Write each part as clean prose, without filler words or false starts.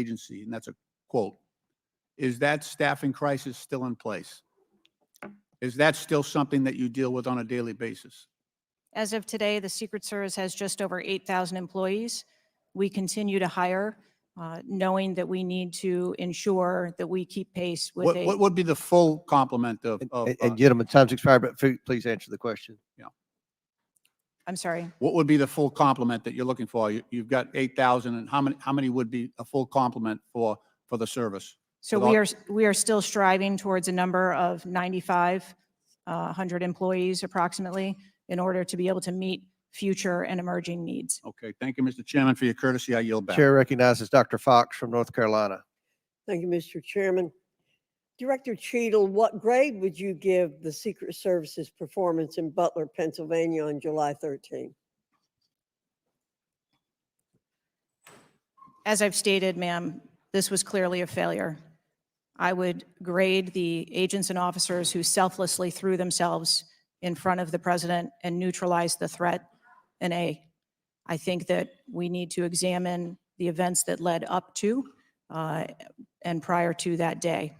agency, and that's a quote. Is that staffing crisis still in place? Is that still something that you deal with on a daily basis? As of today, the Secret Service has just over 8,000 employees. We continue to hire, knowing that we need to ensure that we keep pace with What would be the full complement of, And gentlemen, time's expired, but please answer the question. I'm sorry. what would be the full complement that you're looking for? You've got 8,000, and how many would be a full complement for the service? So we are still striving towards a number of 9,500 employees approximately in order to be able to meet future and emerging needs. Okay, thank you, Mr. Chairman, for your courtesy. I yield back. Chair recognizes Dr. Fox from North Carolina. Thank you, Mr. Chairman. Director Cheadle, what grade would you give the Secret Service's performance in Butler, Pennsylvania on July 13? As I've stated, ma'am, this was clearly a failure. I would grade the agents and officers who selflessly threw themselves in front of the president and neutralized the threat an A. I think that we need to examine the events that led up to and prior to that day.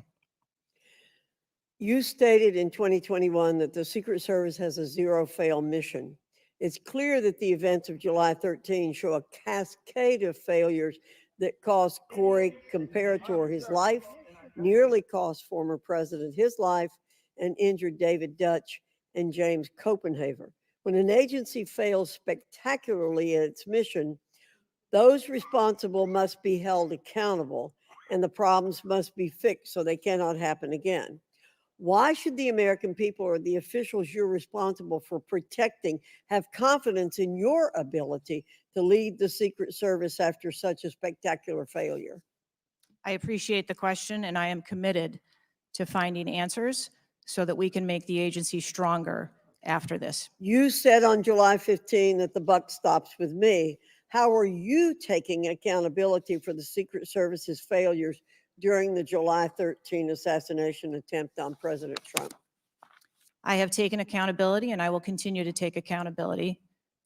You stated in 2021 that the Secret Service has a zero-fail mission. It's clear that the events of July 13 show a cascade of failures that cost Corey Comparator his life, nearly cost former president his life, and injured David Dutch and James Copenhaver. When an agency fails spectacularly at its mission, those responsible must be held accountable, and the problems must be fixed so they cannot happen again. Why should the American people or the officials you're responsible for protecting have confidence in your ability to lead the Secret Service after such a spectacular failure? I appreciate the question, and I am committed to finding answers so that we can make the agency stronger after this. You said on July 15 that the buck stops with me. How are you taking accountability for the Secret Service's failures during the July 13 assassination attempt on President Trump? I have taken accountability, and I will continue to take accountability.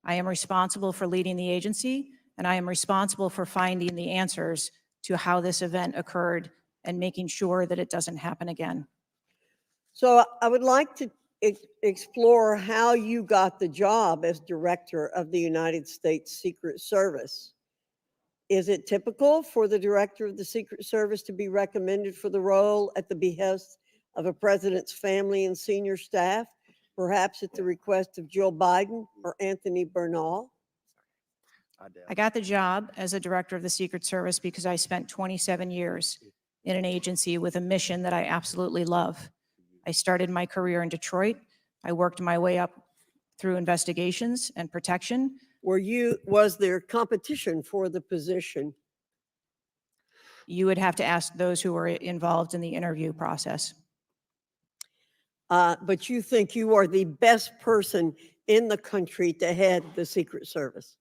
I am responsible for leading the agency, and I am responsible for finding the answers to how this event occurred and making sure that it doesn't happen again. So I would like to explore how you got the job as director of the United States Secret Service. Is it typical for the director of the Secret Service to be recommended for the role at the behest of a president's family and senior staff, perhaps at the request of Jill Biden or Anthony Bernal? I got the job as a director of the Secret Service because I spent 27 years in an agency with a mission that I absolutely love. I started my career in Detroit. I worked my way up through investigations and protection. Was there competition for the position? You would have to ask those who were involved in the interview process. But you think you are the best person in the country to head the Secret Service?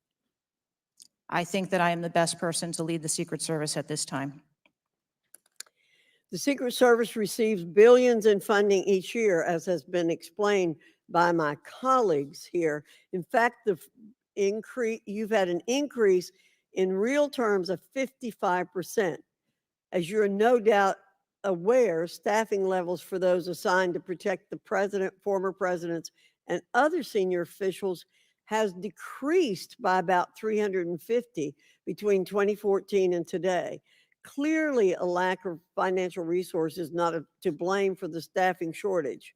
I think that I am the best person to lead the Secret Service at this time. The Secret Service receives billions in funding each year, as has been explained by my colleagues here. In fact, you've had an increase in real terms of 55%. As you're no doubt aware, staffing levels for those assigned to protect the president, former presidents, and other senior officials has decreased by about 350 between 2014 and today. Clearly, a lack of financial resources not to blame for the staffing shortage.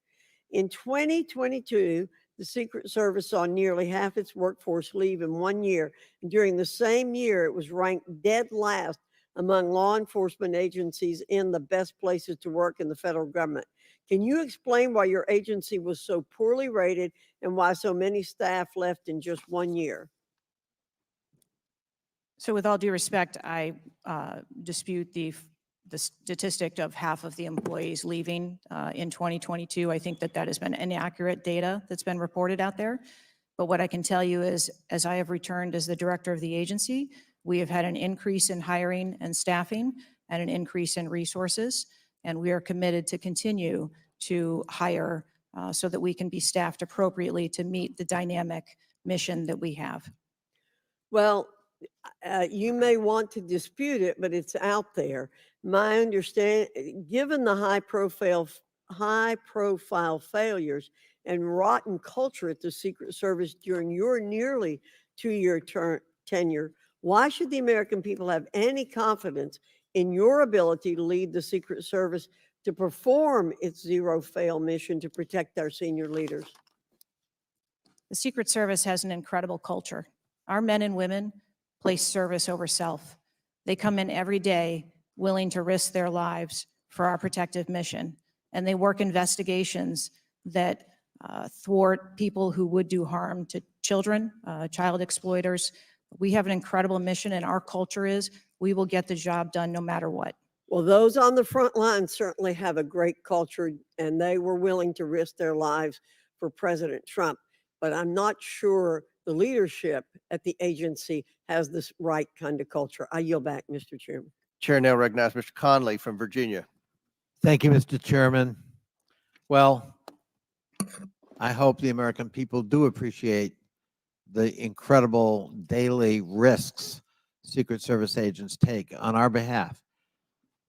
In 2022, the Secret Service saw nearly half its workforce leave in 1 year. And during the same year, it was ranked dead last among law enforcement agencies in the best places to work in the federal government. Can you explain why your agency was so poorly rated and why so many staff left in just 1 year? So with all due respect, I dispute the statistic of half of the employees leaving in 2022. I think that has been inaccurate data that's been reported out there. But what I can tell you is, as I have returned as the director of the agency, we have had an increase in hiring and staffing and an increase in resources. And we are committed to continue to hire so that we can be staffed appropriately to meet the dynamic mission that we have. Well, You may want to dispute it, but it's out there. My given the high profile failures and rotten culture at the Secret Service during your nearly 2-year tenure, why should the American people have any confidence in your ability to lead the Secret Service to perform its zero fail mission to protect our senior leaders? The Secret Service has an incredible culture. Our men and women place service over self. They come in every day willing to risk their lives for our protective mission. And they work investigations that thwart people who would do harm to children, child exploiters. We have an incredible mission, and our culture is we will get the job done no matter what. Well, those on the front line certainly have a great culture, and they were willing to risk their lives for President Trump. But I'm not sure the leadership at the agency has this right kind of culture. I yield back, Mr. Chairman. Chair now recognizes Mr. Conley from Virginia. Thank you, Mr. Chairman. Well, I hope the American people do appreciate the incredible daily risks Secret Service agents take on our behalf.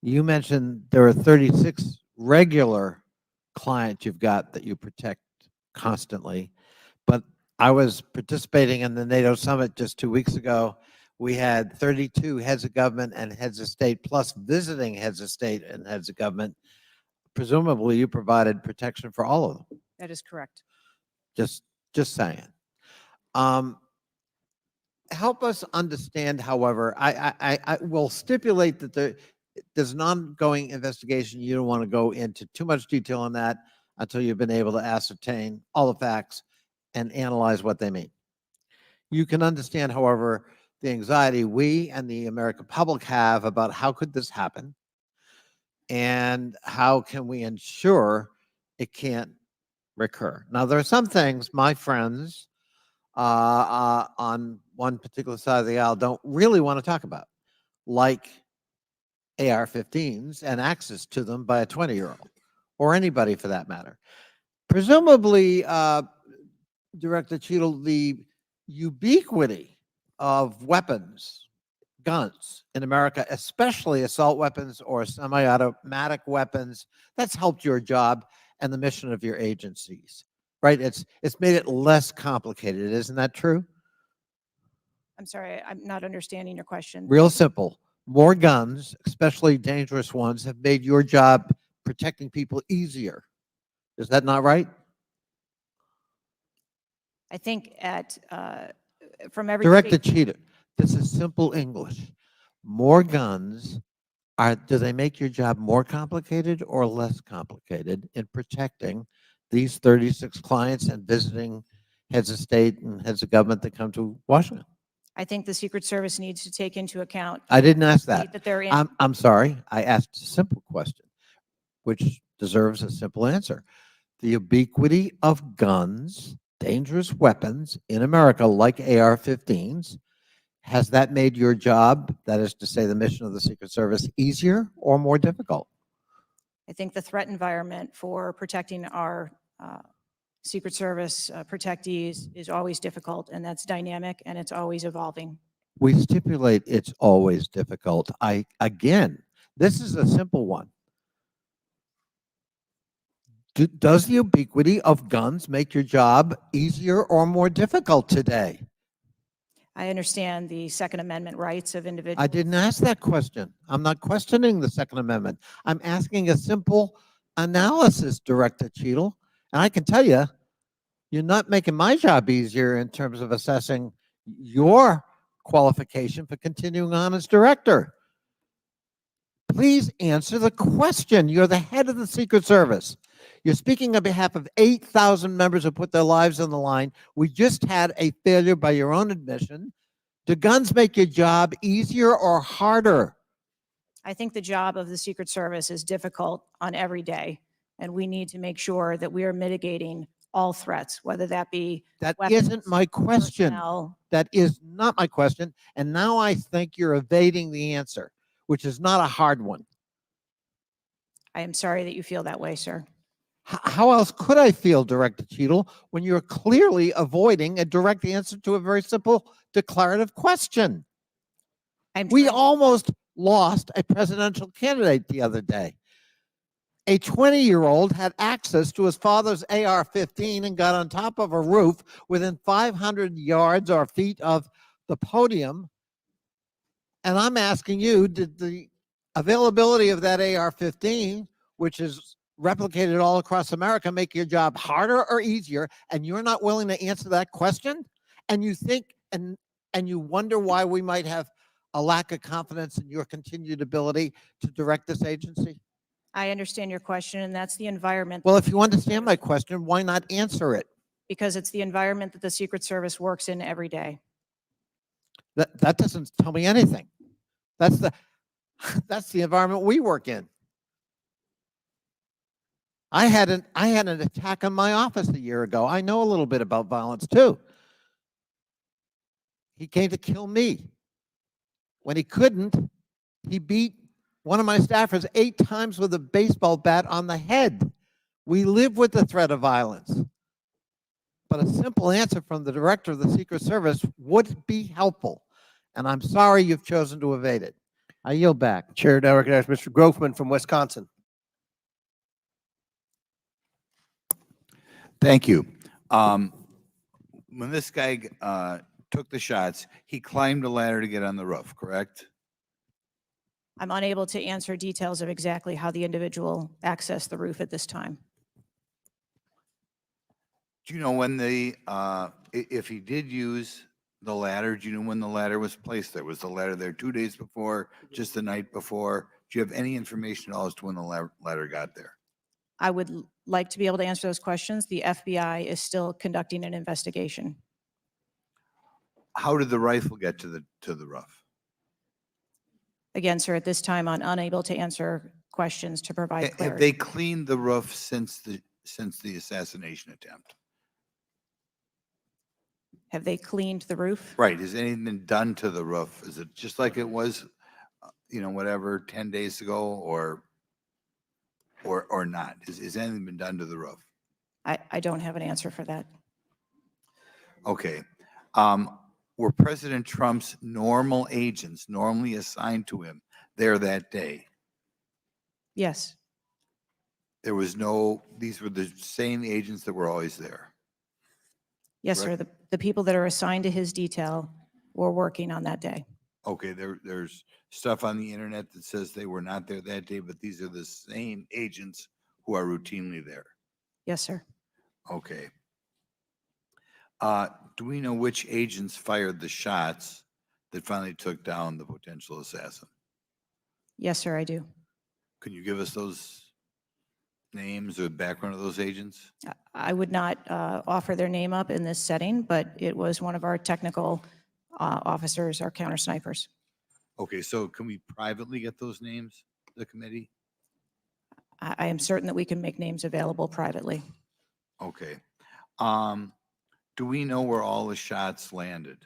You mentioned there are 36 regular clients you've got that you protect constantly, but I was participating in the NATO summit just 2 weeks ago. We had 32 heads of government and heads of state, plus visiting heads of state and heads of government. Presumably, you provided protection for all of them. That is correct. Just saying. Help us understand, however, I will stipulate that there's an ongoing investigation. You don't want to go into too much detail on that until you've been able to ascertain all the facts and analyze what they mean. You can understand, however, the anxiety we and the American public have about how could this happen and how can we ensure it can't recur. Now, there are some things my friends on one particular side of the aisle don't really want to talk about, like AR-15s and access to them by a 20-year-old or anybody for that matter. Presumably, Director Cheadle, the ubiquity of weapons, guns in America, especially assault weapons or semi-automatic weapons, that's helped your job and the mission of your agencies, right? It's made it less complicated. Isn't that true? I'm sorry, I'm not understanding your question. Real simple. More guns, especially dangerous ones, have made your job protecting people easier. Is that not right? I think from every Director state- Cheater, this is simple English. More guns, do they make your job more complicated or less complicated in protecting these 36 clients and visiting heads of state and heads of government that come to Washington? I think the Secret Service needs to take into account I didn't ask the that. state that they're in. I'm sorry. I asked a simple question, which deserves a simple answer. The ubiquity of guns, dangerous weapons in America, like AR-15s, has that made your job, that is to say the mission of the Secret Service, easier or more difficult? I think the threat environment for protecting our Secret Service protectees is always difficult, and that's dynamic, and it's always evolving. We stipulate it's always difficult. Again, this is a simple one. Does the ubiquity of guns make your job easier or more difficult today? I understand the Second Amendment rights of individuals. I didn't ask that question. I'm not questioning the Second Amendment. I'm asking a simple analysis, Director Cheadle. And I can tell you, you're not making my job easier in terms of assessing your qualification for continuing on as director. Please answer the question. You're the head of the Secret Service. You're speaking on behalf of 8,000 members who put their lives on the line. We just had a failure by your own admission. Do guns make your job easier or harder? I think the job of the Secret Service is difficult on every day, and we need to make sure that we are mitigating all threats, whether that be That weapons, isn't my question. personnel. That is not my question. And now I think you're evading the answer, which is not a hard one. I am sorry that you feel that way, sir. How else could I feel, Director Cheadle, when you're clearly avoiding a direct answer to a very simple declarative question? We trying- almost lost a presidential candidate the other day. A 20-year-old had access to his father's AR-15 and got on top of a roof within 500 yards or feet of the podium. And I'm asking you, did the availability of that AR-15, which is replicated all across America, make your job harder or easier? And you're not willing to answer that question? And you think and you wonder why we might have a lack of confidence in your continued ability to direct this agency? I understand your question, and that's the environment. Well, if you understand my question, why not answer it? Because it's the environment that the Secret Service works in every day. That doesn't tell me anything. That's the that's the environment we work in. I had an attack on my office a year ago. I know a little bit about violence too. He came to kill me. When he couldn't, he beat one of my staffers 8 times with a baseball bat on the head. We live with the threat of violence. But a simple answer from the director of the Secret Service would be helpful. And I'm sorry you've chosen to evade it. I yield back. Chair now recognizes Mr. Grofman from Wisconsin. Thank you. When this guy took the shots, he climbed a ladder to get on the roof, correct? I'm unable to answer details of exactly how the individual accessed the roof at this time. Do you know when if he did use the ladder, do you know when the ladder was placed there? Was the ladder there 2 days before, just the night before? Do you have any information at all as to when the ladder got there? I would like to be able to answer those questions. The FBI is still conducting an investigation. How did the rifle get to the roof? Again, sir, at this time, I'm unable to answer questions to provide Have clarity. they cleaned the roof since the assassination attempt? Have they cleaned the roof? Right. Has anything been done to the roof? Is it just like it was, whatever, 10 days ago or not? Has anything been done to the roof? I don't have an answer for that. Okay. Were President Trump's normal agents normally assigned to him there that day? Yes, These were the same agents that were always there. yes, sir. The people that are assigned to his detail were working on that day. Okay, there's stuff on the internet that says they were not there that day, but these are the same agents who are routinely there. Yes, sir. Okay. Do we know which agents fired the shots that finally took down the potential assassin? Yes, sir, I do. Can you give us those names or the background of those agents? I would not offer their name up in this setting, but it was one of our technical officers, our counter snipers. Okay, so can we privately get those names, the committee? I am certain that we can make names available privately. Okay. Do we know where all the shots landed?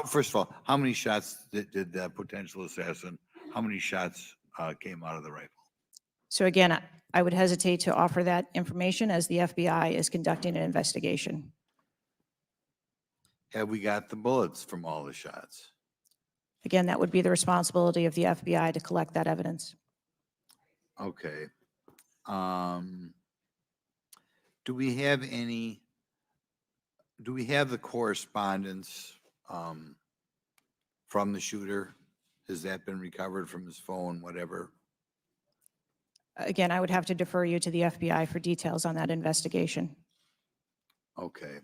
First of all, how many shots did that potential assassin, how many shots came out of the rifle? So again, I would hesitate to offer that information as the FBI is conducting an investigation. Have we got the bullets from all the shots? Again, that would be the responsibility of the FBI to collect that evidence. Okay. Do we have the correspondence from the shooter? Has that been recovered from his phone, whatever? Again, I would have to defer you to the FBI for details on that investigation. Okay.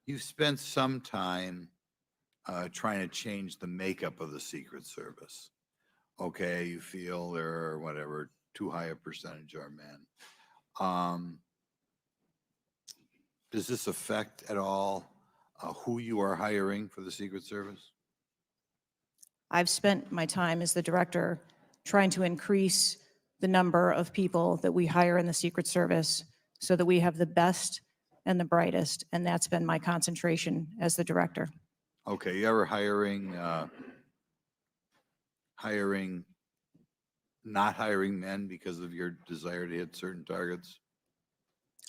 You've spent some time trying to change the makeup of the Secret Service. Okay, you feel there are whatever, too high a percentage are men. Does this affect at all who you are hiring for the Secret Service? I've spent my time as the director trying to increase the number of people that we hire in the Secret Service so that we have the best and the brightest, and that's been my concentration as the director. Okay, you ever not hiring men because of your desire to hit certain targets?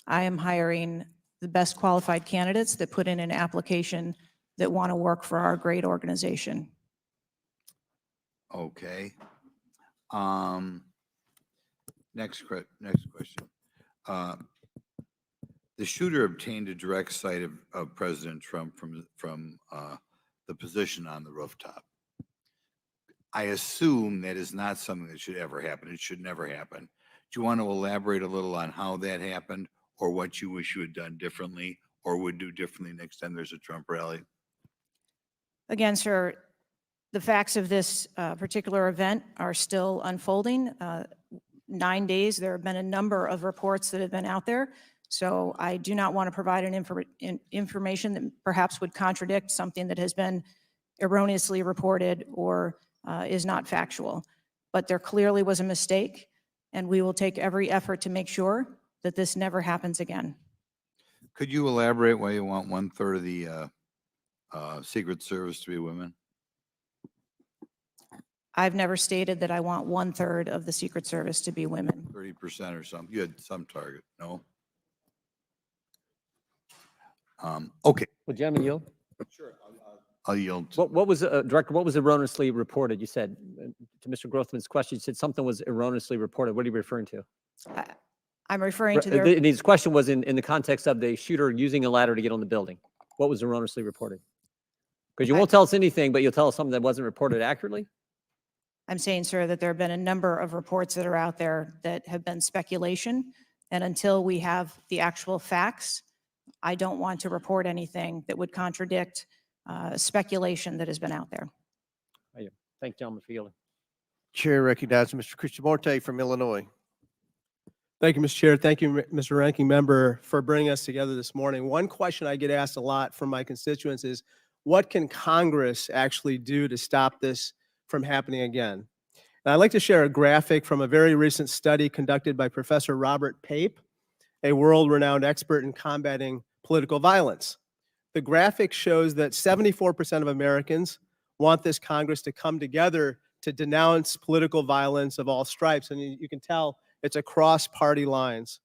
I am hiring the best qualified candidates that put in an application that want to work for our great organization. Okay. Next question. The shooter obtained a direct sight of President Trump from the position on the rooftop. I assume that is not something that should ever happen. It should never happen. Do you want to elaborate a little on how that happened, or what you wish you had done differently or would do differently next time there's a Trump rally? Again, sir, the facts of this particular event are still unfolding. 9 days, there have been a number of reports that have been out there. So I do not want to provide information that perhaps would contradict something that has been erroneously reported or is not factual. But there clearly was a mistake, and we will take every effort to make sure that this never happens again. Could you elaborate why you want 1/3 of the Secret Service to be women? I've never stated that I want 1/3 of the Secret Service to be women. 30% or something? You had some target, no? Okay, Well, gentlemen, yield. I'll yield. What was, Director, what was erroneously reported? You said, to Mr. Grothman's question, you said something was erroneously reported. What are you referring to? I'm referring to their, His question was in the context of the shooter using a ladder to get on the building. What was erroneously reported? Because you won't tell us anything, but you'll tell us something that wasn't reported accurately? I'm saying, sir, that there have been a number of reports that are out there that have been speculation. And until we have the actual facts, I don't want to report anything that would contradict speculation that has been out there. Thank you, gentlemen, for yielding. Chair recognizes Mr. Krishnamurti from Illinois. Thank you, Mr. Chair. Thank you, Mr. Ranking Member, for bringing us together this morning. One question I get asked a lot from my constituents is, what can Congress actually do to stop this from happening again? And I'd like to share a graphic from a very recent study conducted by Professor Robert Pape, a world-renowned expert in combating political violence. The graphic shows that 74% of Americans want this Congress to come together to denounce political violence of all stripes. And you can tell it's across party lines.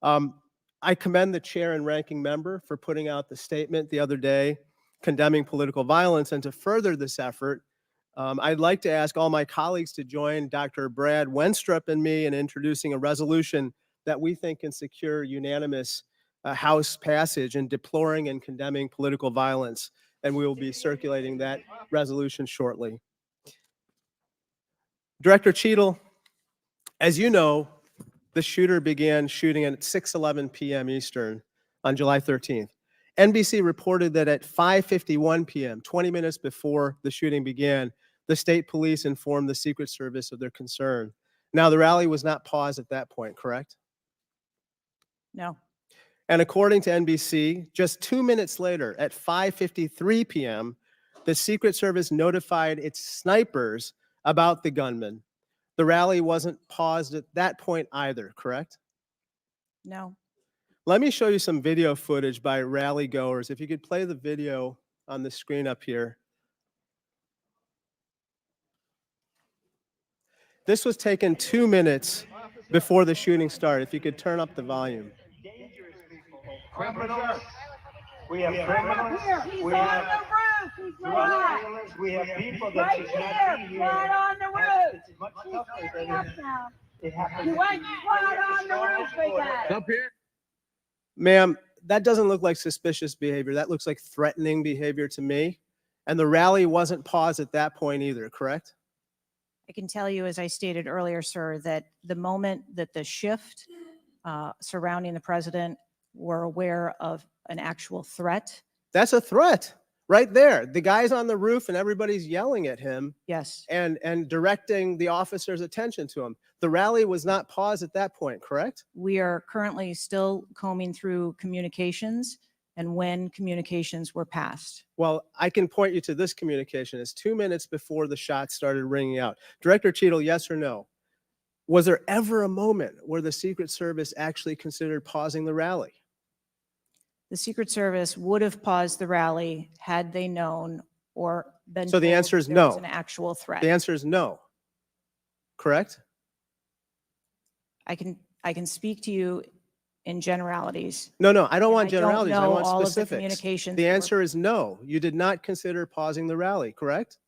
I commend the chair and ranking member for putting out the statement the other day condemning political violence. And to further this effort, I'd like to ask all my colleagues to join Dr. Brad Wenstrup and me in introducing a resolution that we think can secure unanimous House passage in deploring and condemning political violence. And we will be circulating that resolution shortly. Director Cheadle, as you know, the shooter began shooting at 6:11 p.m. Eastern on July 13th. NBC reported that at 5:51 p.m., 20 minutes before the shooting began, the state police informed the Secret Service of their concern. Now, the rally was not paused at that point, correct? No. And according to NBC, just 2 minutes later, at 5:53 p.m., the Secret Service notified its snipers about the gunman. The rally wasn't paused at that point either, correct? No. Let me show you some video footage by rally goers. If you could play the video on the screen up here. This was taken 2 minutes before the shooting started. If you could turn up the volume. Criminals. We have criminals. We have drug dealers. We have people that should not be here. On the roof. It's much tougher Standing than up now. it happens. You went on the roof with that. Ma'am, that doesn't look like suspicious behavior. That looks like threatening behavior to me. And the rally wasn't paused at that point either, correct? I can tell you, as I stated earlier, sir, that the moment that the shift surrounding the president were aware of an actual threat. That's a threat right there. The guy's on the roof and everybody's yelling at him Yes. and directing the officer's attention to him. The rally was not paused at that point, correct? We are currently still combing through communications and when communications were passed. Well, I can point you to this communication. It's 2 minutes before the shots started ringing out. Director Cheadle, yes or no? Was there ever a moment where the Secret Service actually considered pausing the rally? The Secret Service would have paused the rally had they known or been So the told answer is there was no. an actual threat. The answer is no, correct? I can speak to you in generalities. No, no, I don't And want I don't generalities. I know want all of the specifics. communications The that were- answer is no. You did not consider pausing the rally, correct?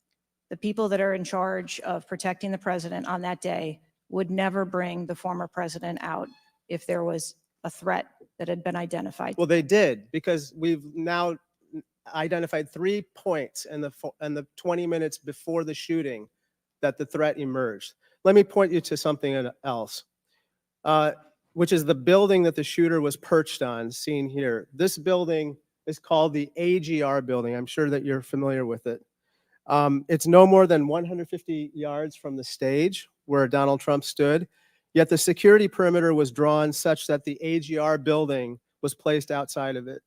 The people that are in charge of protecting the president on that day would never bring the former president out if there was a threat that had been identified. Well, they did, because we've now identified 3 points in the 20 minutes before the shooting that the threat emerged. Let me point you to something else, which is the building that the shooter was perched on, seen here. This building is called the AGR building. I'm sure that you're familiar with it. It's no more than 150 yards from the stage where Donald Trump stood, yet the security perimeter was drawn such that the AGR building was placed outside of it.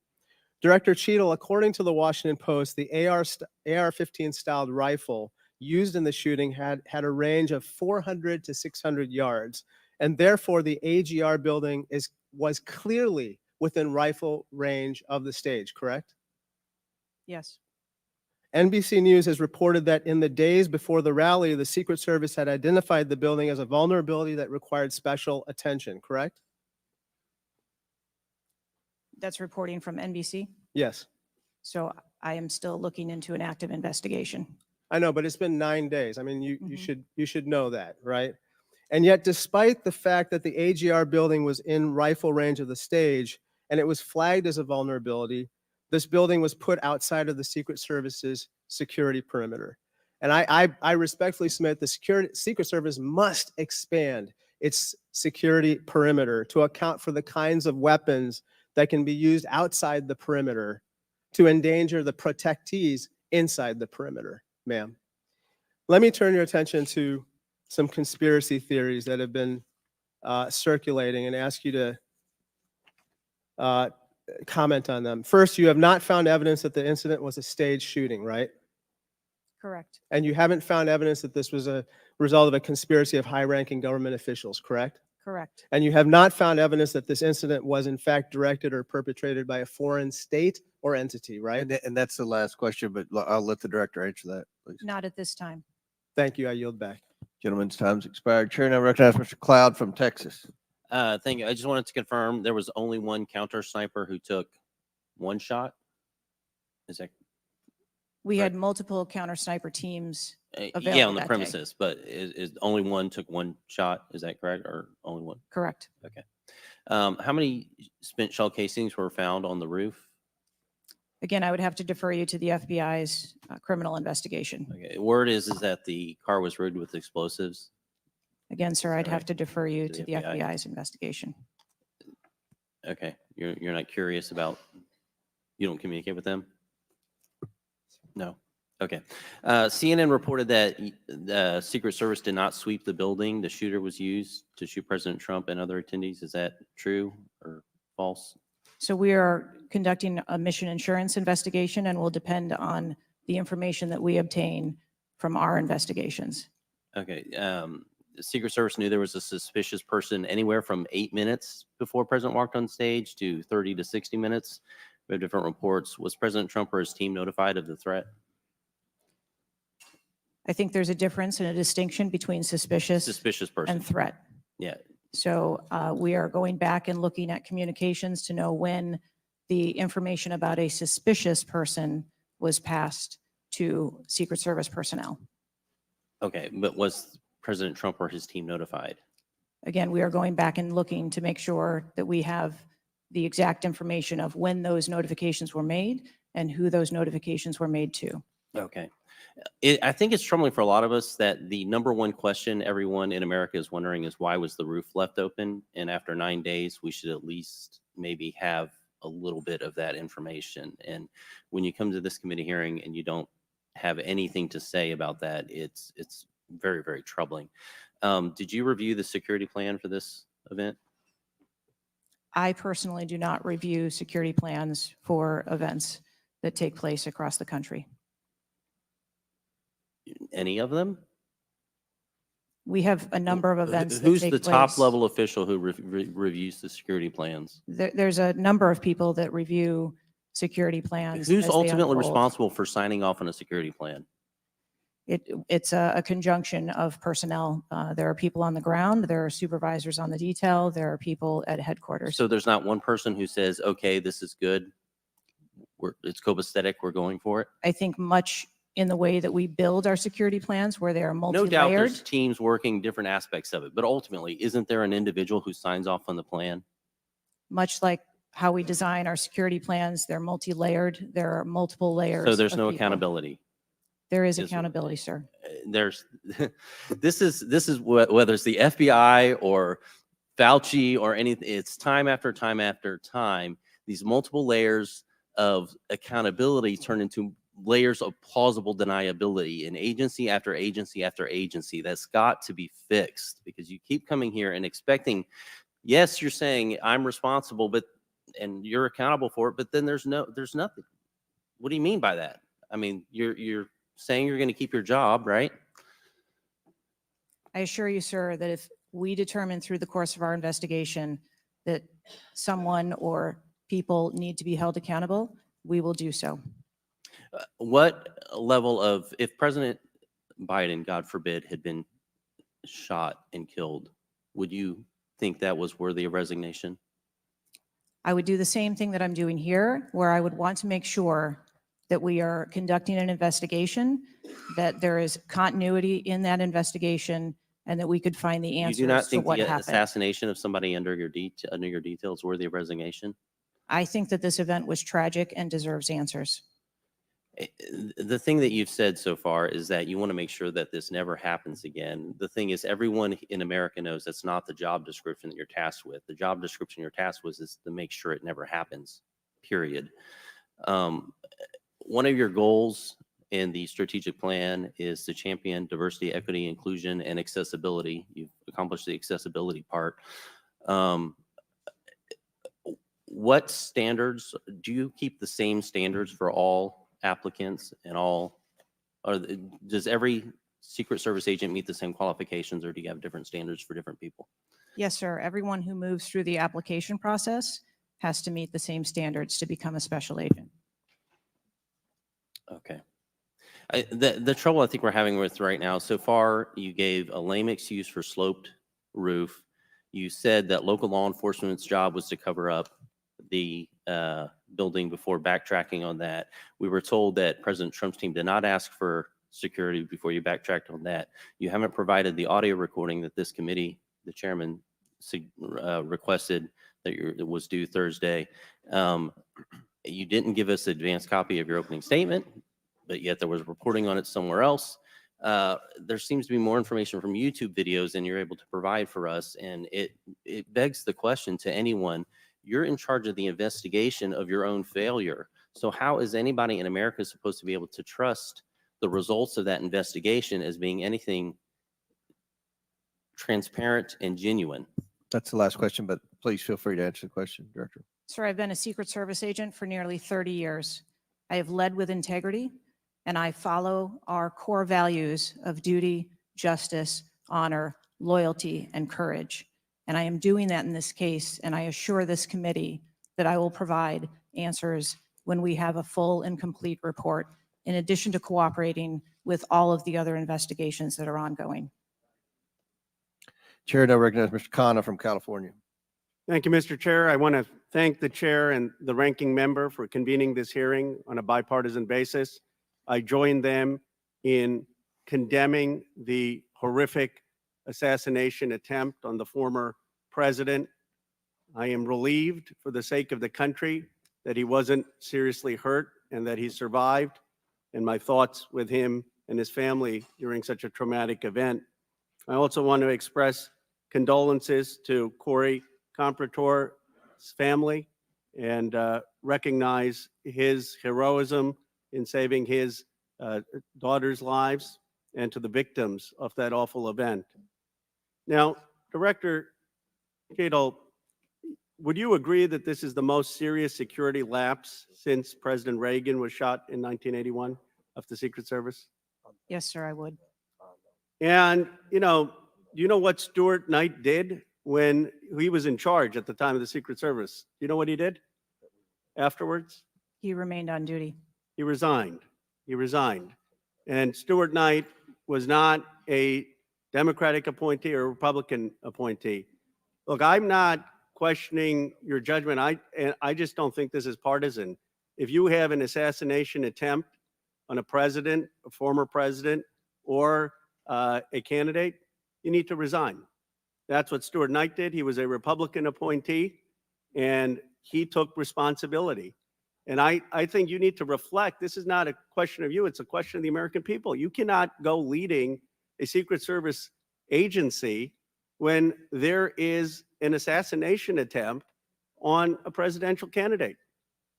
Director Cheadle, according to the Washington Post, the AR-15 styled rifle used in the shooting had a range of 400 to 600 yards, and therefore the AGR building was clearly within rifle range of the stage, correct? Yes. NBC News has reported that in the days before the rally, the Secret Service had identified the building as a vulnerability that required special attention, correct? That's reporting from NBC. Yes. So I am still looking into an active investigation. I know, but it's been 9 days. I mean, you Mhm. should know that, right? And yet, despite the fact that the AGR building was in rifle range of the stage and it was flagged as a vulnerability, this building was put outside of the Secret Service's security perimeter. And I respectfully submit the Secret Service must expand its security perimeter to account for the kinds of weapons that can be used outside the perimeter to endanger the protectees inside the perimeter, ma'am. Let me turn your attention to some conspiracy theories that have been circulating and ask you to comment on them. First, you have not found evidence that the incident was a staged shooting, right? Correct. And you haven't found evidence that this was a result of a conspiracy of high-ranking government officials, correct? Correct. And you have not found evidence that this incident was in fact directed or perpetrated by a foreign state or entity, right? And that's the last question, but I'll let the director answer that, please. Not at this time. Thank you. I yield back. Gentleman's time's expired. Chair now recognizes Mr. Cloud from Texas. Thank you. I just wanted to confirm there was only one counter sniper who took one shot. Is that We Right. had multiple counter sniper teams. yeah, Available on the that day. premises? But is only one took one shot? Is that correct, or only one? Correct. How many spent shell casings were found on the roof? Again, I would have to defer you to the FBI's criminal investigation. Okay. Word is that the car was rigged with explosives. Again, sir, I'd Sorry. have to defer you To to the the FBI. FBI's investigation. Okay. You're not curious about, you don't communicate with them? No. Okay. CNN reported that the Secret Service did not sweep the building the shooter was used to shoot President Trump and other attendees. Is that true or false? So we are conducting a mission insurance investigation and will depend on the information that we obtain from our investigations. Okay. The Secret Service knew there was a suspicious person anywhere from 8 minutes before President walked on stage to 30 to 60 minutes. We have different reports. Was President Trump or his team notified of the threat? I think there's a difference and a distinction between suspicious Suspicious person. and threat. Yeah. So we are going back and looking at communications to know when the information about a suspicious person was passed to Secret Service personnel. Okay. But was President Trump or his team notified? Again, we are going back and looking to make sure that we have the exact information of when those notifications were made and who those notifications were made to. Okay. I think it's troubling for a lot of us that the number one question everyone in America is wondering is why was the roof left open? And after 9 days, we should at least maybe have a little bit of that information. And when you come to this committee hearing and you don't have anything to say about that, it's very, very troubling. Did you review the security plan for this event? I personally do not review security plans for events that take place across the country. Any of them? We have a number of events that Who's take the place. top level official who reviews the security plans? There's a number of people that review security plans. Who's as they ultimately unfold. responsible for signing off on a security plan? It's a conjunction of personnel. There are people on the ground, there are supervisors on the detail, there are people at headquarters. So there's not one person who says, okay, this is good. It's copacetic. We're going for it. I think much in the way that we build our security plans, where they are No doubt multi-layered. there's teams working different aspects of it, but ultimately, isn't there an individual who signs off on the plan? Much like how we design our security plans, they're multi-layered. There are multiple layers. So there's of no people. accountability. There is is- accountability, sir. There's, this is whether it's the FBI or Fauci or anything, it's time after time after time, these multiple layers of accountability turn into layers of plausible deniability, and agency after agency after agency. That's got to be fixed, because you keep coming here and expecting, yes, you're saying I'm responsible, but, and you're accountable for it, but then there's nothing. What do you mean by that? I mean, you're saying you're going to keep your job, right? I assure you, sir, that if we determine through the course of our investigation that someone or people need to be held accountable, we will do so. What level of, if President Biden, God forbid, had been shot and killed, would you think that was worthy of resignation? I would do the same thing that I'm doing here, where I would want to make sure that we are conducting an investigation, that there is continuity in that investigation, and that we could find the You do not answers to think what the happened. assassination of somebody under your detail is worthy of resignation? I think that this event was tragic and deserves answers. The thing that you've said so far is that you want to make sure that this never happens again. The thing is, everyone in America knows that's not the job description that you're tasked with. The job description you're tasked with is to make sure it never happens, period. One of your goals in the strategic plan is to champion diversity, equity, inclusion, and accessibility. You've accomplished the accessibility part. What standards, do you keep the same standards for all applicants and all, or does every Secret Service agent meet the same qualifications, or do you have different standards for different people? Yes, sir. Everyone who moves through the application process has to meet the same standards to become a special agent. Okay. The trouble I think we're having with right now, so far, you gave a lame excuse for sloped roof. You said that local law enforcement's job was to cover up the building before backtracking on that. We were told that President Trump's team did not ask for security before you backtracked on that. You haven't provided the audio recording that this committee, the chairman, requested that was due Thursday. You didn't give us an advanced copy of your opening statement, but yet there was reporting on it somewhere else. There seems to be more information from YouTube videos than you're able to provide for us, and it begs the question to anyone, you're in charge of the investigation of your own failure. So how is anybody in America supposed to be able to trust the results of that investigation as being anything transparent and genuine? That's the last question, but please feel free to answer the question, Director. Sir, I've been a Secret Service agent for nearly 30 years. I have led with integrity, and I follow our core values of duty, justice, honor, loyalty, and courage. And I am doing that in this case, and I assure this committee that I will provide answers when we have a full and complete report, in addition to cooperating with all of the other investigations that are ongoing. Chair now recognizes Mr. Khanna from California. Thank you, Mr. Chair. I want to thank the chair and the ranking member for convening this hearing on a bipartisan basis. I join them in condemning the horrific assassination attempt on the former president. I am relieved for the sake of the country that he wasn't seriously hurt and that he survived, and my thoughts with him and his family during such a traumatic event. I also want to express condolences to Corey Comprator's family and recognize his heroism in saving his daughter's lives, and to the victims of that awful event. Now, Director Cato, would you agree that this is the most serious security lapse since President Reagan was shot in 1981 of the Secret Service? Yes, sir, I would. And, do you know what Stuart Knight did when he was in charge at the time of the Secret Service? Do you know what he did afterwards? He remained on duty. He resigned. He resigned. And Stuart Knight was not a Democratic appointee or a Republican appointee. Look, I'm not questioning your judgment. I just don't think this is partisan. If you have an assassination attempt on a president, a former president, or a candidate, you need to resign. That's what Stuart Knight did. He was a Republican appointee, and he took responsibility. And I think you need to reflect. This is not a question of you. It's a question of the American people. You cannot go leading a Secret Service agency when there is an assassination attempt on a presidential candidate.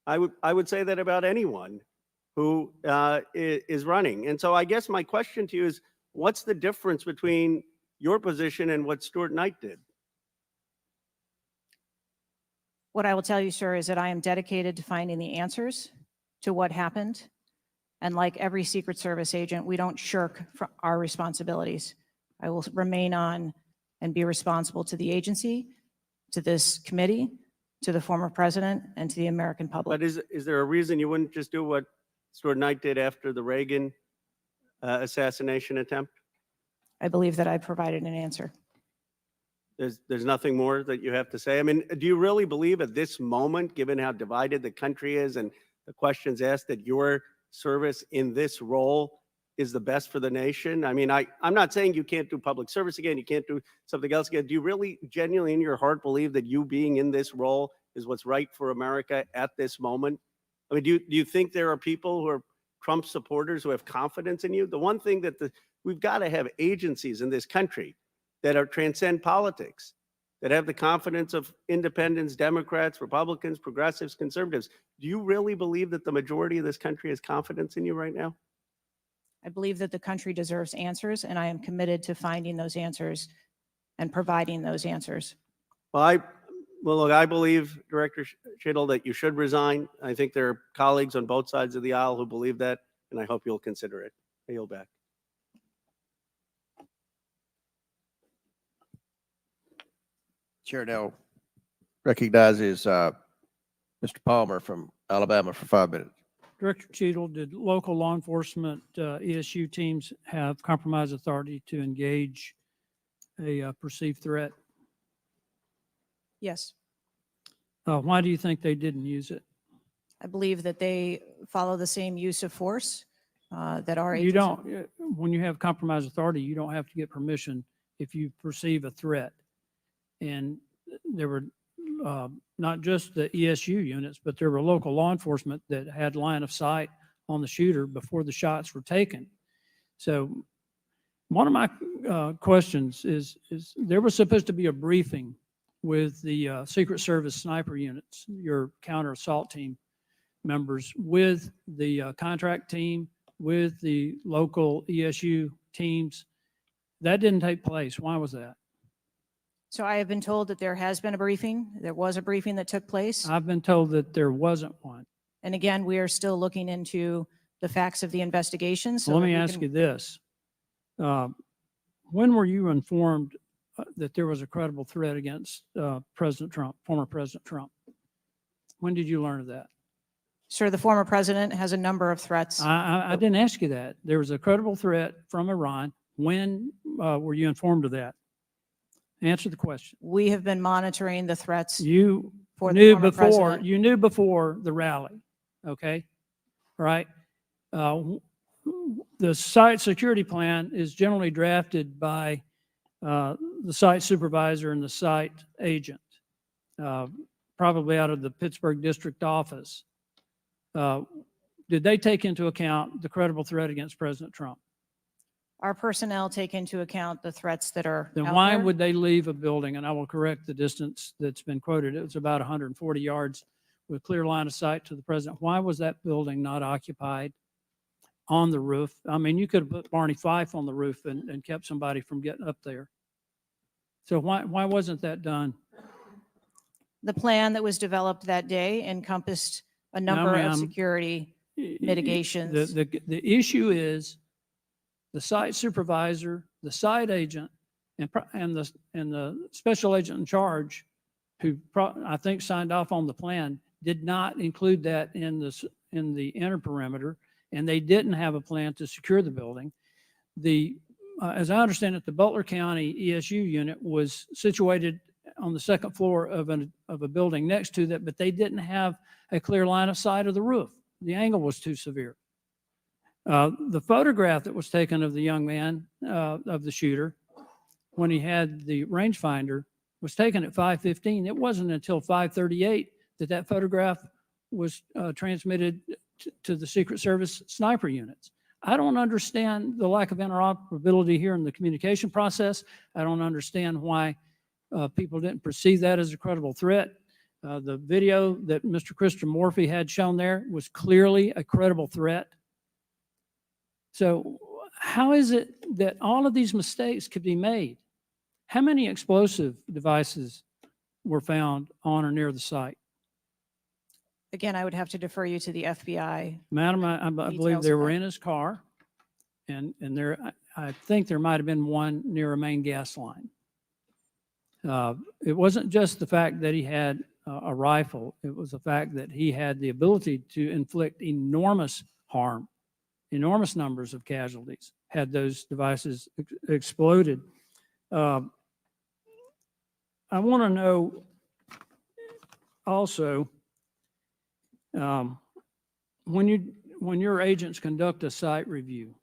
I would say that about anyone who is running. And so I guess my question to you is, what's the difference between your position and what Stuart Knight did? What I will tell you, sir, is that I am dedicated to finding the answers to what happened. And like every Secret Service agent, we don't shirk from our responsibilities. I will remain on and be responsible to the agency, to this committee, to the former president, and to the American public. But is there a reason you wouldn't just do what Stuart Knight did after the Reagan assassination attempt? I believe that I provided an answer. There's nothing more that you have to say? I mean, do you really believe at this moment, given how divided the country is and the questions asked, that your service in this role is the best for the nation? I mean, I'm not saying you can't do public service again, you can't do something else again. Do you really genuinely in your heart believe that you being in this role is what's right for America at this moment? I mean, do you think there are people who are Trump supporters who have confidence in you? The one thing that we've got to have agencies in this country that are transcend politics, that have the confidence of independents, Democrats, Republicans, progressives, conservatives. Do you really believe that the majority of this country has confidence in you right now? I believe that the country deserves answers, and I am committed to finding those answers and providing those answers. Well, look, I believe, Director Schittle, that you should resign. I think there are colleagues on both sides of the aisle who believe that, and I hope you'll consider it. I yield back. Chair now recognizes Mr. Palmer from Alabama for 5 minutes. Director Cheadle, did local law enforcement ESU teams have compromise authority to engage a perceived threat? Yes, Why do you think they didn't use it? I believe that they follow the same use of force that our You agency. don't, when you have compromise authority, you don't have to get permission if you perceive a threat. And there were not just the ESU units, but there were local law enforcement that had line of sight on the shooter before the shots were taken. So one of my questions is there was supposed to be a briefing with the Secret Service sniper units, your counter assault team members, with the contract team, with the local ESU teams. That didn't take place. Why was that? So I have been told that there has been a briefing. There was a briefing that took place. I've been told that there wasn't one. And again, we are still looking into the facts of the investigation. So So let that me we ask can- you this. When were you informed that there was a credible threat against President Trump, former President Trump? When did you learn of that? Sir, the former president has a number of threats. I didn't ask you that. There was a credible threat from Iran. When were you informed of that? Answer the question. We have been monitoring the threats. You For the knew former before, president. you knew before the rally, okay? Right? The site security plan is generally drafted by the site supervisor and the site agent, probably out of the Pittsburgh district office. Did they take into account the credible threat against President Trump? Our personnel take into account the threats that are Then out why there. would they leave a building? And I will correct the distance that's been quoted. It was about 140 yards with clear line of sight to the president. Why was that building not occupied on the roof? I mean, you could have put Barney Fife on the roof and kept somebody from getting up there. So why wasn't that done? The plan that was developed that day encompassed a number ma'am. of security mitigations. The issue is the site supervisor, the site agent, and the special agent in charge, who I think signed off on the plan, did not include that in the inner perimeter. and they didn't have a plan to secure the building. As I understand it, the Butler County ESU unit was situated on the second floor of a building next to that, but they didn't have a clear line of sight of the roof. The angle was too severe. The photograph that was taken of the young man, of the shooter, when he had the rangefinder, was taken at 5:15. It wasn't until 5:38 that that photograph was transmitted to the Secret Service sniper units. I don't understand the lack of interoperability here in the communication process. I don't understand why people didn't perceive that as a credible threat. The video that Mr. Christian Morphy had shown there was clearly a credible threat. So how is it that all of these mistakes could be made? How many explosive devices were found on or near the site? Again, I would have to defer you to the FBI. Madam, I believe Details they of were that. in his car, and there, I think there might have been one near a main gas line. It wasn't just the fact that he had a rifle. It was the fact that he had the ability to inflict enormous harm, enormous numbers of casualties had those devices exploded. I want to know also, when your agents conduct a site review,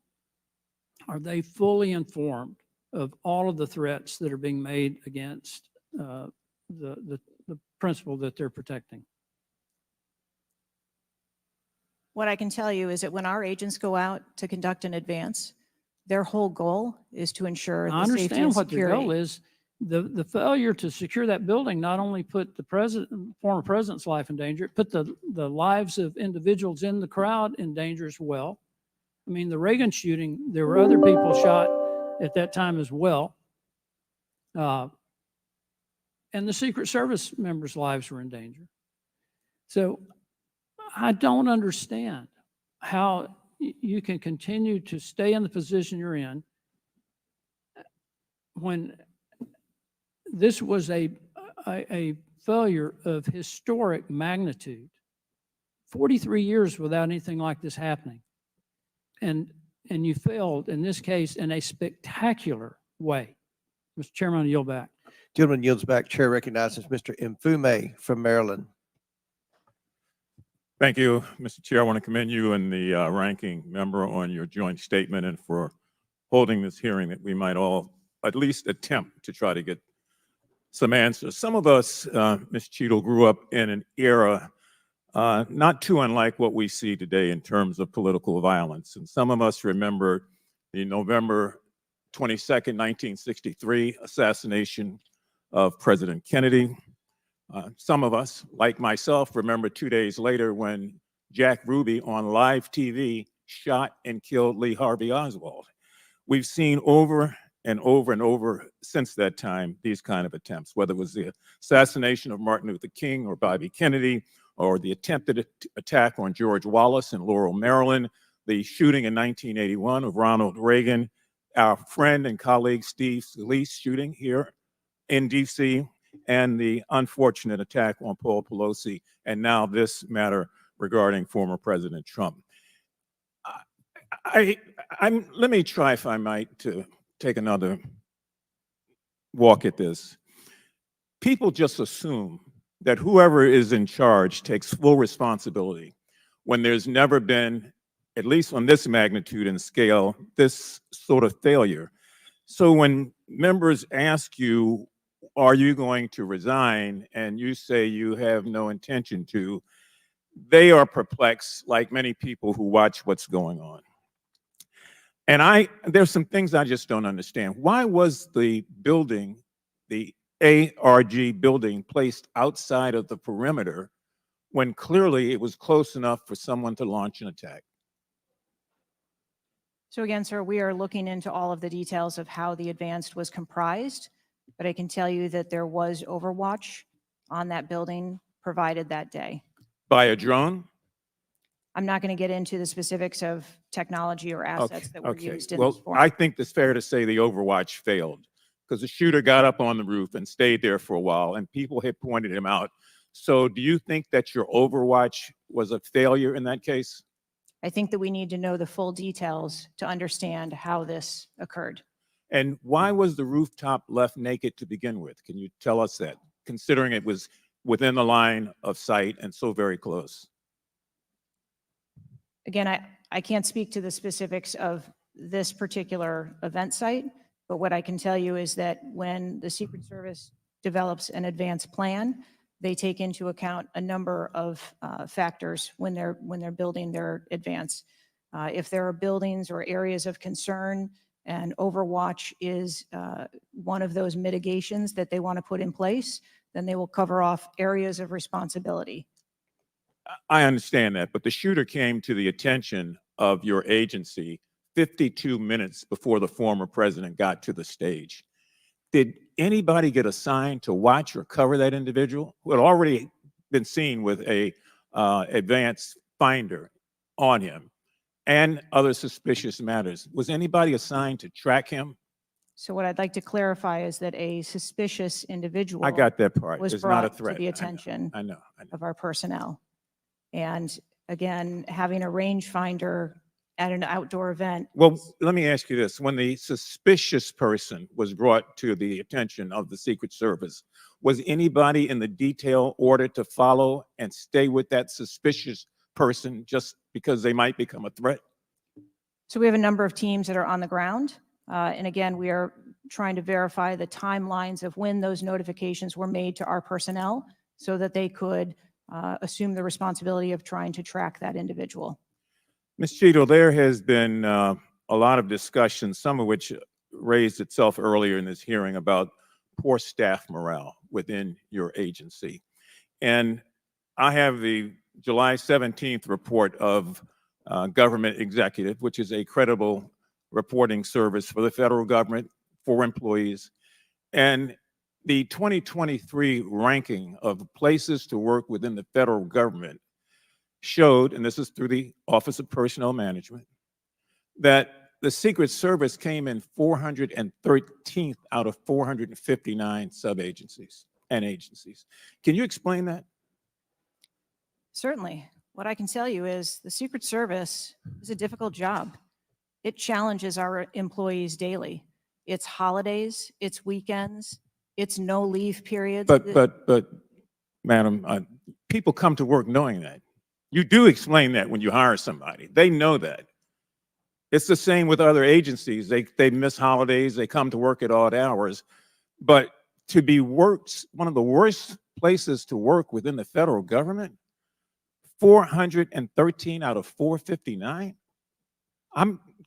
are they fully informed of all of the threats that are being made against the principle that they're protecting? What I can tell you is that when our agents go out to conduct an advance, their whole goal is to ensure I the safety understand and what their goal security. is. The failure to secure that building not only put the former president's life in danger, it put the lives of individuals in the crowd in danger as well. I mean, the Reagan shooting, there were other people shot at that time as well. And the Secret Service members' lives were in danger. So I don't understand how you can continue to stay in the position you're in when this was a failure of historic magnitude. 43 years without anything like this happening. And you failed in this case in a spectacular way. Mr. Chairman, I yield back. Gentleman yields back. Chair recognizes Mr. Mfume from Maryland. Thank you, Mr. Chair. I want to commend you and the ranking member on your joint statement and for holding this hearing that we might all at least attempt to try to get some answers. Some of us, Ms. Cheadle, grew up in an era not too unlike what we see today in terms of political violence. And some of us remember the November 22nd, 1963 assassination of President Kennedy. Some of us, like myself, remember 2 days later when Jack Ruby on live TV shot and killed Lee Harvey Oswald. We've seen over and over and over since that time these kind of attempts, whether it was the assassination of Martin Luther King or Bobby Kennedy, or the attempted attack on George Wallace in Laurel, Maryland, the shooting in 1981 of Ronald Reagan, our friend and colleague Steve Scalise shooting here in DC, and the unfortunate attack on Paul Pelosi, and now this matter regarding former President Trump. Let me try, if I might, to take another walk at this. People just assume that whoever is in charge takes full responsibility when there's never been, at least on this magnitude and scale, this sort of failure. So when members ask you, are you going to resign, and you say you have no intention to, they are perplexed, like many people who watch what's going on. And there's some things I just don't understand. Why was the building, the ARG building, placed outside of the perimeter when clearly it was close enough for someone to launch an attack? So again, sir, we are looking into all of the details of how the advance was comprised, but I can tell you that there was overwatch on that building provided that day. By a drone? I'm not going to get into the specifics of technology or assets that were used in this Well, forum. I think it's fair to say the overwatch failed because the shooter got up on the roof and stayed there for a while, and people had pointed him out. So do you think that your overwatch was a failure in that case? I think that we need to know the full details to understand how this occurred. And why was the rooftop left naked to begin with? Can you tell us that, considering it was within the line of sight and so very close? Again, I can't speak to the specifics of this particular event site, but what I can tell you is that when the Secret Service develops an advanced plan, they take into account a number of factors when they're building their advance. If there are buildings or areas of concern, and Overwatch is one of those mitigations that they want to put in place, then they will cover off areas of responsibility. I understand that, but the shooter came to the attention of your agency 52 minutes before the former president got to the stage. Did anybody get assigned to watch or cover that individual who had already been seen with a advanced finder on him and other suspicious matters? Was anybody assigned to track him? So what I'd like to clarify is that a suspicious individual I got that part. was It's not a brought threat. to the I know, attention I know. of our personnel. And again, having a rangefinder at an outdoor event. Well, let me ask you this. When the suspicious person was brought to the attention of the Secret Service, was anybody in the detail ordered to follow and stay with that suspicious person just because they might become a threat? So we have a number of teams that are on the ground. And again, we are trying to verify the timelines of when those notifications were made to our personnel so that they could assume the responsibility of trying to track that individual. Ms. Cheadle, there has been a lot of discussion, some of which raised itself earlier in this hearing, about poor staff morale within your agency. And I have the July 17th report of Government Executive, which is a credible reporting service for the federal government for employees. And the 2023 ranking of places to work within the federal government showed, and this is through the Office of Personnel Management, that the Secret Service came in 413th out of 459 sub-agencies and agencies. Can you explain that? Certainly. What I can tell you is the Secret Service is a difficult job. It challenges our employees daily. It's holidays, it's weekends, it's no leave periods. But, Madam, people come to work knowing that. You do explain that when you hire somebody. They know that. It's the same with other agencies. They miss holidays. They come to work at odd hours. But to be worked, one of the worst places to work within the federal government, 413 out of 459?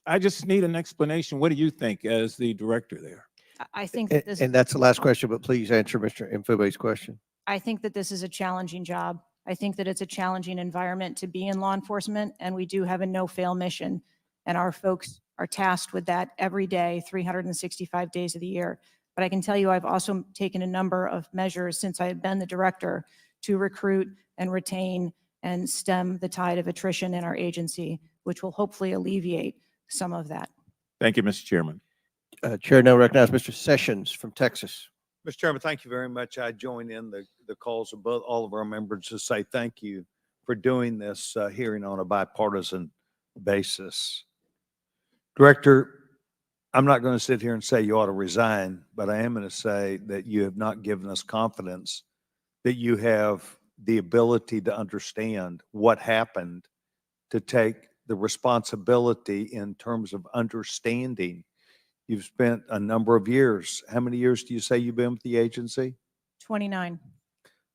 I just need an explanation. What do you think as the director there? I think that this, And that's the last question, but please answer Mr. Mfube's question. I think that this is a challenging job. I think that it's a challenging environment to be in law enforcement, and we do have a no-fail mission. And our folks are tasked with that every day, 365 days of the year. But I can tell you, I've also taken a number of measures since I have been the director to recruit and retain and stem the tide of attrition in our agency, which will hopefully alleviate some of that. Thank you, Mr. Chairman. Chair now recognizes Mr. Sessions from Texas. Mr. Chairman, thank you very much. I join in the calls of all of our members to say thank you for doing this hearing on a bipartisan basis. Director, I'm not going to sit here and say you ought to resign, but I am going to say that you have not given us confidence that you have the ability to understand what happened, to take the responsibility in terms of understanding. You've spent a number of years. How many years do you say you've been with the agency? 29.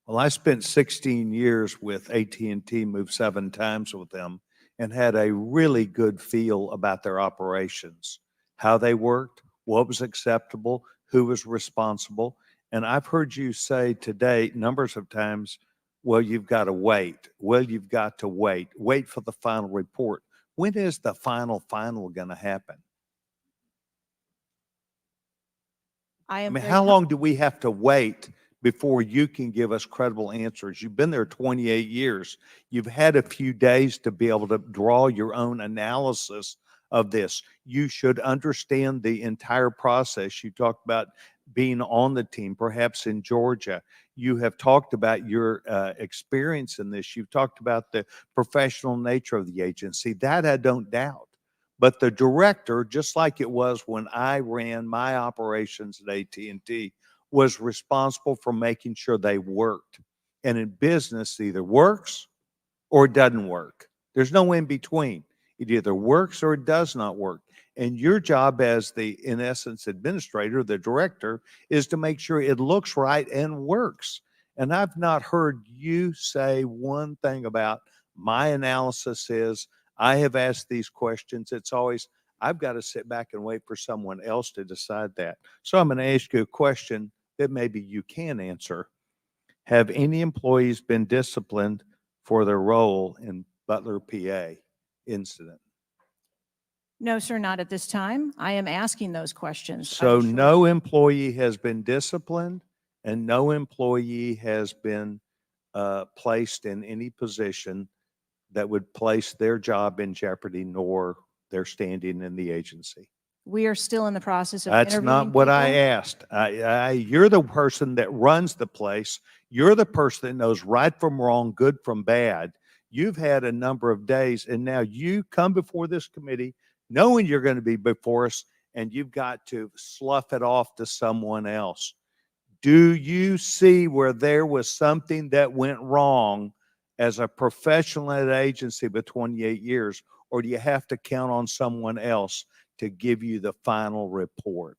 Well, I spent 16 years with AT&T, moved 7 times with them, and had a really good feel about their operations, how they worked, what was acceptable, who was responsible. And I've heard you say today numbers of times, well, you've got to wait. Well, you've got to wait. Wait for the final report. When is the final going to happen? I mean, how long do we have to wait before you can give us credible answers? You've been there 28 years. You've had a few days to be able to draw your own analysis of this. You should understand the entire process. You talked about being on the team, perhaps in Georgia. You have talked about your experience in this. You've talked about the professional nature of the agency. That I don't doubt. But the director, just like it was when I ran my operations at AT&T, was responsible for making sure they worked. And in business, it either works or it doesn't work. There's no in between. It either works or it does not work. And your job as the, in essence, administrator, the director, is to make sure it looks right and works. And I've not heard you say one thing about my analysis is, I have asked these questions. It's always, I've got to sit back and wait for someone else to decide that. So I'm going to ask you a question that maybe you can answer. Have any employees been disciplined for their role in Butler, PA incident? No, sir, not at this time. I am asking those questions. I So assure no you. employee has been disciplined and no employee has been placed in any position that would place their job in jeopardy nor their standing in the agency. We are still in the process of That's interviewing not what I people. asked. You're the person that runs the place. You're the person that knows right from wrong, good from bad. You've had a number of days and now you come before this committee knowing you're going to be before us and you've got to slough it off to someone else. Do you see where there was something that went wrong as a professional at an agency with 28 years, or do you have to count on someone else to give you the final report?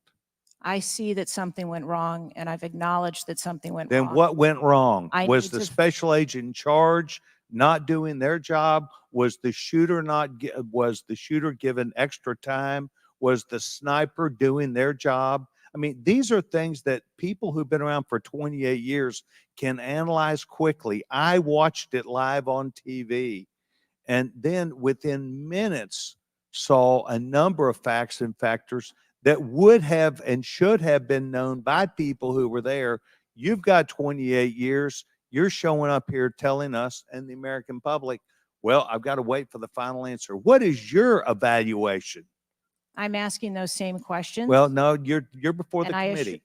I see that something went wrong, and I've acknowledged that something went Then wrong. what went wrong? I Was need the to- special agent in charge not doing their job? Was the shooter was the shooter given extra time? Was the sniper doing their job? I mean, these are things that people who've been around for 28 years can analyze quickly. I watched it live on TV and then within minutes saw a number of facts and factors that would have and should have been known by people who were there. You've got 28 years. You're showing up here telling us and the American public, well, I've got to wait for the final answer. What is your evaluation? I'm asking those same questions. Well, no, you're before the And I assure- committee.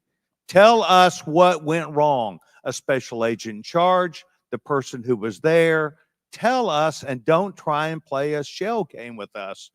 Tell us what went wrong. A special agent in charge, the person who was there. Tell us and don't try and play a shell game with us.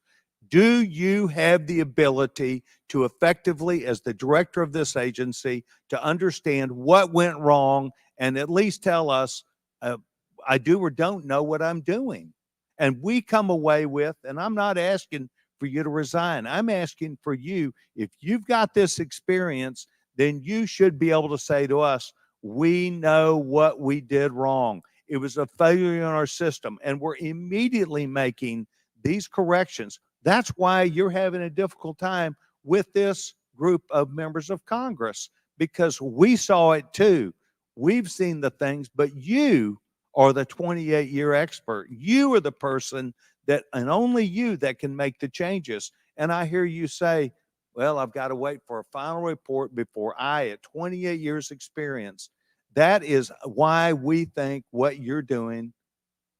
Do you have the ability to effectively, as the director of this agency, to understand what went wrong and at least tell us, I do or don't know what I'm doing? And we come away with, and I'm not asking for you to resign. I'm asking for you, if you've got this experience, then you should be able to say to us, we know what we did wrong. It was a failure in our system, and we're immediately making these corrections. That's why you're having a difficult time with this group of members of Congress, because we saw it too. We've seen the things, but you are the 28-year expert. You are the person that, and only you, that can make the changes. And I hear you say, well, I've got to wait for a final report before I, at 28 years experience. That is why we think what you're doing,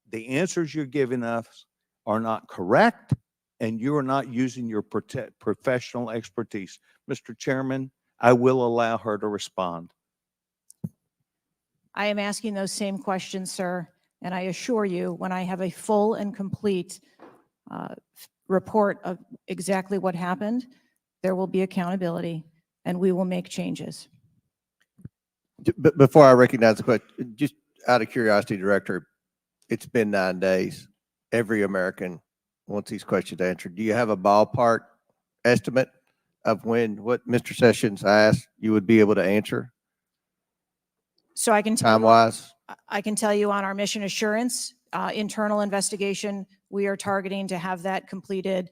the answers you're giving us are not correct, and you are not using your professional expertise. Mr. Chairman, I will allow her to respond. I am asking those same questions, sir, and I assure you, when I have a full and complete report of exactly what happened, there will be accountability, and we will make changes. Before I recognize the question, just out of curiosity, Director, it's been 9 days. Every American wants these questions answered. Do you have a ballpark estimate of what Mr. Sessions asked you would be able to answer So I can tell you, time-wise? I can tell you on our mission assurance, internal investigation, we are targeting to have that completed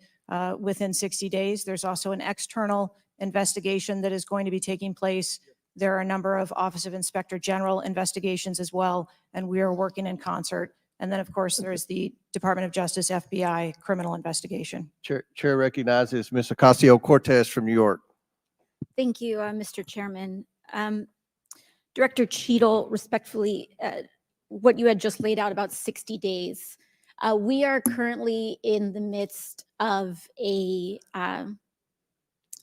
within 60 days. There's also an external investigation that is going to be taking place. There are a number of Office of Inspector General investigations as well, and we are working in concert. And then, of course, there's the Department of Justice, FBI criminal investigation. Chair recognizes Ms. Ocasio-Cortez from New York. Thank you, Mr. Chairman. Director Cheadle, respectfully, what you had just laid out about 60 days. We are currently in the midst of an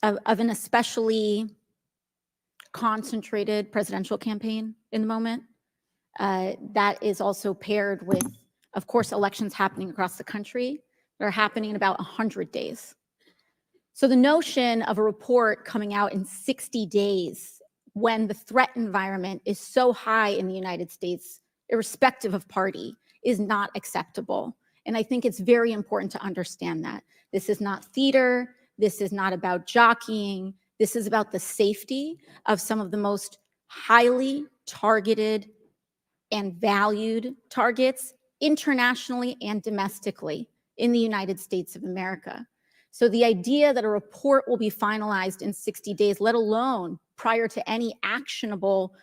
especially concentrated presidential campaign in the moment. That is also paired with, of course, elections happening across the country that are happening in about 100 days. So the notion of a report coming out in 60 days when the threat environment is so high in the United States, irrespective of party, is not acceptable. And I think it's very important to understand that. This is not theater. This is not about jockeying. This is about the safety of some of the most highly targeted and valued targets internationally and domestically in the United States of America. So the idea that a report will be finalized in 60 days, let alone prior to any actionable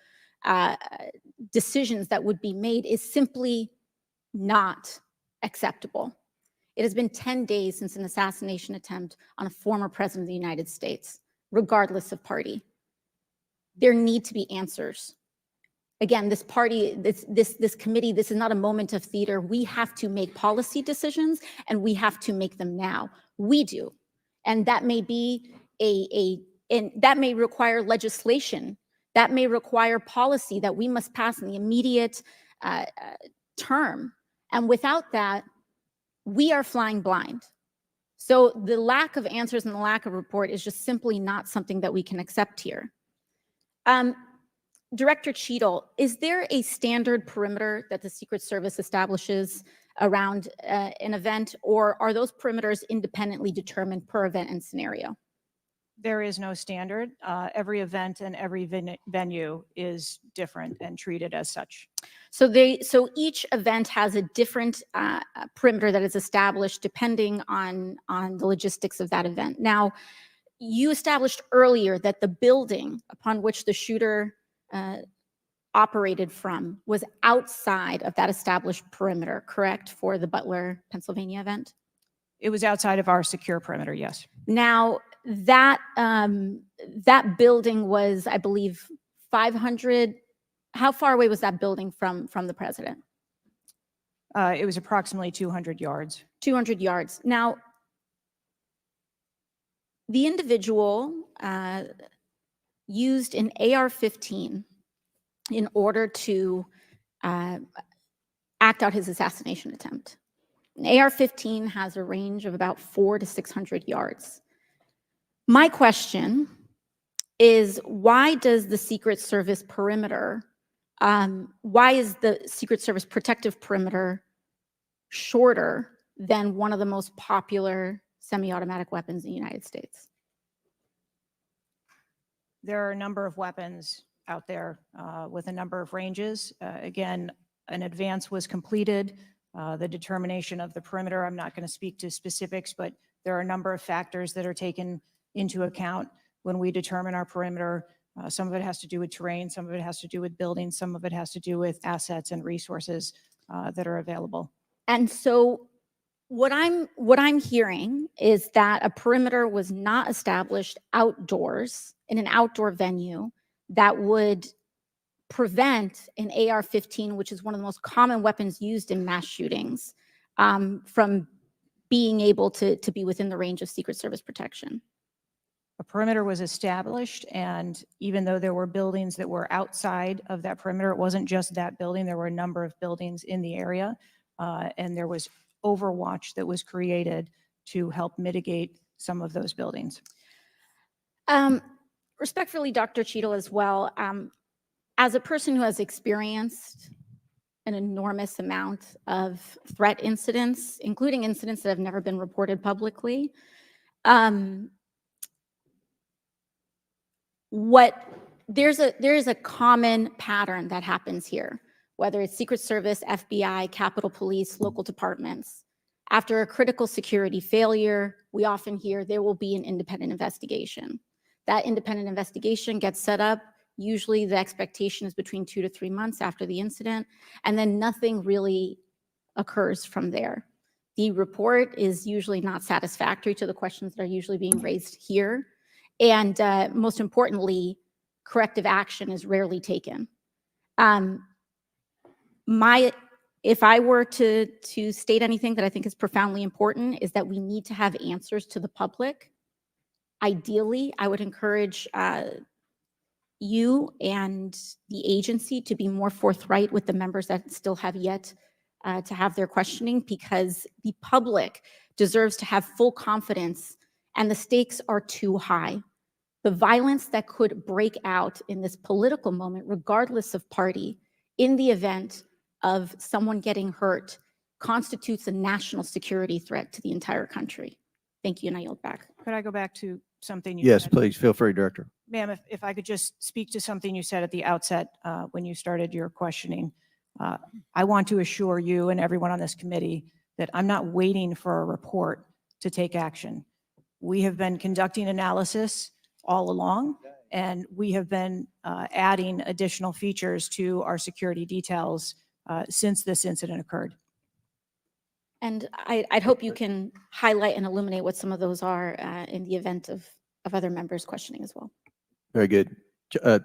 decisions that would be made, is simply not acceptable. It has been 10 days since an assassination attempt on a former president of the United States, regardless of party. There need to be answers. Again, this party, this committee, this is not a moment of theater. We have to make policy decisions, and we have to make them now. We do. And that may be and that may require legislation. That may require policy that we must pass in the immediate term. And without that, we are flying blind. So the lack of answers and the lack of report is just simply not something that we can accept here. Director Cheadle, is there a standard perimeter that the Secret Service establishes around an event, or are those perimeters independently determined per event and scenario? There is no standard. Every event and every venue is different and treated as such. So each event has a different perimeter that is established depending on the logistics of that event. Now, you established earlier that the building upon which the shooter operated from was outside of that established perimeter, correct, for the Butler, Pennsylvania event? It was outside of our secure perimeter, yes. Now, that building was, I believe, 500. How far away was that building from the president? It was approximately 200 yards. 200 yards. Now, the individual used an AR-15 in order to act out his assassination attempt. An AR-15 has a range of about 400 to 600 yards. My question is, why does the Secret Service perimeter, why is the Secret Service protective perimeter shorter than one of the most popular semi-automatic weapons in the United States? There are a number of weapons out there with a number of ranges. Again, an advance was completed. The determination of the perimeter, I'm not going to speak to specifics, but there are a number of factors that are taken into account when we determine our perimeter. Some of it has to do with terrain, some of it has to do with buildings, some of it has to do with assets and resources that are available. And so what I'm hearing is that a perimeter was not established outdoors in an outdoor venue that would prevent an AR-15, which is one of the most common weapons used in mass shootings, from being able to be within the range of Secret Service protection. A perimeter was established, and even though there were buildings that were outside of that perimeter, it wasn't just that building. There were a number of buildings in the area, and there was overwatch that was created to help mitigate some of those buildings. Respectfully, Dr. Cheadle, as well, as a person who has experienced an enormous amount of threat incidents, including incidents that have never been reported publicly, there is a common pattern that happens here, whether it's Secret Service, FBI, Capitol Police, local departments. After a critical security failure, we often hear there will be an independent investigation. That independent investigation gets set up. Usually the expectation is between 2 to 3 months after the incident, and then nothing really occurs from there. The report is usually not satisfactory to the questions that are usually being raised here. And most importantly, corrective action is rarely taken. If I were to state anything that I think is profoundly important, is that we need to have answers to the public. Ideally, I would encourage you and the agency to be more forthright with the members that still have yet to have their questioning, because the public deserves to have full confidence and the stakes are too high. The violence that could break out in this political moment, regardless of party, in the event of someone getting hurt, constitutes a national security threat to the entire country. Thank you, and I yield back. Could I go back to something you Yes, said? please, feel free, Director. Ma'am, if I could just speak to something you said at the outset when you started your questioning. I want to assure you and everyone on this committee that I'm not waiting for a report to take action. We have been conducting analysis all along, and we have been adding additional features to our security details since this incident occurred. And I'd hope you can highlight and illuminate what some of those are in the event of other members questioning as well. Very good.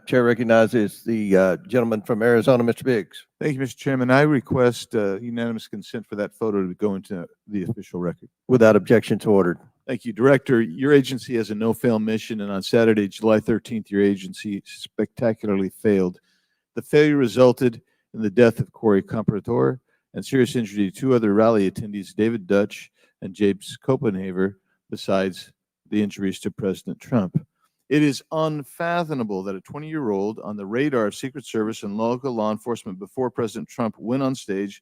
Chair recognizes the gentleman from Arizona, Mr. Biggs. Thank you, Mr. Chairman. I request unanimous consent for that photo to go into the official record. Without objection to ordered. Thank you, Director. Your agency has a no-fail mission, and on Saturday, July 13th, your agency spectacularly failed. The failure resulted in the death of Corey Comprador and serious injury to two other rally attendees, David Dutch and James Copenhaver, besides the injuries to President Trump. It is unfathomable that a 20-year-old on the radar of Secret Service and local law enforcement before President Trump went on stage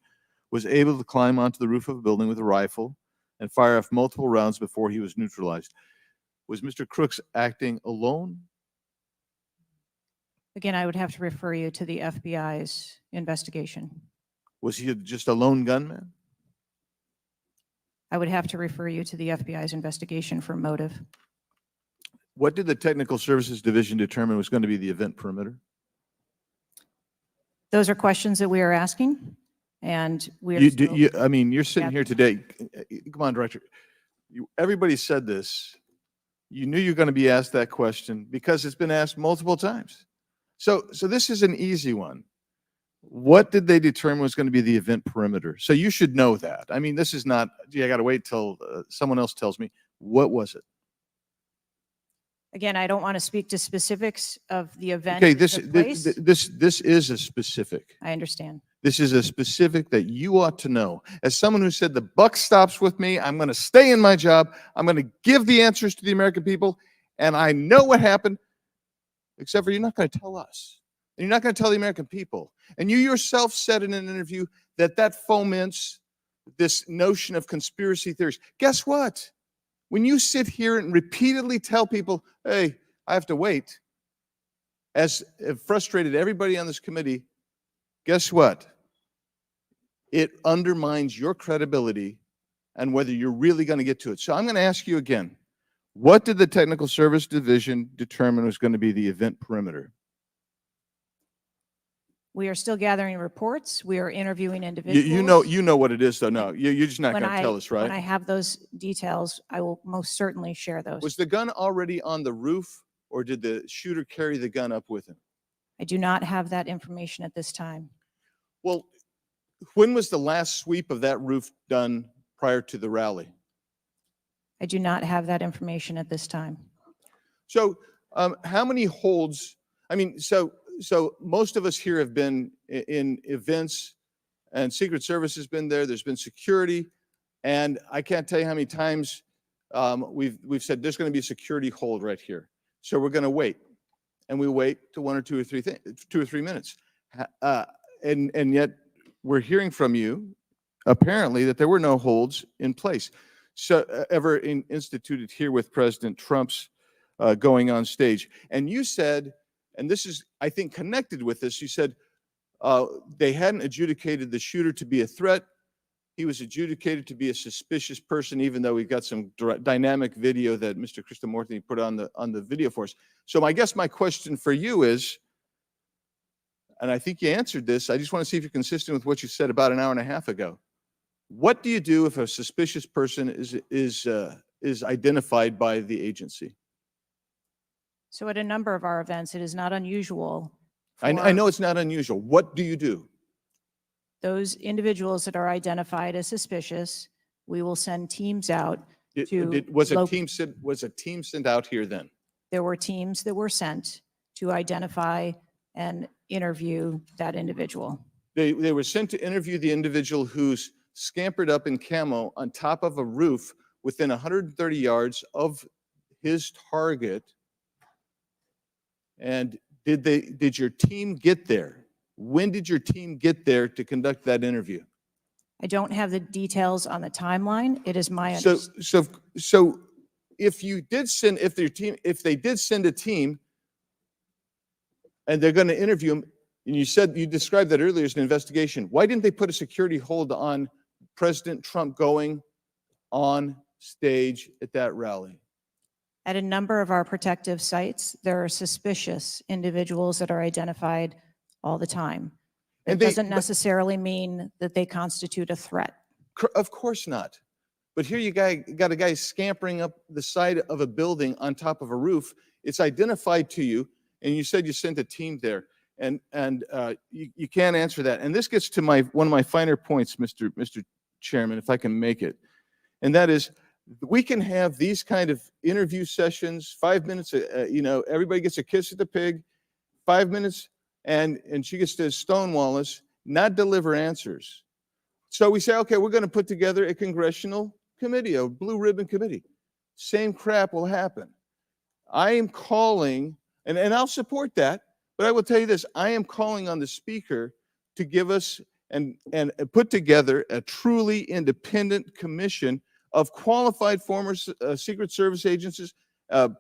was able to climb onto the roof of a building with a rifle and fire off multiple rounds before he was neutralized. Was Mr. Crooks acting alone? Again, I would have to refer you to the FBI's investigation. Was he just a lone gunman? I would have to refer you to the FBI's investigation for motive. What did the Technical Services Division determine was going to be the event perimeter? Those are questions that we are asking, and we are I mean, you're sitting here today. Come on, Director. Everybody said this. You knew you were going to be asked that question because it's been asked multiple times. So this is an easy one. What did they determine was going to be the event perimeter? So you should know that. I mean, this is not, gee, I got to wait till someone else tells me. What was it? Again, I don't want to speak to specifics of the event. Okay, that this took place. this is a specific. I understand. This is a specific that you ought to know. As someone who said the buck stops with me, I'm going to stay in my job. I'm going to give the answers to the American people, and I know what happened. Except for you're not going to tell us, and you're not going to tell the American people. And you yourself said in an interview that foments this notion of conspiracy theories. Guess what? When you sit here and repeatedly tell people, hey, I have to wait, as it frustrated everybody on this committee, guess what? It undermines your credibility and whether you're really going to get to it. So I'm going to ask you again, what did the Technical Service Division determine was going to be the event perimeter? We are still gathering reports. We are interviewing individuals. You know what it is, though. No, you're just not going to tell us, right? When I have those details, I will most certainly share those. Was the gun already on the roof, or did the shooter carry the gun up with him? I do not have that information at this time. Well, when was the last sweep of that roof done prior to the rally? I do not have that information at this time. So how many holds? I mean, so most of us here have been in events, and Secret Service has been there. There's been security, and I can't tell you how many times we've said there's going to be a security hold right here. So we're going to wait, and we wait to 1 or 2 or 3 minutes, and yet we're hearing from you apparently that there were no holds in place. So ever instituted here with President Trump's going on stage, and you said. And this is, I think, connected with this. You said they hadn't adjudicated the shooter to be a threat. He was adjudicated to be a suspicious person, even though we've got some dynamic video that Mr. Krishnamurthy put on the video for us. So I guess my question for you is, and I think you answered this, I just want to see if you're consistent with what you said about an hour and a half ago. What do you do if a suspicious person is identified by the agency? So at a number of our events, it is not unusual. I know it's not unusual. What do you do? Those individuals that are identified as suspicious, we will send teams out Was a team sent out here then? There were teams that were sent to identify and interview that individual. They were sent to interview the individual who's scampered up in camo on top of a roof within 130 yards of his target. And did your team get there? When did your team get there to conduct that interview? I don't have the details on the timeline. It is my So, understanding. so if you did send, if they did send a team and they're going to interview him, and you described that earlier as an investigation, why didn't they put a security hold on President Trump going on stage at that rally? At a number of our protective sites, there are suspicious individuals that are identified all the time. It And they- doesn't but- necessarily mean that they constitute a threat. Of course not. But here you got a guy scampering up the side of a building on top of a roof. It's identified to you, and you said you sent a team there, and you can't answer that. And this gets to one of my finer points, Mr. Chairman, if I can make it, and that is we can have these kind of interview sessions, 5 minutes. Everybody gets a kiss at the pig, 5 minutes, and she gets to stonewall us, not deliver answers. So we say, okay, we're going to put together a congressional committee, a blue ribbon committee. Same crap will happen. I am calling, and I'll support that, but I will tell you this, I am calling on the speaker to give us and put together a truly independent commission of qualified former Secret Service agents,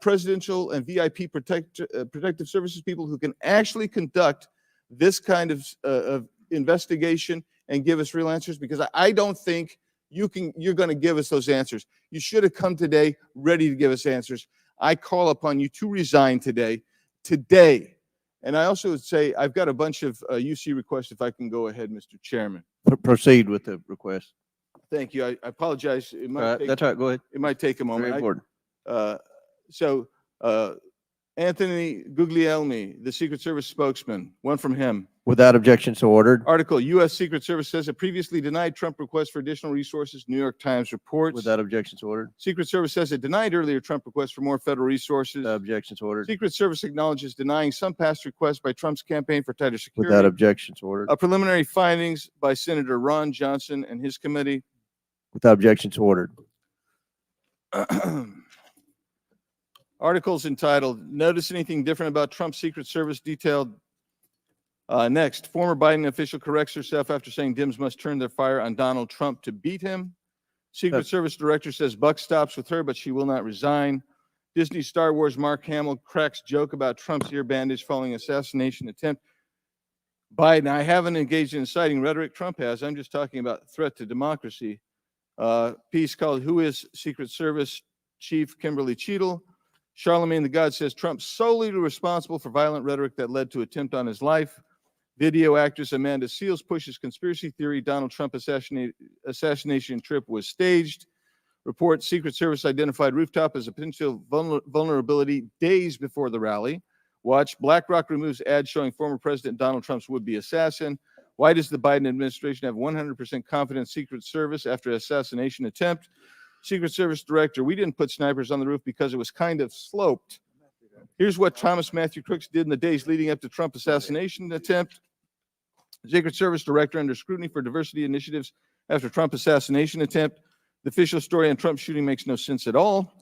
presidential and VIP protective services people who can actually conduct this kind of investigation and give us real answers, because I don't think you're going to give us those answers. You should have come today ready to give us answers. I call upon you to resign today. And I also would say I've got a bunch of UC requests, if I can go ahead, Mr. Chairman. Proceed with the request. Thank you. I apologize. It might take, That's all right. Go ahead. it might take a moment. Very important. Anthony Guglielmi, the Secret Service spokesman, one from him. Without objection, so ordered. Article, U.S. Secret Service says it previously denied Trump requests for additional resources, New York Times reports. Without objection, so ordered. Secret Service says it denied earlier Trump requests for more federal resources. Without objection, so ordered. Secret Service acknowledges denying some past requests by Trump's campaign for tighter security. Without objection, so ordered. Preliminary findings by Senator Ron Johnson and his committee. Without objection, so ordered. Articles entitled, Notice Anything Different About Trump's Secret Service detailed. Next, former Biden official corrects herself after saying Dems must turn their fire on Donald Trump to beat him. Secret Service director says buck stops with her, but she will not resign. Disney Star Wars Mark Hamill cracks joke about Trump's ear bandage following assassination attempt. Biden, I haven't engaged in inciting rhetoric. Trump has. I'm just talking about threat to democracy. Piece called Who is Secret Service Chief Kimberly Cheadle? Charlemagne the God says Trump solely responsible for violent rhetoric that led to attempt on his life. Video actress Amanda Seales pushes conspiracy theory Donald Trump assassination trip was staged. Report, Secret Service identified rooftop as a potential vulnerability days before the rally. Watch, BlackRock removes ad showing former President Donald Trump's would-be assassin. Why does the Biden administration have 100% confidence Secret Service after assassination attempt? Secret Service director, we didn't put snipers on the roof because it was kind of sloped. Here's what Thomas Matthew Crooks did in the days leading up to Trump assassination attempt. Secret Service director under scrutiny for diversity initiatives after Trump assassination attempt. The official story on Trump's shooting makes no sense at all.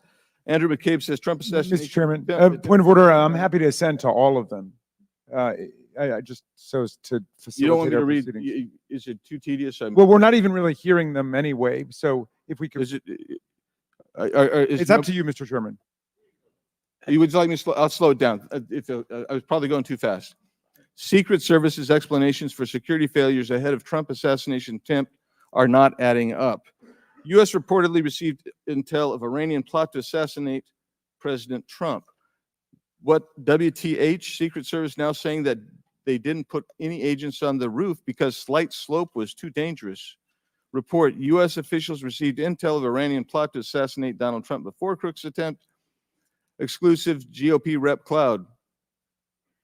Andrew McCabe says Trump assassination. Mr. Chairman, point of order. I'm happy to assent to all of them. I just so as to facilitate. You don't want me our to read? proceedings. Is it too tedious? Well, we're not even really hearing them anyway. So if we could, Is it? it's up to you, Mr. Chairman. You would like me to slow? I'll slow it down. I was probably going too fast. Secret Service's explanations for security failures ahead of Trump assassination attempt are not adding up. U.S. reportedly received intel of Iranian plot to assassinate President Trump. What WTH? Secret Service now saying that they didn't put any agents on the roof because slight slope was too dangerous. Report, U.S. officials received intel of Iranian plot to assassinate Donald Trump before Crooks' attempt. Exclusive GOP rep Cloud.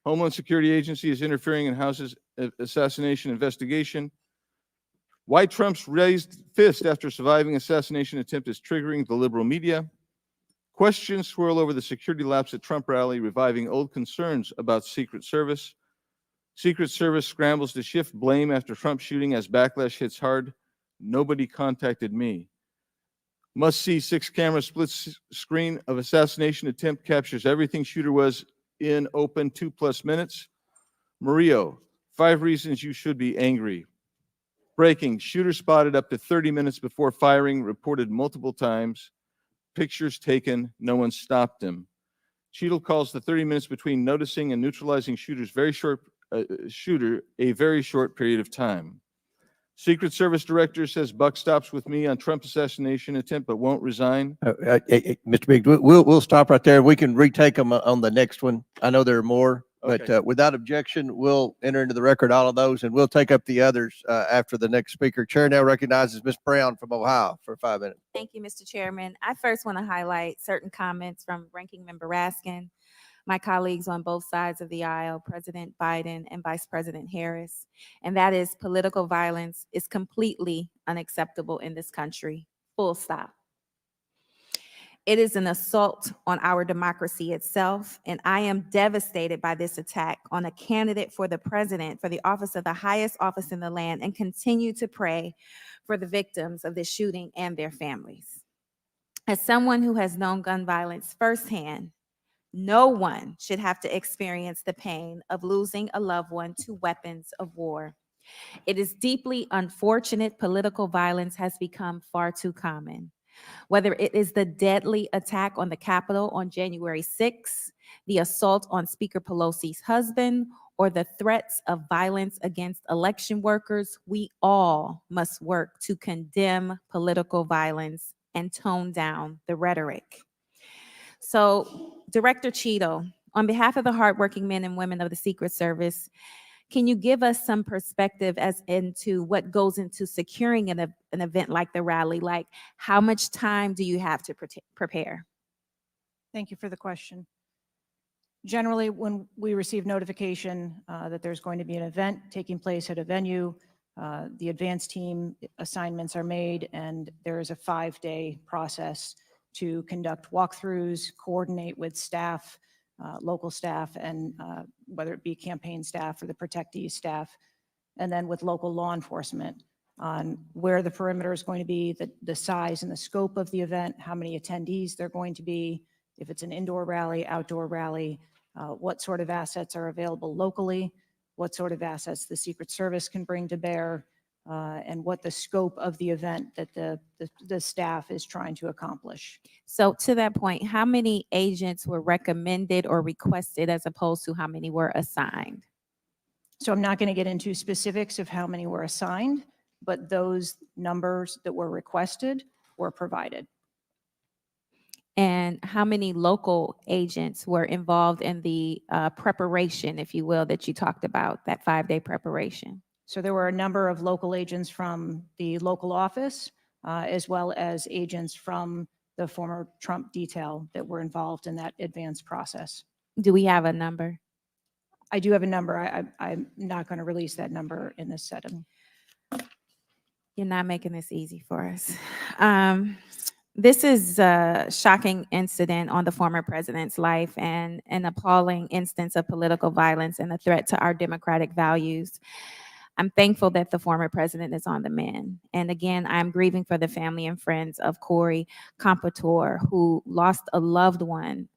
Homeland Security Agency is interfering in House's assassination investigation. Why Trump's raised fist after surviving assassination attempt is triggering the liberal media. Questions swirl over the security lapse at Trump rally, reviving old concerns about Secret Service. Secret Service scrambles to shift blame after Trump shooting as backlash hits hard. Nobody contacted me. Must see 6-camera split screen of assassination attempt captures everything shooter was in open 2+ minutes. Murillo, 5 reasons you should be angry. Breaking, shooter spotted up to 30 minutes before firing, reported multiple times. Pictures taken, no one stopped him. Cheadle calls the 30 minutes between noticing and neutralizing shooter a very short period of time. Secret Service director says buck stops with me on Trump assassination attempt, but won't resign. Mr. Biggs, we'll stop right there. We can retake them on the next one. I know there are more, but Okay. without objection, we'll enter into the record all of those, and we'll take up the others after the next speaker. Chair now recognizes Ms. Brown from Ohio for 5 minutes. Thank you, Mr. Chairman. I first want to highlight certain comments from Ranking Member Raskin, my colleagues on both sides of the aisle, President Biden and Vice President Harris, and that is political violence is completely unacceptable in this country, full stop. It is an assault on our democracy itself, and I am devastated by this attack on a candidate for the president, for the office of the highest office in the land, and continue to pray for the victims of this shooting and their families. As someone who has known gun violence firsthand, no one should have to experience the pain of losing a loved one to weapons of war. It is deeply unfortunate political violence has become far too common. Whether it is the deadly attack on the Capitol on January 6th, the assault on Speaker Pelosi's husband, or the threats of violence against election workers, we all must work to condemn political violence and tone down the rhetoric. So, Director Cheadle, on behalf of the hardworking men and women of the Secret Service, can you give us some perspective as into what goes into securing an event like the rally? Like, how much time do you have to prepare? Thank you for the question. Generally, when we receive notification that there's going to be an event taking place at a venue, the advance team assignments are made, and there is a 5-day process to conduct walkthroughs, coordinate with staff, local staff, and whether it be campaign staff or the protectees staff, and then with local law enforcement on where the perimeter is going to be, the size and the scope of the event, how many attendees there are going to be, if it's an indoor rally, outdoor rally, what sort of assets are available locally, what sort of assets the Secret Service can bring to bear, and what the scope of the event that the staff is trying to accomplish. So to that point, how many agents were recommended or requested as opposed to how many were assigned? So I'm not going to get into specifics of how many were assigned, but those numbers that were requested were provided. And how many local agents were involved in the preparation, if you will, that you talked about, that 5-day preparation? So there were a number of local agents from the local office, as well as agents from the former Trump detail that were involved in that advanced process. Do we have a number? I do have a number. I'm not going to release that number in this setting. You're not making this easy for us. This is a shocking incident on the former president's life and an appalling instance of political violence and a threat to our democratic values. I'm thankful that the former president is on the mend. And again, I'm grieving for the family and friends of Corey Compatore, who lost a loved one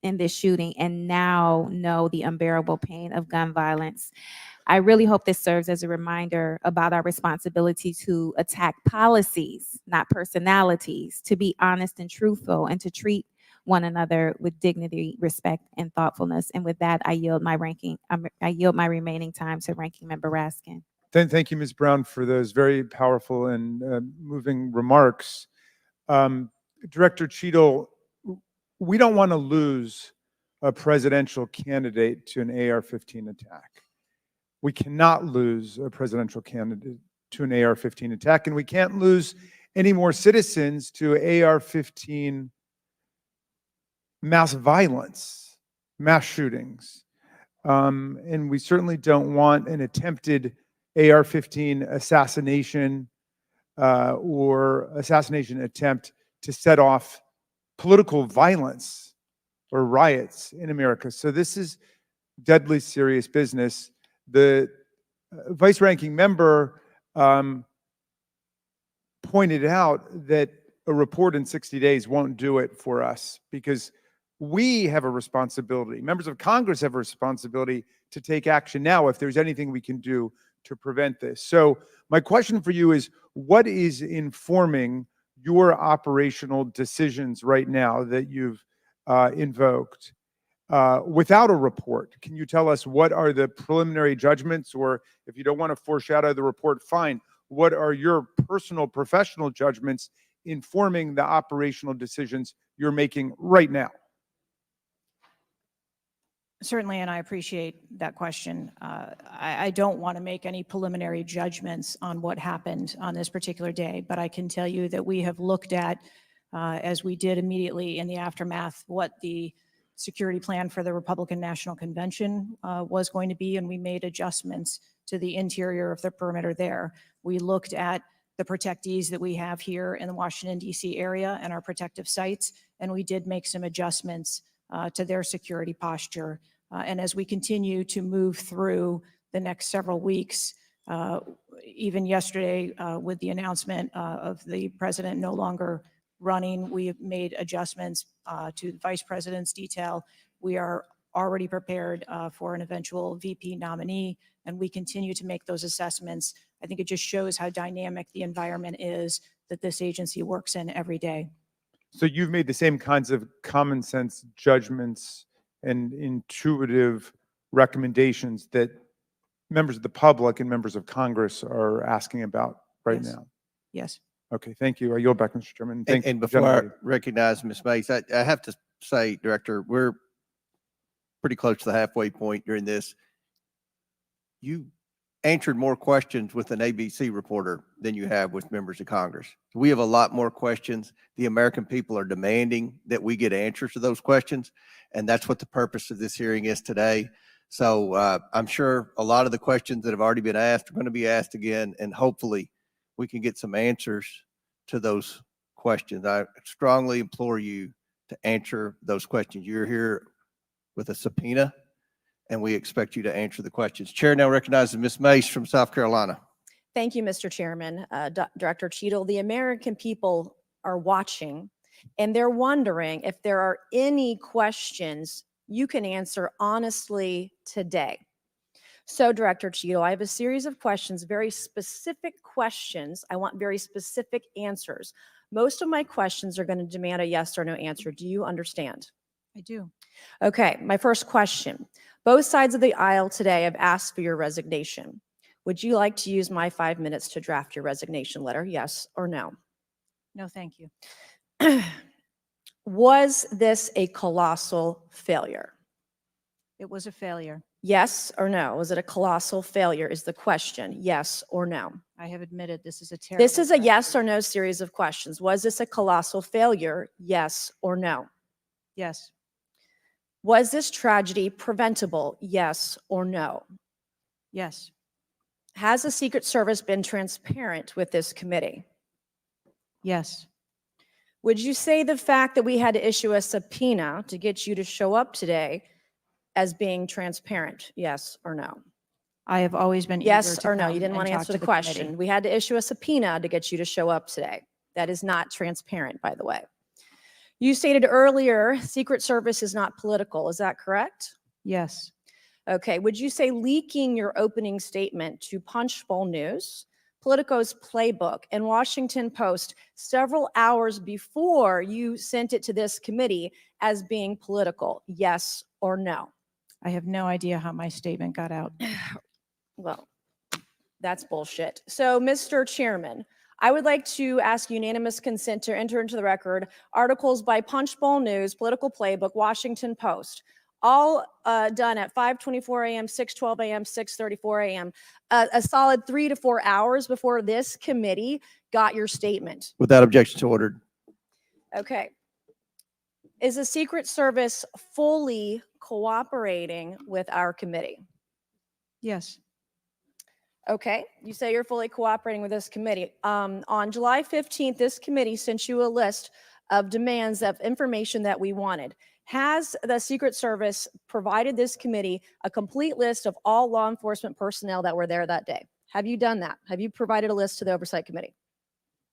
in this shooting and now know the unbearable pain of gun violence. I really hope this serves as a reminder about our responsibility to attack policies, not personalities, to be honest and truthful, and to treat one another with dignity, respect, and thoughtfulness. And with that, I yield my remaining time to Ranking Member Raskin. Thank you, Ms. Brown, for those very powerful and moving remarks. Director Cheadle, we don't want to lose a presidential candidate to an AR-15 attack. We cannot lose a presidential candidate to an AR-15 attack, and we can't lose any more citizens to AR-15 mass violence, mass shootings. And we certainly don't want an attempted AR-15 assassination or assassination attempt to set off political violence or riots in America. So this is deadly serious business. The vice ranking member pointed out that a report in 60 days won't do it for us because we have a responsibility. Members of Congress have a responsibility to take action now if there's anything we can do to prevent this. So my question for you is, what is informing your operational decisions right now that you've invoked without a report? Can you tell us what are the preliminary judgments, or if you don't want to foreshadow the report, fine. What are your personal professional judgments informing the operational decisions you're making right now? Certainly, and I appreciate that question. I don't want to make any preliminary judgments on what happened on this particular day, but I can tell you that we have looked at, as we did immediately in the aftermath, what the security plan for the Republican National Convention was going to be, and we made adjustments to the interior of the perimeter there. We looked at the protectees that we have here in the Washington, D.C. area and our protective sites, and we did make some adjustments to their security posture. And as we continue to move through the next several weeks, even yesterday with the announcement of the president no longer running, we have made adjustments to the vice president's detail. We are already prepared for an eventual VP nominee, and we continue to make those assessments. I think it just shows how dynamic the environment is that this agency works in every day. So you've made the same kinds of common sense judgments and intuitive recommendations that members of the public and members of Congress are asking about right Yes. now. Yes. Okay, thank you. I yield back, Mr. Chairman. Thank And you, before I gentlemen. recognize Ms. Mace, I have to say, Director, we're pretty close to the halfway point during this. You answered more questions with an ABC reporter than you have with members of Congress. We have a lot more questions. The American people are demanding that we get answers to those questions, and that's what the purpose of this hearing is today. So I'm sure a lot of the questions that have already been asked are going to be asked again, and hopefully we can get some answers to those questions. I strongly implore you to answer those questions. You're here with a subpoena, and we expect you to answer the questions. Chair now recognizes Ms. Mace from South Carolina. Thank you, Mr. Chairman. Director Cheadle, the American people are watching, and they're wondering if there are any questions you can answer honestly today. So, Director Cheadle, I have a series of questions, very specific questions. I want very specific answers. Most of my questions are going to demand a yes or no answer. Do you understand? I do. Okay, my first question. Both sides of the aisle today have asked for your resignation. Would you like to use my 5 minutes to draft your resignation letter, yes or no? No, thank you. Was this a colossal failure? It was a failure. Yes or no? Was it a colossal failure is the question, yes or no? I have admitted this is a terrible. This is a yes or no series of questions. Was this a colossal failure, yes or no? Yes. Was this tragedy preventable, yes or no? Yes. Has the Secret Service been transparent with this committee? Yes. Would you say the fact that we had to issue a subpoena to get you to show up today as being transparent, yes or no? I have always been eager Yes to or no? come You didn't and want to talk answer to the committee. question. We had to issue a subpoena to get you to show up today. That is not transparent, by the way. You stated earlier, Secret Service is not political. Is that correct? Yes. Okay. Would you say leaking your opening statement to Punchbowl News, Politico's Playbook, and Washington Post several hours before you sent it to this committee as being political? Yes or no? I have no idea how my statement got out. Well, that's bullshit. So, Mr. Chairman, I would like to ask unanimous consent to enter into the record articles by Punchbowl News, Political Playbook, Washington Post, all done at 5:24 a.m., 6:12 a.m., 6:34 a.m., a solid 3 to 4 hours before this committee got your statement. Without objection to ordered. Okay. Is the Secret Service fully cooperating with our committee? Yes. Okay, you say you're fully cooperating with this committee. On July 15th, this committee sent you a list of demands of information that we wanted. Has the Secret Service provided this committee a complete list of all law enforcement personnel that were there that day? Have you done that? Have you provided a list to the Oversight Committee?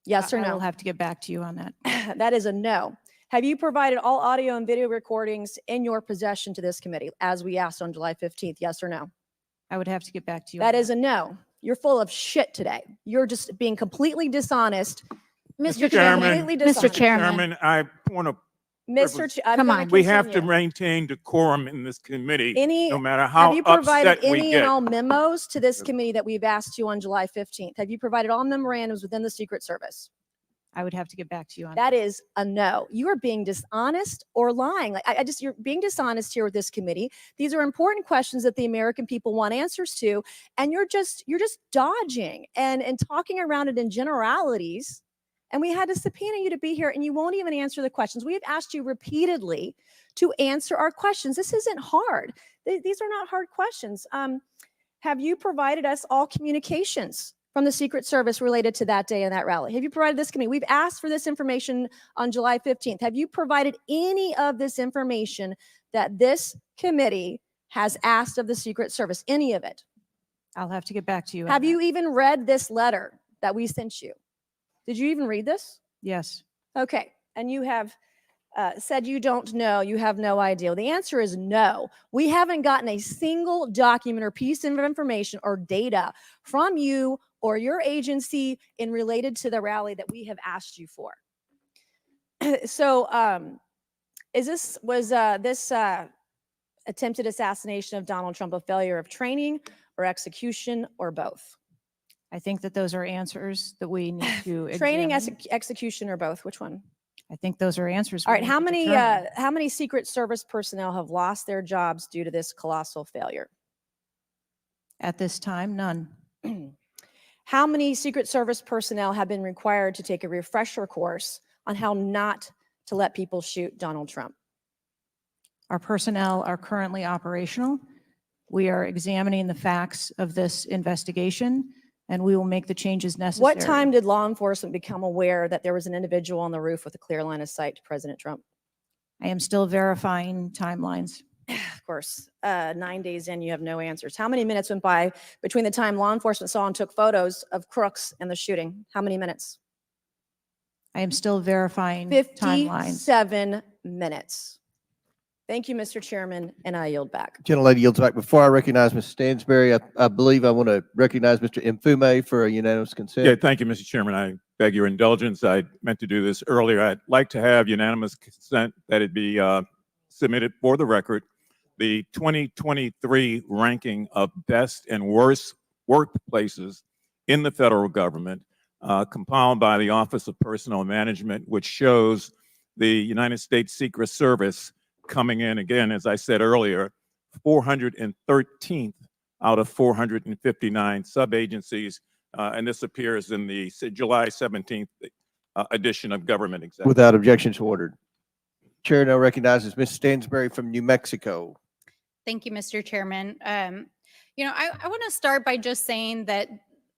Yes or I no? will have to get back to you on that. That is a no. Have you provided all audio and video recordings in your possession to this committee, as we asked on July 15th? Yes or no? I would have to get back to you. That is a no. You're full of shit today. You're just being completely dishonest. Mr. Chairman, Chairman, Completely Mr. dishonest. Chairman, I want to, I'm Come gonna on. we have to continue. maintain decorum in this committee, Any, no matter have how you provided upset we any and get. all memos to this committee that we've asked you on July 15th? Have you provided all memorandums within the Secret Service? I would have to get back to you on That is a no. You are being dishonest or lying. Like you're being dishonest here with this committee. These are important questions that the American people want answers to, and you're just dodging and talking around it in generalities. And we had to subpoena you to be here, and you won't even answer the questions. We have asked you repeatedly to answer our questions. This isn't hard. These are not hard questions. Have you provided us all communications from the Secret Service related to that day and that rally? Have you provided this committee? We've asked for this information on July 15th. Have you provided any of this information that this committee has asked of the Secret Service? Any of it? I'll have to get back to you. on Have that. you even read this letter that we sent you? Did you even read this? Yes. Okay. And you have said you don't know, you have no idea. Well, the answer is no. We haven't gotten a single document or piece of information or data from you or your agency in related to the rally that we have asked you for. So was this attempted assassination of Donald Trump a failure of training or execution or both? I think that those are answers that we need to Training, examine. execution, or both? Which one? I think those are answers. All we right. need How to many determine. Secret Service personnel have lost their jobs due to this colossal failure? At this time, none. How many Secret Service personnel have been required to take a refresher course on how not to let people shoot Donald Trump? Our personnel are currently operational. We are examining the facts of this investigation, and we will make the changes necessary. What time did law enforcement become aware that there was an individual on the roof with a clear line of sight to President Trump? I am still verifying timelines. Of course, 9 days in, you have no answers. How many minutes went by between the time law enforcement saw and took photos of crooks and the shooting? How many minutes? I am still verifying timelines. 57 minutes. Thank you, Mr. Chairman, and I yield back. Gentlelady yields back. Before I recognize Ms. Stansberry, I believe I want to recognize Mr. Mfume for a unanimous consent. Yeah, thank you, Mr. Chairman. I beg your indulgence. I meant to do this earlier. I'd like to have unanimous consent that it be submitted for the record. The 2023 ranking of best and worst workplaces in the federal government, compiled by the Office of Personnel Management, which shows the United States Secret Service coming in, again, as I said earlier, 413th out of 459 sub-agencies, and this appears in the July 17th edition of Government Executive. Without objections ordered. Chair now recognizes Ms. Stansberry from New Mexico. Thank you, Mr. Chairman. You know, I want to start by just saying that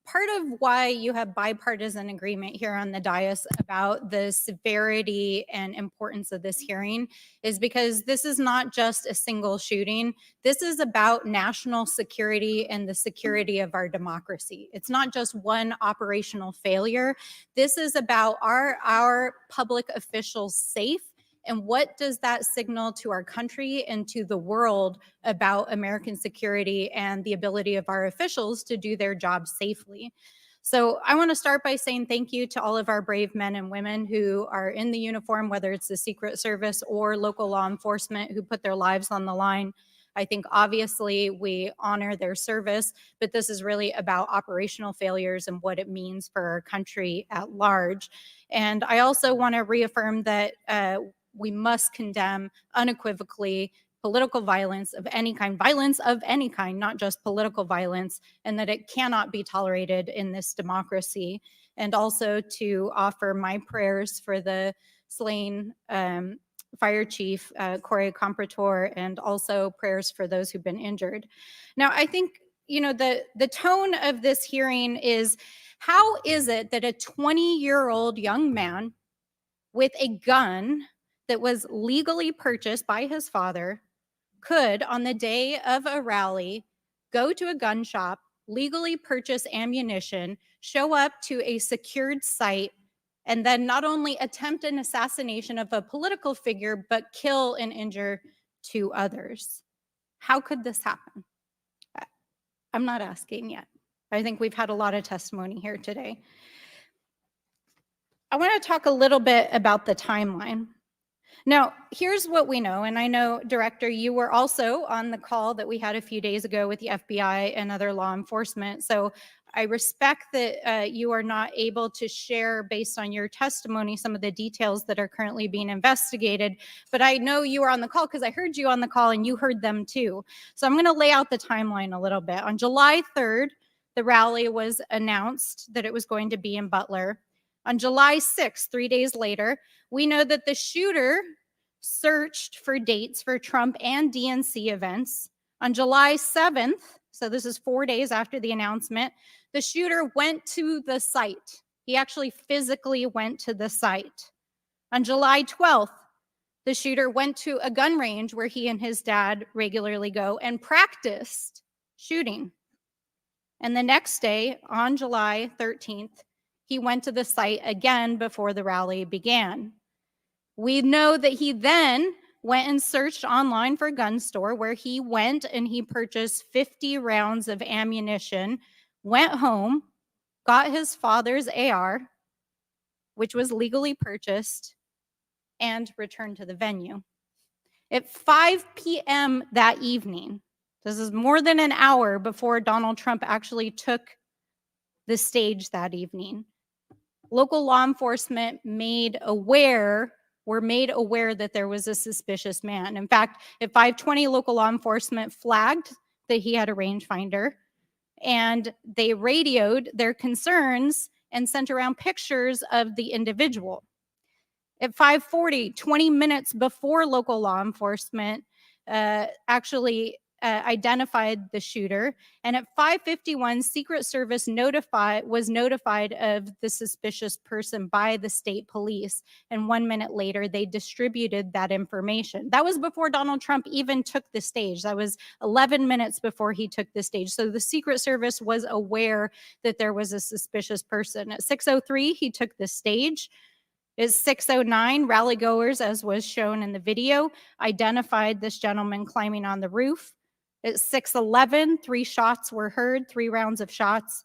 part of why you have bipartisan agreement here on the dais about the severity and importance of this hearing is because this is not just a single shooting. This is about national security and the security of our democracy. It's not just one operational failure. This is about our public officials safe. And what does that signal to our country and to the world about American security and the ability of our officials to do their job safely? So I want to start by saying thank you to all of our brave men and women who are in the uniform, whether it's the Secret Service or local law enforcement, who put their lives on the line. I think obviously we honor their service, but this is really about operational failures and what it means for our country at large. And I also want to reaffirm that we must condemn unequivocally political violence of any kind, not just political violence, and that it cannot be tolerated in this democracy. And also to offer my prayers for the slain Fire Chief Corey Comprator, and also prayers for those who've been injured. Now, I think, you know, the tone of this hearing is, how is it that a 20-year-old young man with a gun that was legally purchased by his father could, on the day of a rally, go to a gun shop, legally purchase ammunition, show up to a secured site, and then not only attempt an assassination of a political figure, but kill and injure 2 others. How could this happen? I'm not asking yet. I think we've had a lot of testimony here today. I want to talk a little bit about the timeline. Now, here's what we know, and I know, Director, you were also on the call that we had a few days ago with the FBI and other law enforcement, so I respect that you are not able to share, based on your testimony, some of the details that are currently being investigated, but I know you were on the call because I heard you on the call and you heard them too. So I'm going to lay out the timeline a little bit. On July 3rd, the rally was announced that it was going to be in Butler. On July 6th, 3 days later, we know that the shooter searched for dates for Trump and DNC events. On July 7th, so this is 4 days after the announcement, the shooter went to the site. He actually physically went to the site. On July 12th, the shooter went to a gun range where he and his dad regularly go and practiced shooting. And the next day, on July 13th, he went to the site again before the rally began. We know that he then went and searched online for a gun store, where he went and he purchased 50 rounds of ammunition, went home, got his father's AR, which was legally purchased, and returned to the venue. At 5 p.m. that evening, this is more than an hour before Donald Trump actually took the stage that evening, local law enforcement were made aware that there was a suspicious man. In fact, at 5:20, local law enforcement flagged that he had a rangefinder, and they radioed their concerns and sent around pictures of the individual. At 5:40, 20 minutes before local law enforcement actually identified the shooter, and at 5:51, Secret Service was notified of the suspicious person by the state police, and 1 minute later, they distributed that information. That was before Donald Trump even took the stage. That was 11 minutes before he took the stage. So the Secret Service was aware that there was a suspicious person. At 6:03, he took the stage. At 6:09, rally goers, as was shown in the video, identified this gentleman climbing on the roof. At 6:11, 3 shots were heard, 3 rounds of shots.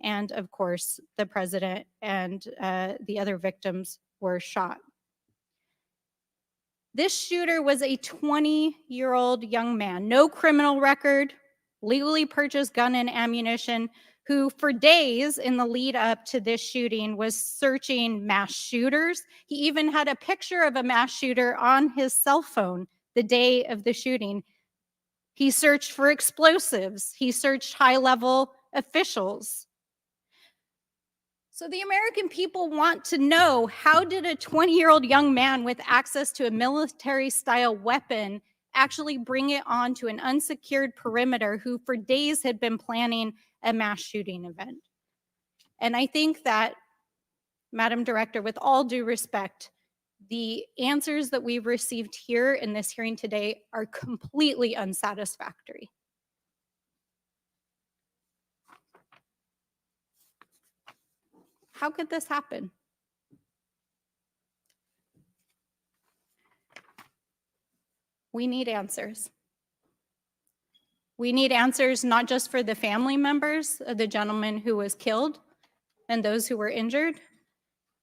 And of course, the president and the other victims were shot. This shooter was a 20-year-old young man, no criminal record, legally purchased gun and ammunition, who for days in the lead up to this shooting was searching mass shooters. He even had a picture of a mass shooter on his cell phone the day of the shooting. He searched for explosives. He searched high-level officials. So the American people want to know, how did a 20-year-old young man with access to a military-style weapon actually bring it onto an unsecured perimeter, who for days had been planning a mass shooting event? And I think that, Madam Director, with all due respect, the answers that we've received here in this hearing today are completely unsatisfactory. How could this happen? We need answers. We need answers not just for the family members of the gentleman who was killed and those who were injured,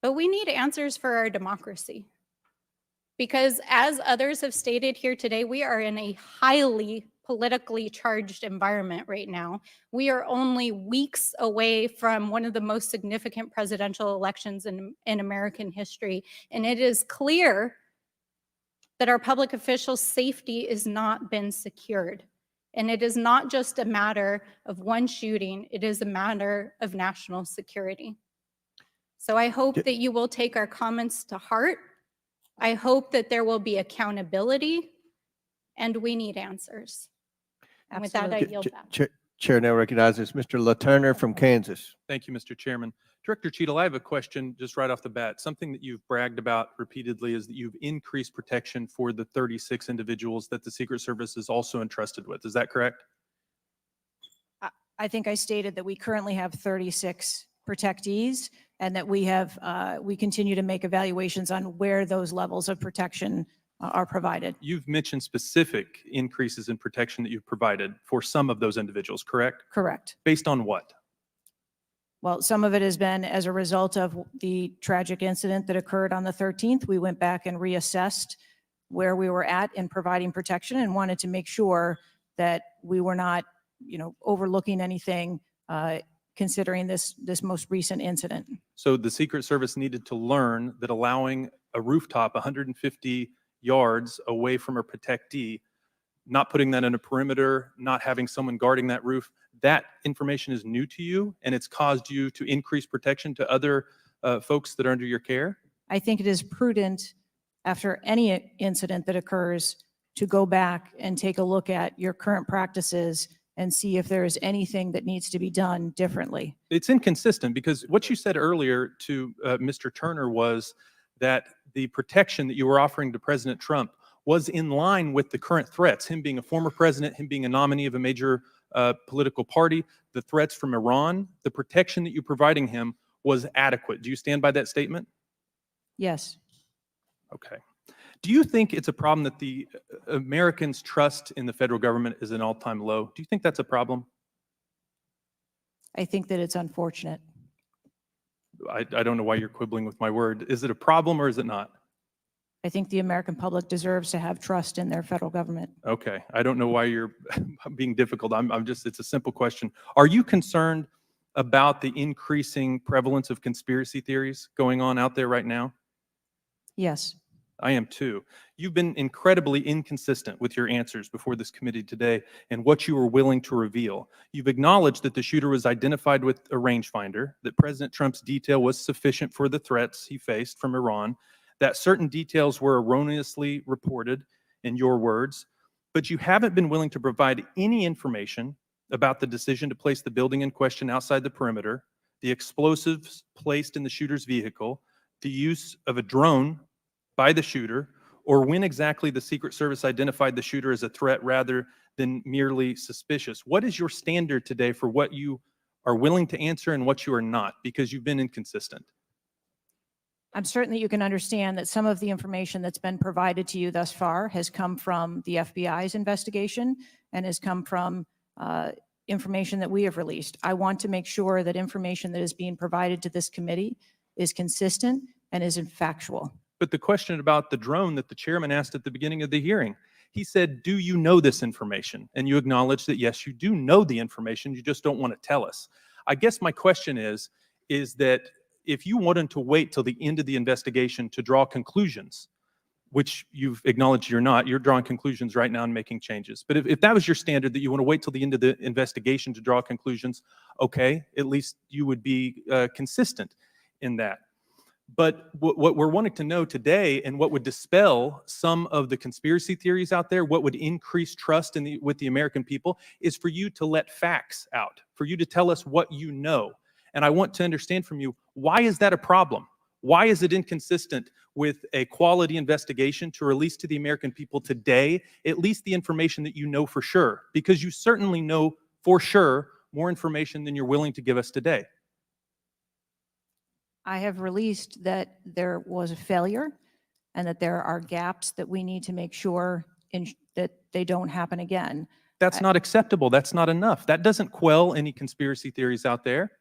but we need answers for our democracy. Because as others have stated here today, we are in a highly politically charged environment right now. We are only weeks away from one of the most significant presidential elections in American history. And it is clear that our public officials' safety has not been secured. And it is not just a matter of one shooting, it is a matter of national security. So I hope that you will take our comments to heart. I hope that there will be accountability, and we need answers. And with that, I yield back. Chair now recognizes Mr. LaTurner from Kansas. Thank you, Mr. Chairman. Director Cheadle, I have a question just right off the bat. Something that you've bragged about repeatedly is that you've increased protection for the 36 individuals that the Secret Service is also entrusted with. Is that correct? I think I stated that we currently have 36 protectees and that we continue to make evaluations on where those levels of protection are provided. You've mentioned specific increases in protection that you've provided for some of those individuals, correct? Correct. Based on what? Well, some of it has been as a result of the tragic incident that occurred on the 13th. We went back and reassessed where we were at in providing protection and wanted to make sure that we were not, overlooking anything, considering this most recent incident. So the Secret Service needed to learn that allowing a rooftop 150 yards away from a protectee, not putting that in a perimeter, not having someone guarding that roof, that information is new to you and it's caused you to increase protection to other folks that are under your care? I think it is prudent after any incident that occurs to go back and take a look at your current practices and see if there is anything that needs to be done differently. It's inconsistent because what you said earlier to Mr. Turner was that the protection that you were offering to President Trump was in line with the current threats, him being a former president, him being a nominee of a major political party, the threats from Iran, the protection that you're providing him was adequate. Do you stand by that statement? Yes. Okay. Do you think it's a problem that the Americans' trust in the federal government is an all-time low? Do you think that's a problem? I think that it's unfortunate. I don't know why you're quibbling with my word. Is it a problem or is it not? I think the American public deserves to have trust in their federal government. Okay. I don't know why you're being difficult. I'm just, it's a simple question. Are you concerned about the increasing prevalence of conspiracy theories going on out there right now? Yes. I am too. You've been incredibly inconsistent with your answers before this committee today and what you were willing to reveal. You've acknowledged that the shooter was identified with a rangefinder, that President Trump's detail was sufficient for the threats he faced from Iran, that certain details were erroneously reported, in your words, but you haven't been willing to provide any information about the decision to place the building in question outside the perimeter, the explosives placed in the shooter's vehicle, the use of a drone by the shooter, or when exactly the Secret Service identified the shooter as a threat rather than merely suspicious. What is your standard today for what you are willing to answer and what you are not? Because you've been inconsistent. I'm certain that you can understand that some of the information that's been provided to you thus far has come from the FBI's investigation and has come from information that we have released. I want to make sure that information that is being provided to this committee is consistent and is factual. But the question about the drone that the chairman asked at the beginning of the hearing, he said, do you know this information? And you acknowledge that, yes, you do know the information, you just don't want to tell us. I guess my question is that if you wanted to wait till the end of the investigation to draw conclusions, which you've acknowledged you're not, you're drawing conclusions right now and making changes. But if that was your standard, that you want to wait till the end of the investigation to draw conclusions, okay, at least you would be consistent in that. But what we're wanting to know today and what would dispel some of the conspiracy theories out there, what would increase trust with the American people, is for you to let facts out, for you to tell us what you know. And I want to understand from you, why is that a problem? Why is it inconsistent with a quality investigation to release to the American people today, at least the information that you know for sure? Because you certainly know for sure more information than you're willing to give us today. I have released that there was a failure and that there are gaps that we need to make sure that they don't happen again. That's not acceptable. That's not enough. That doesn't quell any conspiracy theories out there.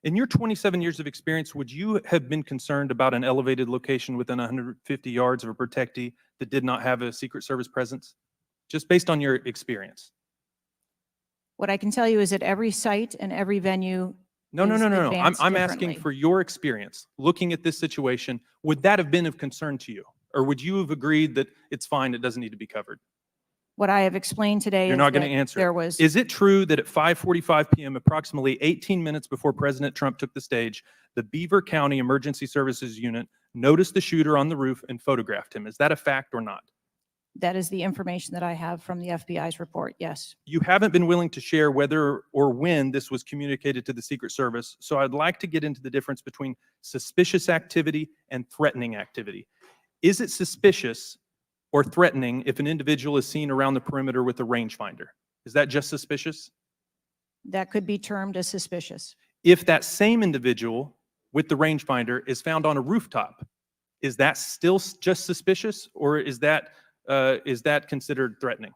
In your 27 years of experience, would you have been concerned about an elevated location within 150 yards of a protectee that did not have a Secret Service presence? Just based on your experience. What I can tell you is that every site and every venue No. I'm asking for your experience. Looking at this situation, would that have been of concern to you? Or would you have agreed that it's fine, it doesn't need to be covered? What I have explained today You're is not going to that answer. there was. Is it true that at 5:45 p.m., approximately 18 minutes before President Trump took the stage, the Beaver County Emergency Services Unit noticed the shooter on the roof and photographed him? Is that a fact or not? That is the information that I have from the FBI's report, yes. You haven't been willing to share whether or when this was communicated to the Secret Service. So I'd like to get into the difference between suspicious activity and threatening activity. Is it suspicious or threatening if an individual is seen around the perimeter with a rangefinder? Is that just suspicious? That could be termed as suspicious. If that same individual with the rangefinder is found on a rooftop, is that still just suspicious, or is that considered threatening?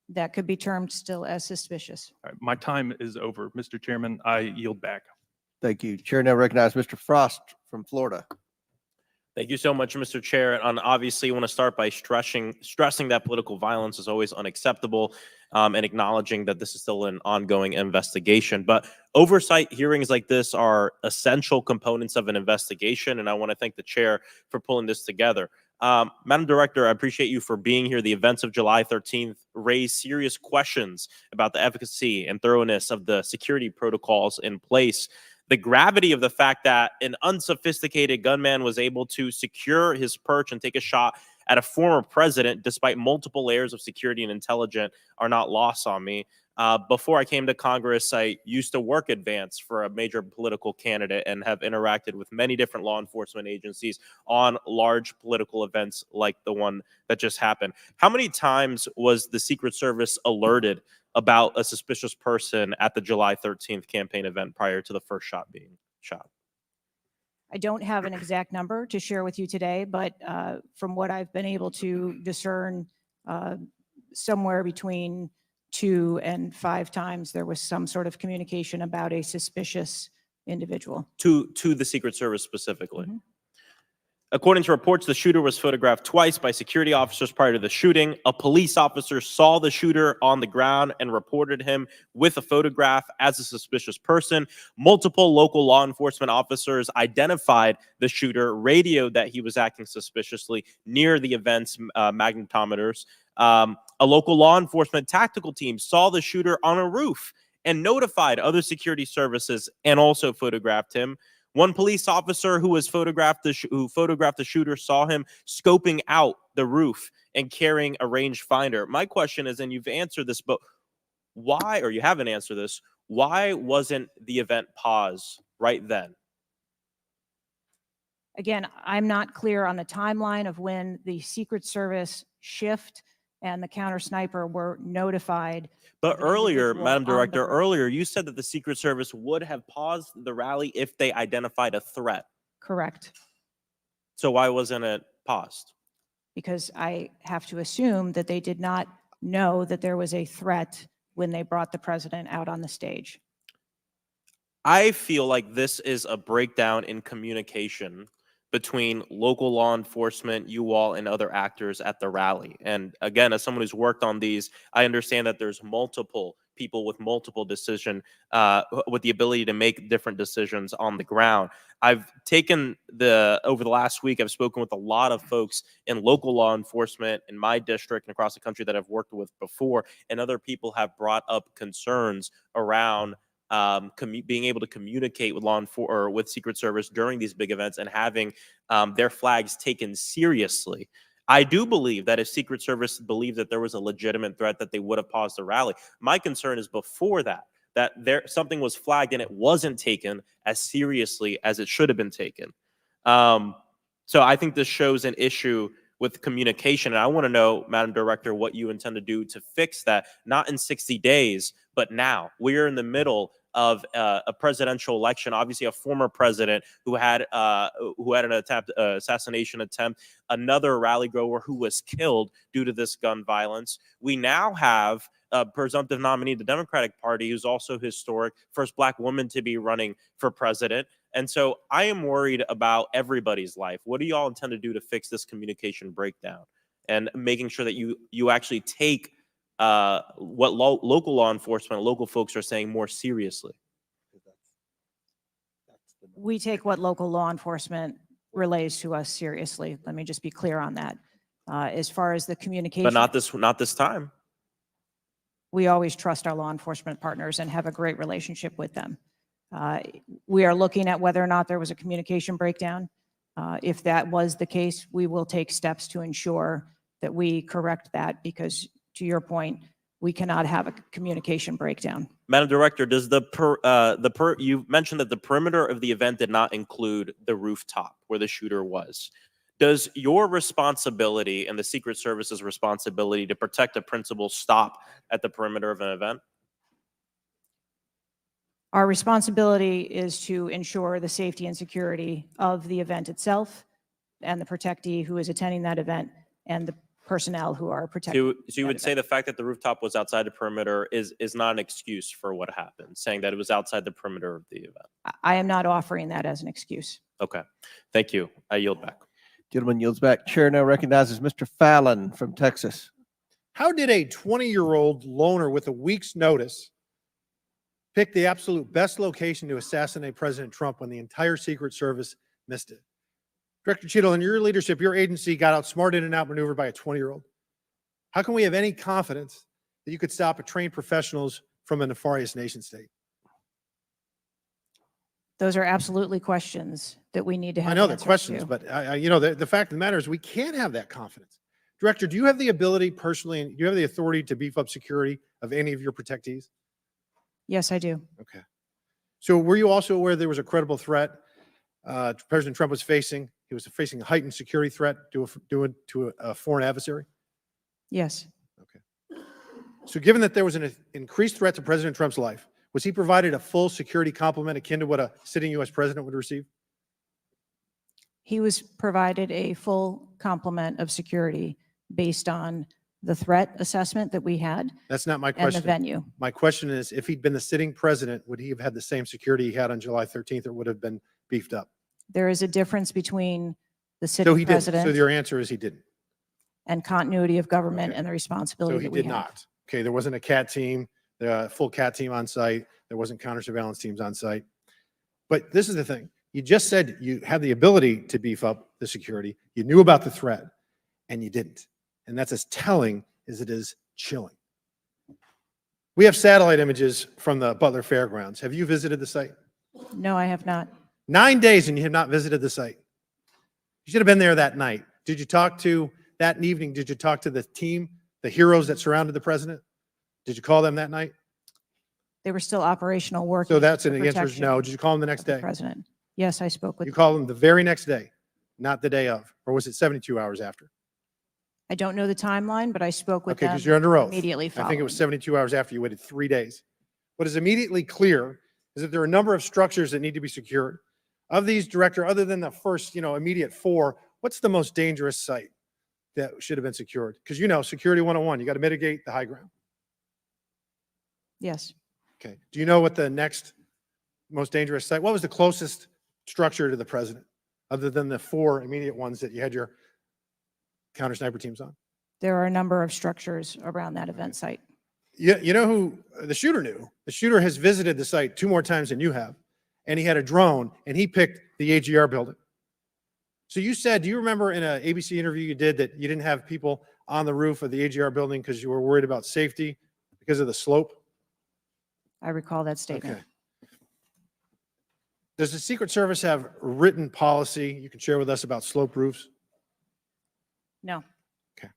That could be termed still as suspicious. All right, my time is over. Mr. Chairman, I yield back. Thank you. Chair now recognizes Mr. Frost from Florida. Thank you so much, Mr. Chair. And obviously, I want to start by stressing that political violence is always unacceptable, and acknowledging that this is still an ongoing investigation. But oversight hearings like this are essential components of an investigation, and I want to thank the chair for pulling this together. Madam Director, I appreciate you for being here. The events of July 13th raised serious questions about the efficacy and thoroughness of the security protocols in place. The gravity of the fact that an unsophisticated gunman was able to secure his perch and take a shot at a former president despite multiple layers of security and intelligence are not lost on me. Before I came to Congress, I used to work advance for a major political candidate and have interacted with many different law enforcement agencies on large political events like the one that just happened. How many times was the Secret Service alerted about a suspicious person at the July 13th campaign event prior to the first shot being shot? I don't have an exact number to share with you today, but from what I've been able to discern, somewhere between 2 and 5 times there was some sort of communication about a suspicious individual. To the Secret Service specifically? According to reports, the shooter was photographed twice by security officers prior to the shooting. A police officer saw the shooter on the ground and reported him with a photograph as a suspicious person. Multiple local law enforcement officers identified the shooter, radioed that he was acting suspiciously near the event's magnetometers. A local law enforcement tactical team saw the shooter on a roof and notified other security services and also photographed him. One police officer who photographed the shooter saw him scoping out the roof and carrying a rangefinder. My question is, and you've answered this, but why, or you haven't answered this, why wasn't the event paused right then? Again, I'm not clear on the timeline of when the Secret Service shift and the counter sniper were notified. But earlier, individual Madam on the Director, roof. earlier you said that the Secret Service would have paused the rally if they identified a threat. Correct. So why wasn't it paused? Because I have to assume that they did not know that there was a threat when they brought the president out on the stage. I feel like this is a breakdown in communication between local law enforcement, you all, and other actors at the rally. And again, as someone who's worked on these, I understand that there's multiple people with multiple decision, with the ability to make different decisions on the ground. I've taken over the last week, I've spoken with a lot of folks in local law enforcement in my district and across the country that I've worked with before, and other people have brought up concerns around being able to communicate with with Secret Service during these big events and having their flags taken seriously. I do believe that if Secret Service believed that there was a legitimate threat, that they would have paused the rally. My concern is before that something was flagged and it wasn't taken as seriously as it should have been taken. So I think this shows an issue with communication. And I want to know, Madam Director, what you intend to do to fix that, not in 60 days, but now. We're in the middle of a presidential election. Obviously, a former president who had an assassination attempt, another rally goer who was killed due to this gun violence. We now have a presumptive nominee of the Democratic Party who's also historic, first Black woman to be running for president. And so I am worried about everybody's life. What do you all intend to do to fix this communication breakdown and making sure that you actually take what local law enforcement, local folks are saying more seriously? We take what local law enforcement relays to us seriously. Let me just be clear on that. As far as the communication. But not this time. We always trust our law enforcement partners and have a great relationship with them. We are looking at whether or not there was a communication breakdown. If that was the case, we will take steps to ensure that we correct that, because to your point, we cannot have a communication breakdown. Madam Director, does you mentioned that the perimeter of the event did not include the rooftop where the shooter was. Does your responsibility and the Secret Service's responsibility to protect a principal stop at the perimeter of an event? Our responsibility is to ensure the safety and security of the event itself and the protectee who is attending that event and the personnel who are protecting. So you would say the fact that the rooftop was outside the perimeter is not an excuse for what happened, saying that it was outside the perimeter of the event. I am not offering that as an excuse. Okay, thank you. I yield back. Gentleman yields back. Chair now recognizes Mr. Fallon from Texas. How did a 20-year-old loner with a week's notice pick the absolute best location to assassinate President Trump when the entire Secret Service missed it? Director Cheadle, in your leadership, your agency got outsmarted and outmaneuvered by a 20-year-old. How can we have any confidence that you could stop a trained professionals from a nefarious nation state? Those are absolutely questions that we need to have. I know they're answers questions, to. but the fact of the matter is we can't have that confidence. Director, do you have the ability personally, and do you have the authority to beef up security of any of your protectees? Yes, I do. Okay. So were you also aware there was a credible threat President Trump was facing? He was facing a heightened security threat to a foreign adversary? Yes. Okay. So given that there was an increased threat to President Trump's life, was he provided a full security complement akin to what a sitting U.S. president would receive? He was provided a full complement of security based on the threat assessment that we had. That's not my and question. the venue. My question is, if he'd been the sitting president, would he have had the same security he had on July 13th, or would have been beefed up? There is a difference between the So sitting he didn't. So president your answer is he didn't. and continuity of government and the So responsibility he that we did have. not. Okay, there wasn't a CAT team, the full CAT team on site. There wasn't counter surveillance teams on site. But this is the thing. You just said you had the ability to beef up the security. You knew about the threat, and you didn't. And that's as telling as it is chilling. We have satellite images from the Butler Fairgrounds. Have you visited the site? No, I have not. 9 days and you have not visited the site. You should have been there that night. Did you talk to, that evening, did you talk to the team, the heroes that surrounded the president? Did you call them that night? They were still operational work. So that's an answer is no. Did you call them the next day? President. Yes, I spoke with. You called them the very next day, not the day of, or was it 72 hours after? I don't know the timeline, but I spoke with Okay, them because you're under oath. immediately I following. think it was 72 hours after you waited 3 days. What is immediately clear is that there are a number of structures that need to be secured. Of these, Director, other than the first, immediate 4, what's the most dangerous site that should have been secured? Because security 101, you got to mitigate the high ground. Yes. Okay. Do you know what the next most dangerous site? What was the closest structure to the president, other than the 4 immediate ones that you had your counter sniper teams on? There are a number of structures around that event site. You know who the shooter knew? The shooter has visited the site 2 more times than you have, and he had a drone, and he picked the AGR building. So you said, do you remember in an ABC interview you did that you didn't have people on the roof of the AGR building because you were worried about safety because of the slope? I recall that statement. Okay. Does the Secret Service have written policy you can share with us about slope roofs? No. Okay.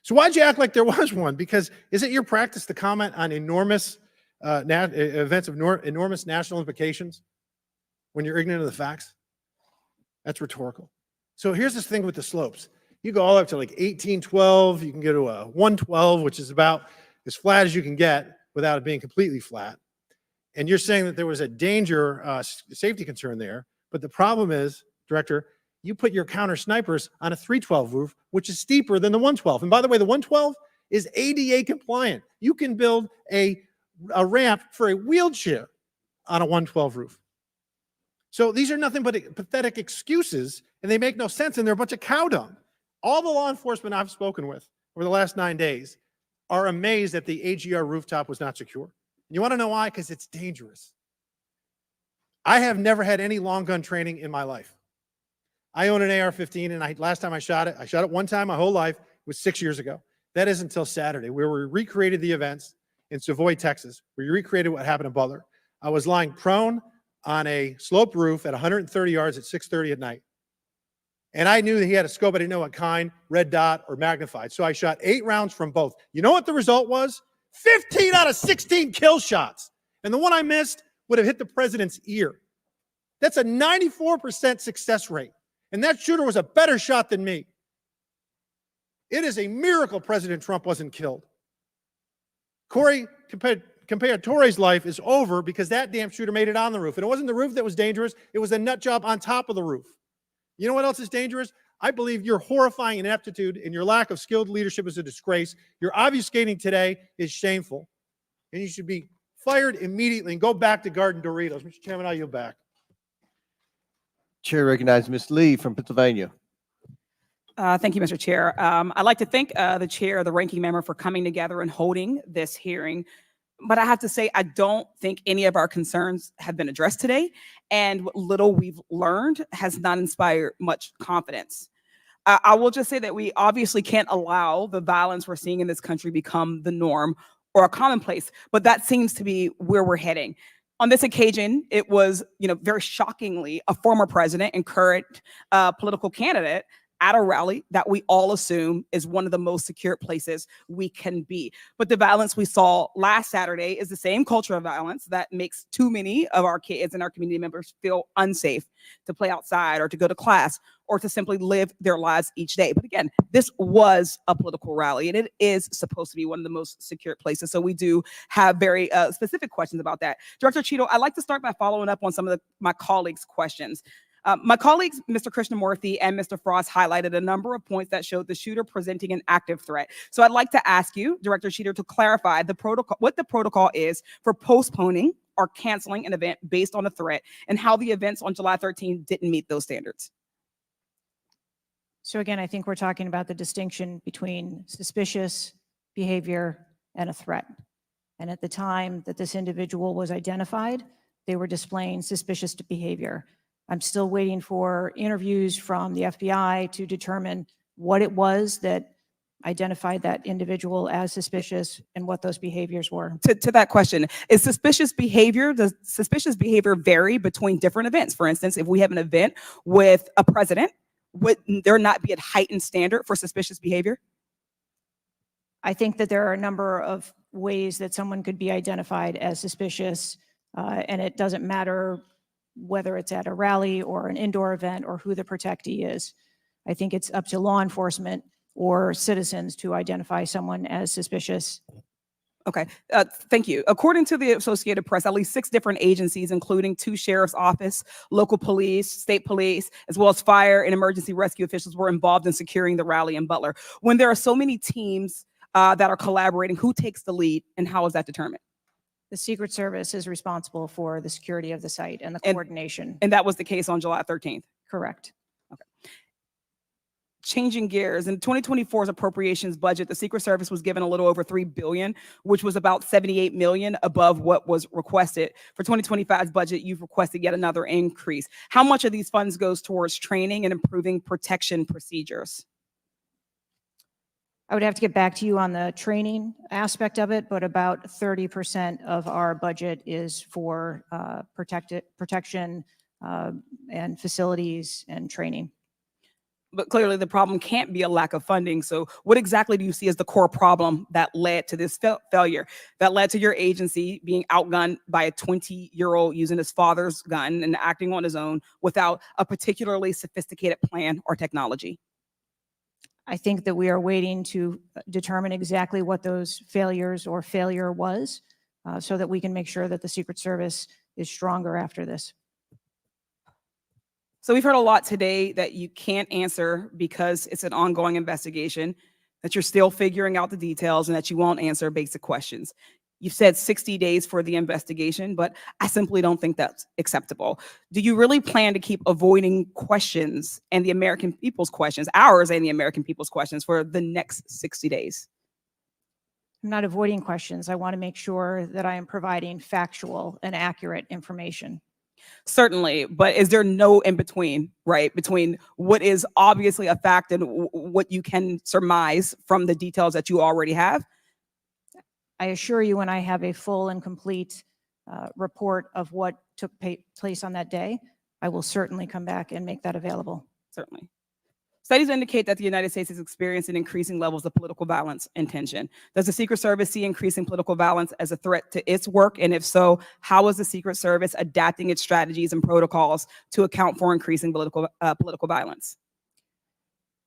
So why'd you act like there was one? Because is it your practice to comment on enormous events of enormous national implications when you're ignorant of the facts? That's rhetorical. So here's this thing with the slopes. You go all up to like 1812. You can go to a 112, which is about as flat as you can get without it being completely flat. And you're saying that there was a danger, safety concern there. But the problem is, Director, you put your counter snipers on a 312 roof, which is steeper than the 112. And by the way, the 112 is ADA compliant. You can build a ramp for a wheelchair on a 112 roof. So these are nothing but pathetic excuses, and they make no sense, and they're a bunch of cow dung. All the law enforcement I've spoken with over the last 9 days are amazed that the AGR rooftop was not secure. You want to know why? Because it's dangerous. I have never had any long gun training in my life. I own an AR-15, and last time I shot it one time my whole life. It was 6 years ago. That is until Saturday, where we recreated the events in Savoy, Texas. We recreated what happened in Butler. I was lying prone on a sloped roof at 130 yards at 6:30 at night. And I knew that he had a scope. I didn't know what kind, red dot or magnified. So I shot 8 rounds from both. You know what the result was? 15 out of 16 kill shots. And the one I missed would have hit the president's ear. That's a 94% success rate. And that shooter was a better shot than me. It is a miracle President Trump wasn't killed. Corey Comparatore's life is over because that damn shooter made it on the roof. And it wasn't the roof that was dangerous. It was a nut job on top of the roof. You know what else is dangerous? I believe your horrifying ineptitude and your lack of skilled leadership is a disgrace. Your obfuscating today is shameful. And you should be fired immediately and go back to Garden Doritos. Mr. Chairman, I yield back. Chair recognizes Ms. Lee from Pennsylvania. Thank you, Mr. Chair. I'd like to thank the chair, the ranking member, for coming together and holding this hearing. But I have to say, I don't think any of our concerns have been addressed today. And what little we've learned has not inspired much confidence. I will just say that we obviously can't allow the violence we're seeing in this country become the norm or a commonplace, but that seems to be where we're heading. On this occasion, it was, very shockingly, a former president and current political candidate at a rally that we all assume is one of the most secure places we can be. But the violence we saw last Saturday is the same culture of violence that makes too many of our kids and our community members feel unsafe to play outside or to go to class or to simply live their lives each day. But again, this was a political rally and it is supposed to be one of the most secure places. So we do have very specific questions about that. Director Cheadle, I'd like to start by following up on some of my colleagues' questions. My colleagues, Mr. Krishnamurthy and Mr. Frost, highlighted a number of points that showed the shooter presenting an active threat. So I'd like to ask you, Director Cheater, to clarify what the protocol is for postponing or canceling an event based on a threat and how the events on July 13 didn't meet those standards. So again, I think we're talking about the distinction between suspicious behavior and a threat. And at the time that this individual was identified, they were displaying suspicious behavior. I'm still waiting for interviews from the FBI to determine what it was that identified that individual as suspicious and what those behaviors were. To that question, does suspicious behavior vary between different events? For instance, if we have an event with a president, would there not be a heightened standard for suspicious behavior? I think that there are a number of ways that someone could be identified as suspicious, and it doesn't matter whether it's at a rally or an indoor event or who the protectee is. I think it's up to law enforcement or citizens to identify someone as suspicious. Okay, thank you. According to the Associated Press, at least 6 different agencies, including 2 sheriff's office, local police, state police, as well as fire and emergency rescue officials were involved in securing the rally in Butler. When there are so many teams that are collaborating, who takes the lead and how is that determined? The Secret Service is responsible for the security of the site and the coordination. And that was the case on July 13th? Correct. Okay. Changing gears, in 2024's appropriations budget, the Secret Service was given a little over $3 billion, which was about $78 million above what was requested. For 2025's budget, you've requested yet another increase. How much of these funds goes towards training and improving protection procedures? I would have to get back to you on the training aspect of it, but about 30% of our budget is for protection and facilities and training. But clearly the problem can't be a lack of funding. So what exactly do you see as the core problem that led to this failure, that led to your agency being outgunned by a 20-year-old using his father's gun and acting on his own without a particularly sophisticated plan or technology? I think that we are waiting to determine exactly what those failures or failure was so that we can make sure that the Secret Service is stronger after this. So we've heard a lot today that you can't answer because it's an ongoing investigation, that you're still figuring out the details and that you won't answer basic questions. You've said 60 days for the investigation, but I simply don't think that's acceptable. Do you really plan to keep avoiding questions and the American people's questions, ours and the American people's questions, for the next 60 days? I'm not avoiding questions. I want to make sure that I am providing factual and accurate information. Certainly, but is there no in between, right? Between what is obviously a fact and what you can surmise from the details that you already have? I assure you, when I have a full and complete report of what took place on that day, I will certainly come back and make that available. Certainly. Studies indicate that the United States is experiencing increasing levels of political violence and tension. Does the Secret Service see increasing political violence as a threat to its work? And if so, how is the Secret Service adapting its strategies and protocols to account for increasing political violence?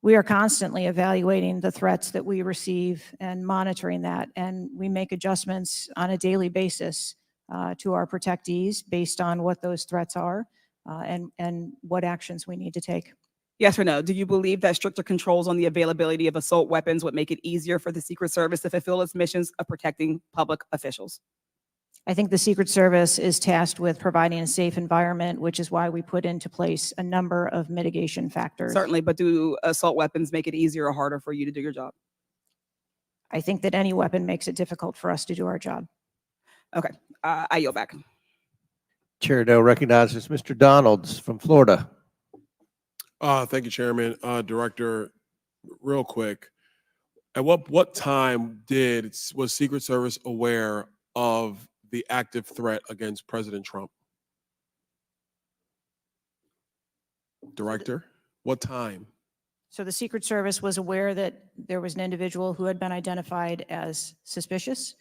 We are constantly evaluating the threats that we receive and monitoring that, and we make adjustments on a daily basis to our protectees based on what those threats are and what actions we need to take. Yes or no? Do you believe that stricter controls on the availability of assault weapons would make it easier for the Secret Service to fulfill its missions of protecting public officials? I think the Secret Service is tasked with providing a safe environment, which is why we put into place a number of mitigation factors. Certainly, but do assault weapons make it easier or harder for you to do your job? I think that any weapon makes it difficult for us to do our job. Okay, I yield back. Chair now recognizes Mr. Donalds from Florida. Thank you, Chairman. Director, real quick, at what time was Secret Service aware of the active threat against President Trump? Director, what time? So the Secret Service was aware that there was an individual who had been identified as suspicious,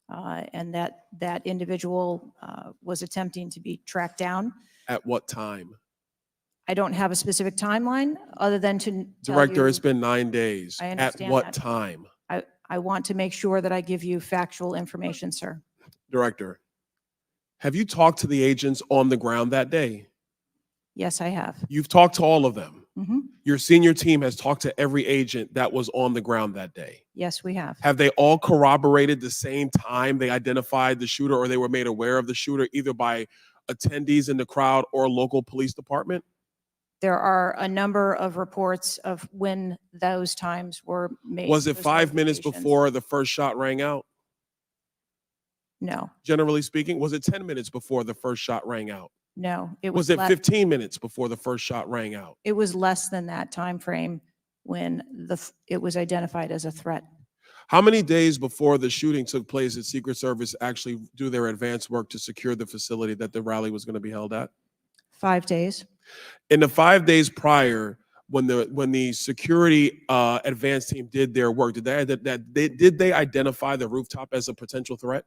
and that individual was attempting to be tracked down. At what time? I don't have a specific timeline other than to tell Director, you, it's been 9 days. I At understand what that. time? I want to make sure that I give you factual information, sir. Director, have you talked to the agents on the ground that day? Yes, I have. You've talked to all of them. Mhm. Your senior team has talked to every agent that was on the ground that day. Yes, we have. Have they all corroborated the same time they identified the shooter or they were made aware of the shooter, either by attendees in the crowd or local police department? There are a number of reports of when those times were made. Was it those 5 minutes notifications. before the first shot rang out? No, Generally speaking, was it 10 minutes before the first shot rang out? no. It Was was it 15 minutes before the first shot rang out? It was less than that time frame when it was identified as a threat. How many days before the shooting took place did Secret Service actually do their advance work to secure the facility that the rally was going to be held at? 5 days. In the 5 days prior, when the security advance team did their work, did they identify the rooftop as a potential threat?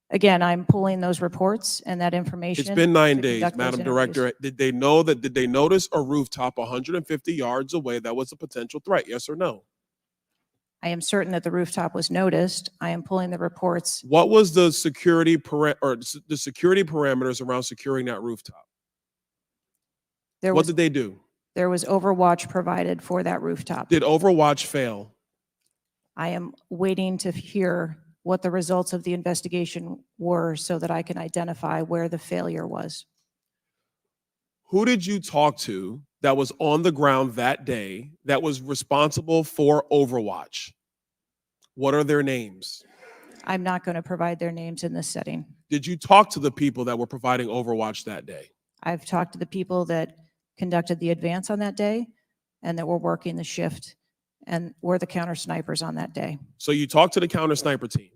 Again, I'm pulling those reports and that information. It's been 9 to days, conduct those Madam interviews. Director. Did they notice a rooftop 150 yards away that was a potential threat? Yes or no? I am certain that the rooftop was noticed. I am pulling the reports. What was the security parameters around securing that rooftop? What did they do? There was overwatch provided for that rooftop. Did Overwatch fail? I am waiting to hear what the results of the investigation were so that I can identify where the failure was. Who did you talk to that was on the ground that day that was responsible for Overwatch? What are their names? I'm not going to provide their names in this setting. Did you talk to the people that were providing Overwatch that day? I've talked to the people that conducted the advance on that day and that were working the shift and were the counter snipers on that day. So you talked to the counter sniper team.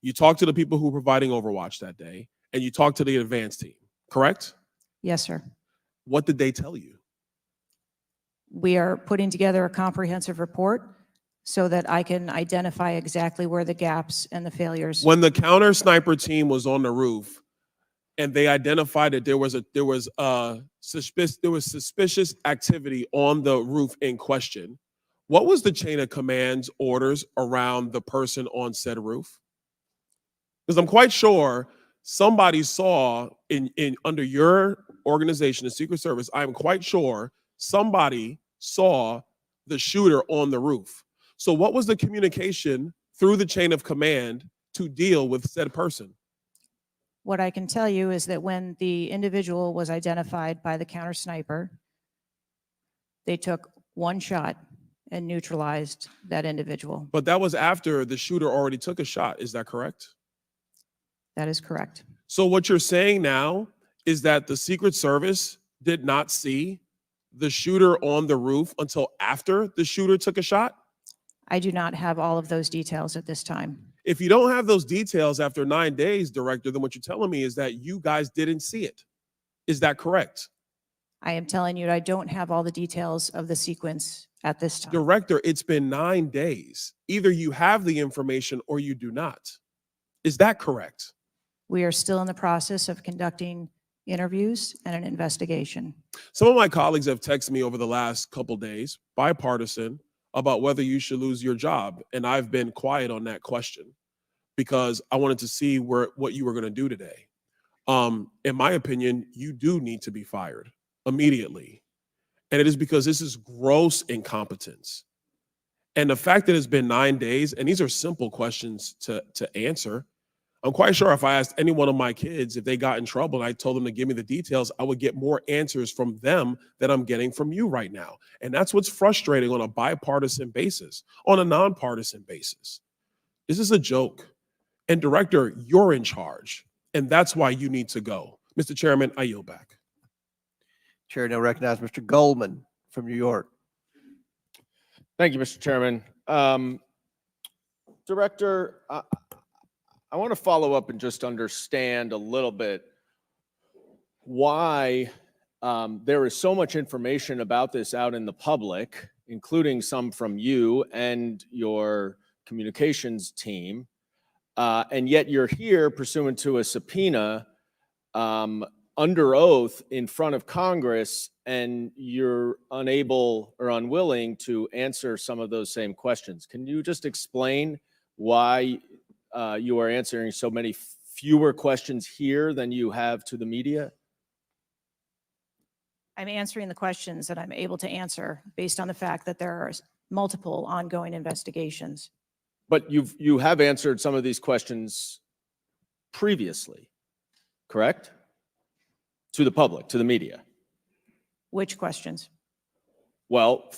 You talked to the people who were providing Overwatch that day, and you talked to the advance team, correct? Yes, sir. What did they tell you? We are putting together a comprehensive report so that I can identify exactly where the gaps and the failures. When the counter sniper team was on the roof and they identified that there was suspicious activity on the roof in question, what was the chain of command's orders around the person on said roof? Because I'm quite sure somebody saw in under your organization, the Secret Service, I'm quite sure somebody saw the shooter on the roof. So what was the communication through the chain of command to deal with said person? What I can tell you is that when the individual was identified by the counter sniper, they took one shot and neutralized that individual. But that was after the shooter already took a shot. Is that correct? That is correct. So what you're saying now is that the Secret Service did not see the shooter on the roof until after the shooter took a shot? I do not have all of those details at this time. If you don't have those details after 9 days, Director, then what you're telling me is that you guys didn't see it. Is that correct? I am telling you, I don't have all the details of the sequence at this time. Director, it's been 9 days. Either you have the information or you do not. Is that correct? We are still in the process of conducting interviews and an investigation. Some of my colleagues have texted me over the last couple days, bipartisan, about whether you should lose your job. And I've been quiet on that question because I wanted to see what you were going to do today. In my opinion, you do need to be fired immediately. And it is because this is gross incompetence. And the fact that it's been 9 days, and these are simple questions to answer. I'm quite sure if I asked any one of my kids if they got in trouble and I told them to give me the details, I would get more answers from them than I'm getting from you right now. And that's what's frustrating on a bipartisan basis, on a nonpartisan basis. This is a joke. And Director, you're in charge. And that's why you need to go. Mr. Chairman, I yield back. Chair now recognize Mr. Goldman from New York. Thank you, Mr. Chairman. Director, I want to follow up and just understand a little bit why there is so much information about this out in the public, including some from you and your communications team, and yet you're here pursuant to a subpoena under oath in front of Congress, and you're unable or unwilling to answer some of those same questions. Can you just explain why you are answering so many fewer questions here than you have to the media? I'm answering the questions that I'm able to answer based on the fact that there are multiple ongoing investigations. But you have answered some of these questions previously, correct? To the public, to the media. Which questions? Well,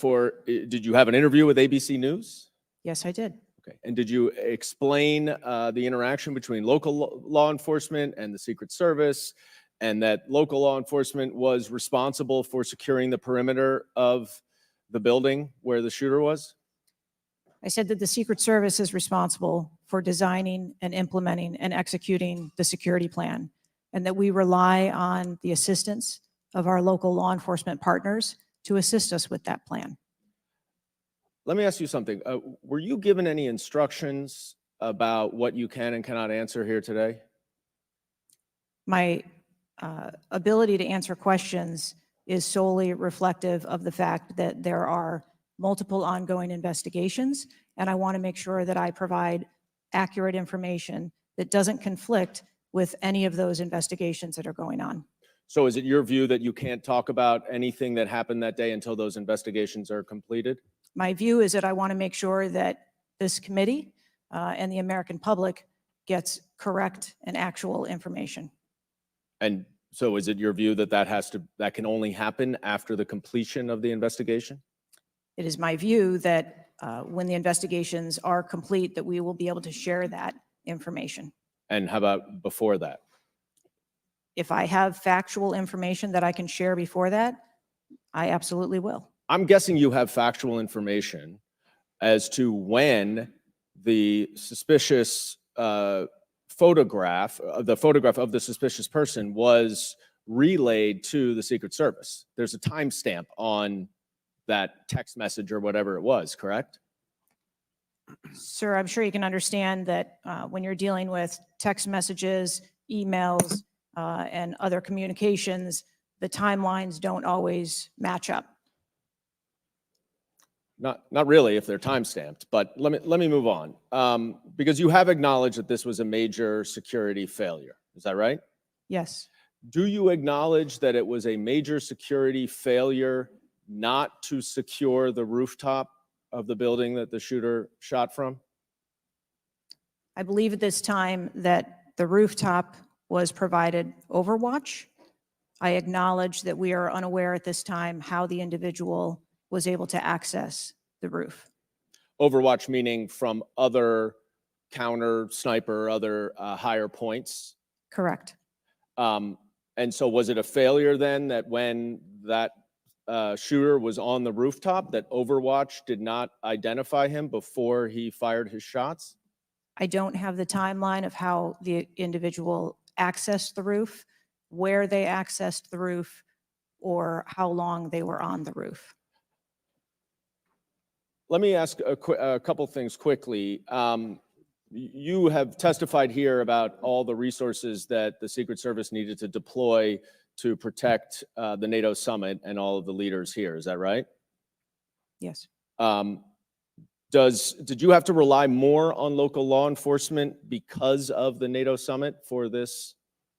did you have an interview with ABC News? Yes, I did. Okay. And did you explain the interaction between local law enforcement and the Secret Service, and that local law enforcement was responsible for securing the perimeter of the building where the shooter was? I said that the Secret Service is responsible for designing and implementing and executing the security plan, and that we rely on the assistance of our local law enforcement partners to assist us with that plan. Let me ask you something. Were you given any instructions about what you can and cannot answer here today? My ability to answer questions is solely reflective of the fact that there are multiple ongoing investigations, and I want to make sure that I provide accurate information that doesn't conflict with any of those investigations that are going on. So is it your view that you can't talk about anything that happened that day until those investigations are completed? My view is that I want to make sure that this committee and the American public gets correct and actual information. And so is it your view that that can only happen after the completion of the investigation? It is my view that when the investigations are complete, that we will be able to share that information. And how about before that? If I have factual information that I can share before that, I absolutely will. I'm guessing you have factual information as to when the suspicious photograph of the suspicious person was relayed to the Secret Service. There's a timestamp on that text message or whatever it was, correct? Sir, I'm sure you can understand that when you're dealing with text messages, emails, and other communications, the timelines don't always match up. Not really if they're timestamped, but let me move on. Because you have acknowledged that this was a major security failure. Is that right? Yes. Do you acknowledge that it was a major security failure not to secure the rooftop of the building that the shooter shot from? I believe at this time that the rooftop was provided Overwatch. I acknowledge that we are unaware at this time how the individual was able to access the roof. Overwatch meaning from other counter sniper, other higher points? Correct. And so was it a failure then that when that shooter was on the rooftop, that Overwatch did not identify him before he fired his shots? I don't have the timeline of how the individual accessed the roof, where they accessed the roof, or how long they were on the roof. Let me ask a couple things quickly. You have testified here about all the resources that the Secret Service needed to deploy to protect the NATO summit and all of the leaders here. Is that right? Yes. Did you have to rely more on local law enforcement because of the NATO summit for this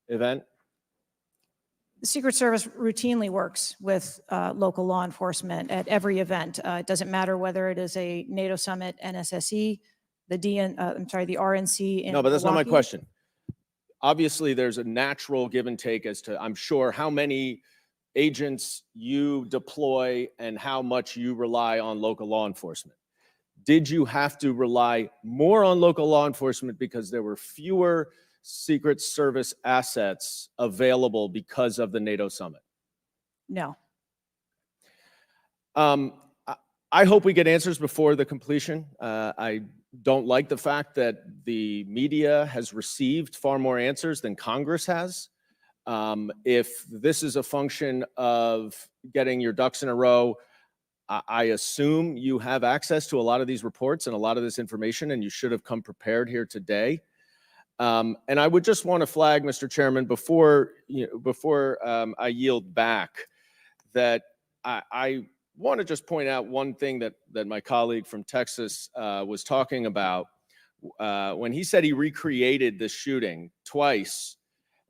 event? The Secret Service routinely works with local law enforcement at every event. It doesn't matter whether it is a NATO summit, NSSE, the RNC in No, but that's not my Milwaukee. question. Obviously, there's a natural give and take as to, I'm sure, how many agents you deploy and how much you rely on local law enforcement. Did you have to rely more on local law enforcement because there were fewer Secret Service assets available because of the NATO summit? No. I hope we get answers before the completion. I don't like the fact that the media has received far more answers than Congress has. If this is a function of getting your ducks in a row, I assume you have access to a lot of these reports and a lot of this information, and you should have come prepared here today. And I would just want to flag, Mr. Chairman, before I yield back, that I want to just point out one thing that my colleague from Texas was talking about when he said he recreated the shooting twice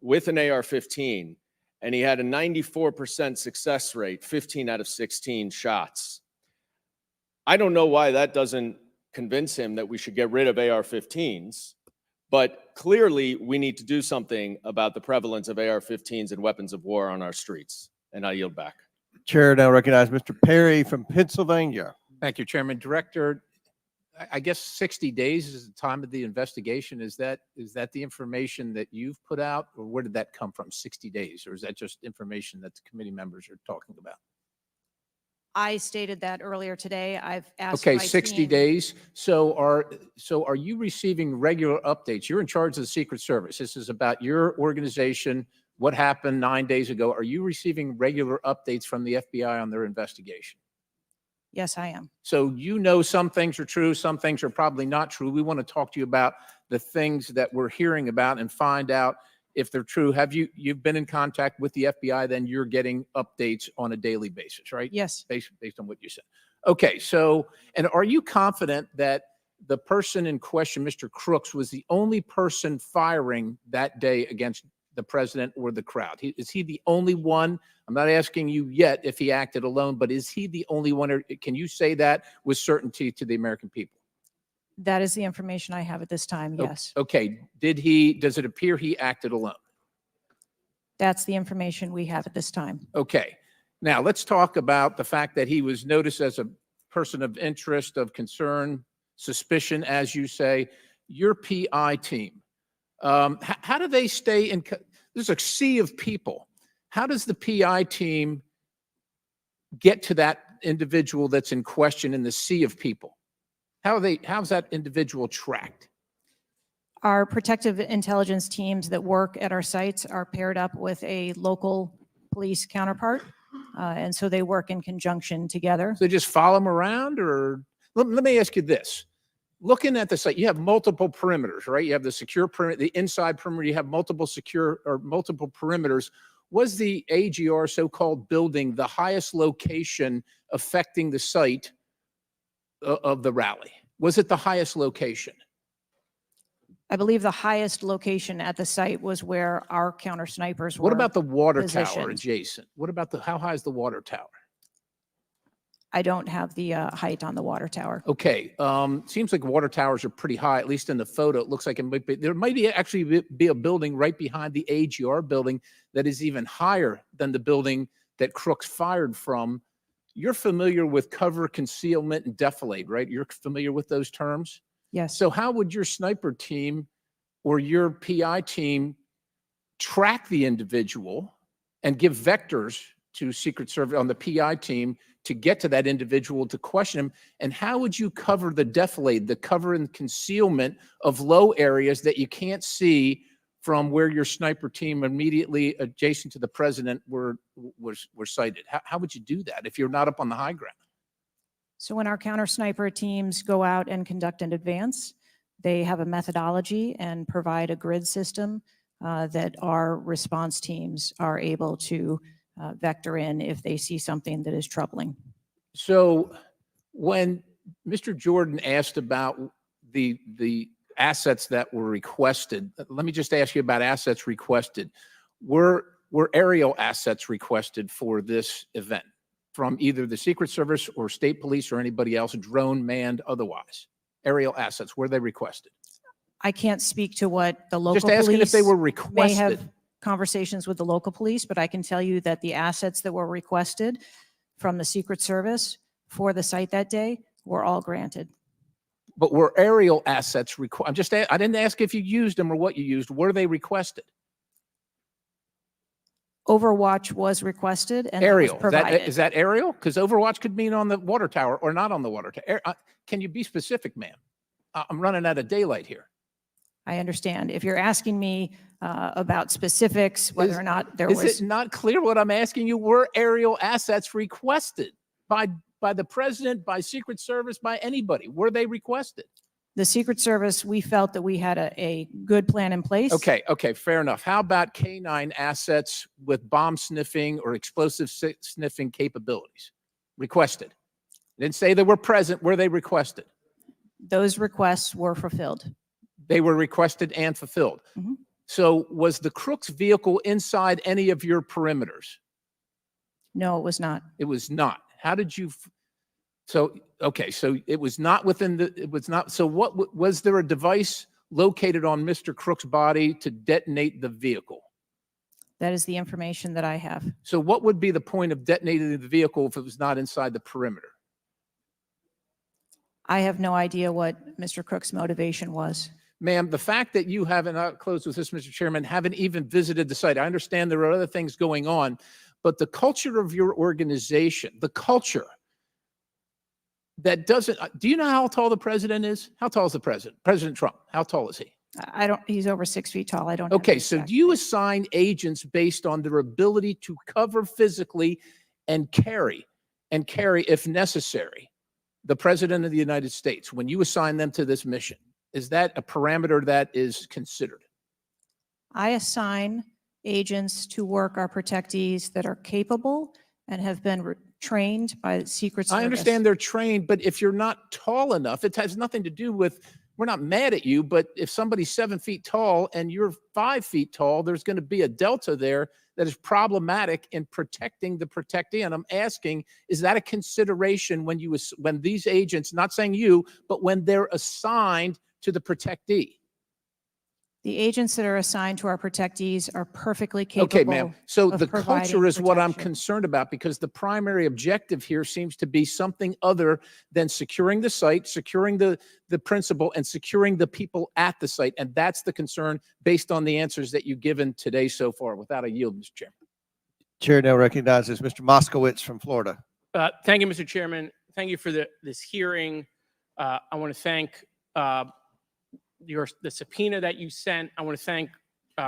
with an AR-15, and he had a 94% success rate, 15 out of 16 shots. I don't know why that doesn't convince him that we should get rid of AR-15s, but clearly we need to do something about the prevalence of AR-15s and weapons of war on our streets. And I yield back. Chair now recognize Mr. Perry from Pennsylvania. Thank you, Chairman. Director, I guess 60 days is the time of the investigation. Is that the information that you've put out, or where did that come from, 60 days? Or is that just information that the committee members are talking about? I stated that earlier today. I've asked Okay, my 60 team- days. So are you receiving regular updates? You're in charge of the Secret Service. This is about your organization, what happened 9 days ago. Are you receiving regular updates from the FBI on their investigation? Yes, I am. So you know some things are true, some things are probably not true. We want to talk to you about the things that we're hearing about and find out if they're true. You've been in contact with the FBI, then you're getting updates on a daily basis, right? Yes. Based on what you said. Okay, so, and are you confident that the person in question, Mr. Crooks, was the only person firing that day against the president or the crowd? Is he the only one? I'm not asking you yet if he acted alone, but is he the only one, or can you say that with certainty to the American people? That is the information I have at this time, yes. Okay, does it appear he acted alone? That's the information we have at this time. Okay, now let's talk about the fact that he was noticed as a person of interest, of concern, suspicion, as you say. Your PI team, how do they stay in? There's a sea of people. How does the PI team get to that individual that's in question in the sea of people? How's that individual tracked? Our protective intelligence teams that work at our sites are paired up with a local police counterpart. And so they work in conjunction together. So they just follow them around, or let me ask you this. Looking at the site, you have multiple perimeters, right? You have the secure perimeter, the inside perimeter, you have multiple perimeters. Was the AGR so-called building the highest location affecting the site of the rally? Was it the highest location? I believe the highest location at the site was where our counter snipers were. What about the water tower positioned. adjacent? What about how high is the water tower? I don't have the height on the water tower. Okay, seems like water towers are pretty high, at least in the photo. It looks like it might be, there might actually be a building right behind the AGR building that is even higher than the building that Crooks fired from. You're familiar with cover, concealment, and defilade, right? You're familiar with those terms? Yes. So how would your sniper team or your PI team track the individual and give vectors to Secret Service on the PI team to get to that individual to question him? And how would you cover the defilade, the cover and concealment of low areas that you can't see from where your sniper team immediately adjacent to the president were sighted? How would you do that if you're not up on the high ground? So when our counter sniper teams go out and conduct an advance, they have a methodology and provide a grid system that our response teams are able to vector in if they see something that is troubling. So when Mr. Jordan asked about the assets that were requested, let me just ask you about assets requested. Were aerial assets requested for this event from either the Secret Service or state police or anybody else, drone, manned, otherwise? Aerial assets, were they requested? I can't speak to what the local Just asking police if they were may have requested. conversations with the local police, but I can tell you that the assets that were requested from the Secret Service for the site that day were all granted. But were aerial assets required? I didn't ask if you used them or what you used. Were they requested? Overwatch was requested and that was Aerial. provided. Is that aerial? Because Overwatch could mean on the water tower or not on the water tower. Can you be specific, ma'am? I'm running out of daylight here. I understand. If you're asking me about specifics, whether or not there was. Is it not clear what I'm asking you? Were aerial assets requested by the president, by Secret Service, by anybody? Were they requested? The Secret Service, we felt that we had a good plan in place. Okay, fair enough. How about K9 assets with bomb sniffing or explosive sniffing capabilities? Requested. Didn't say they were present. Were they requested? Those requests were fulfilled. They were requested and fulfilled. Mhm. So was the Crooks vehicle inside any of your perimeters? No, it was not. It was not. How did you? So it was not within so what, was there a device located on Mr. Crook's body to detonate the vehicle? That is the information that I have. So what would be the point of detonating the vehicle if it was not inside the perimeter? I have no idea what Mr. Crook's motivation was. Ma'am, the fact that you haven't, I'll close with this, Mr. Chairman, haven't even visited the site. I understand there are other things going on, but the culture of your organization, the culture that doesn't, do you know how tall the president is? How tall is the president? President Trump, how tall is he? I don't, he's over 6 feet tall. I don't. have Okay, the so exact- do you assign agents based on their ability to cover physically and carry, if necessary, the president of the United States when you assign them to this mission? Is that a parameter that is considered? I assign agents to work our protectees that are capable and have been trained by the Secret Service. I understand they're trained, but if you're not tall enough, it has nothing to do with, we're not mad at you, but if somebody's 7 feet tall and you're 5 feet tall, there's going to be a delta there that is problematic in protecting the protectee. And I'm asking, is that a consideration when these agents, not saying you, but when they're assigned to the protectee? The agents that are assigned to our protectees are perfectly capable. Okay, ma'am. So of the providing culture is what I'm protection. concerned about, because the primary objective here seems to be something other than securing the site, securing the principal, and securing the people at the site. And that's the concern based on the answers that you've given today so far. Without a yield, Mr. Chairman. Chair now recognizes Mr. Moskowitz from Florida. Thank you, Mr. Chairman. Thank you for this hearing. I want to thank the subpoena that you sent. I want to thank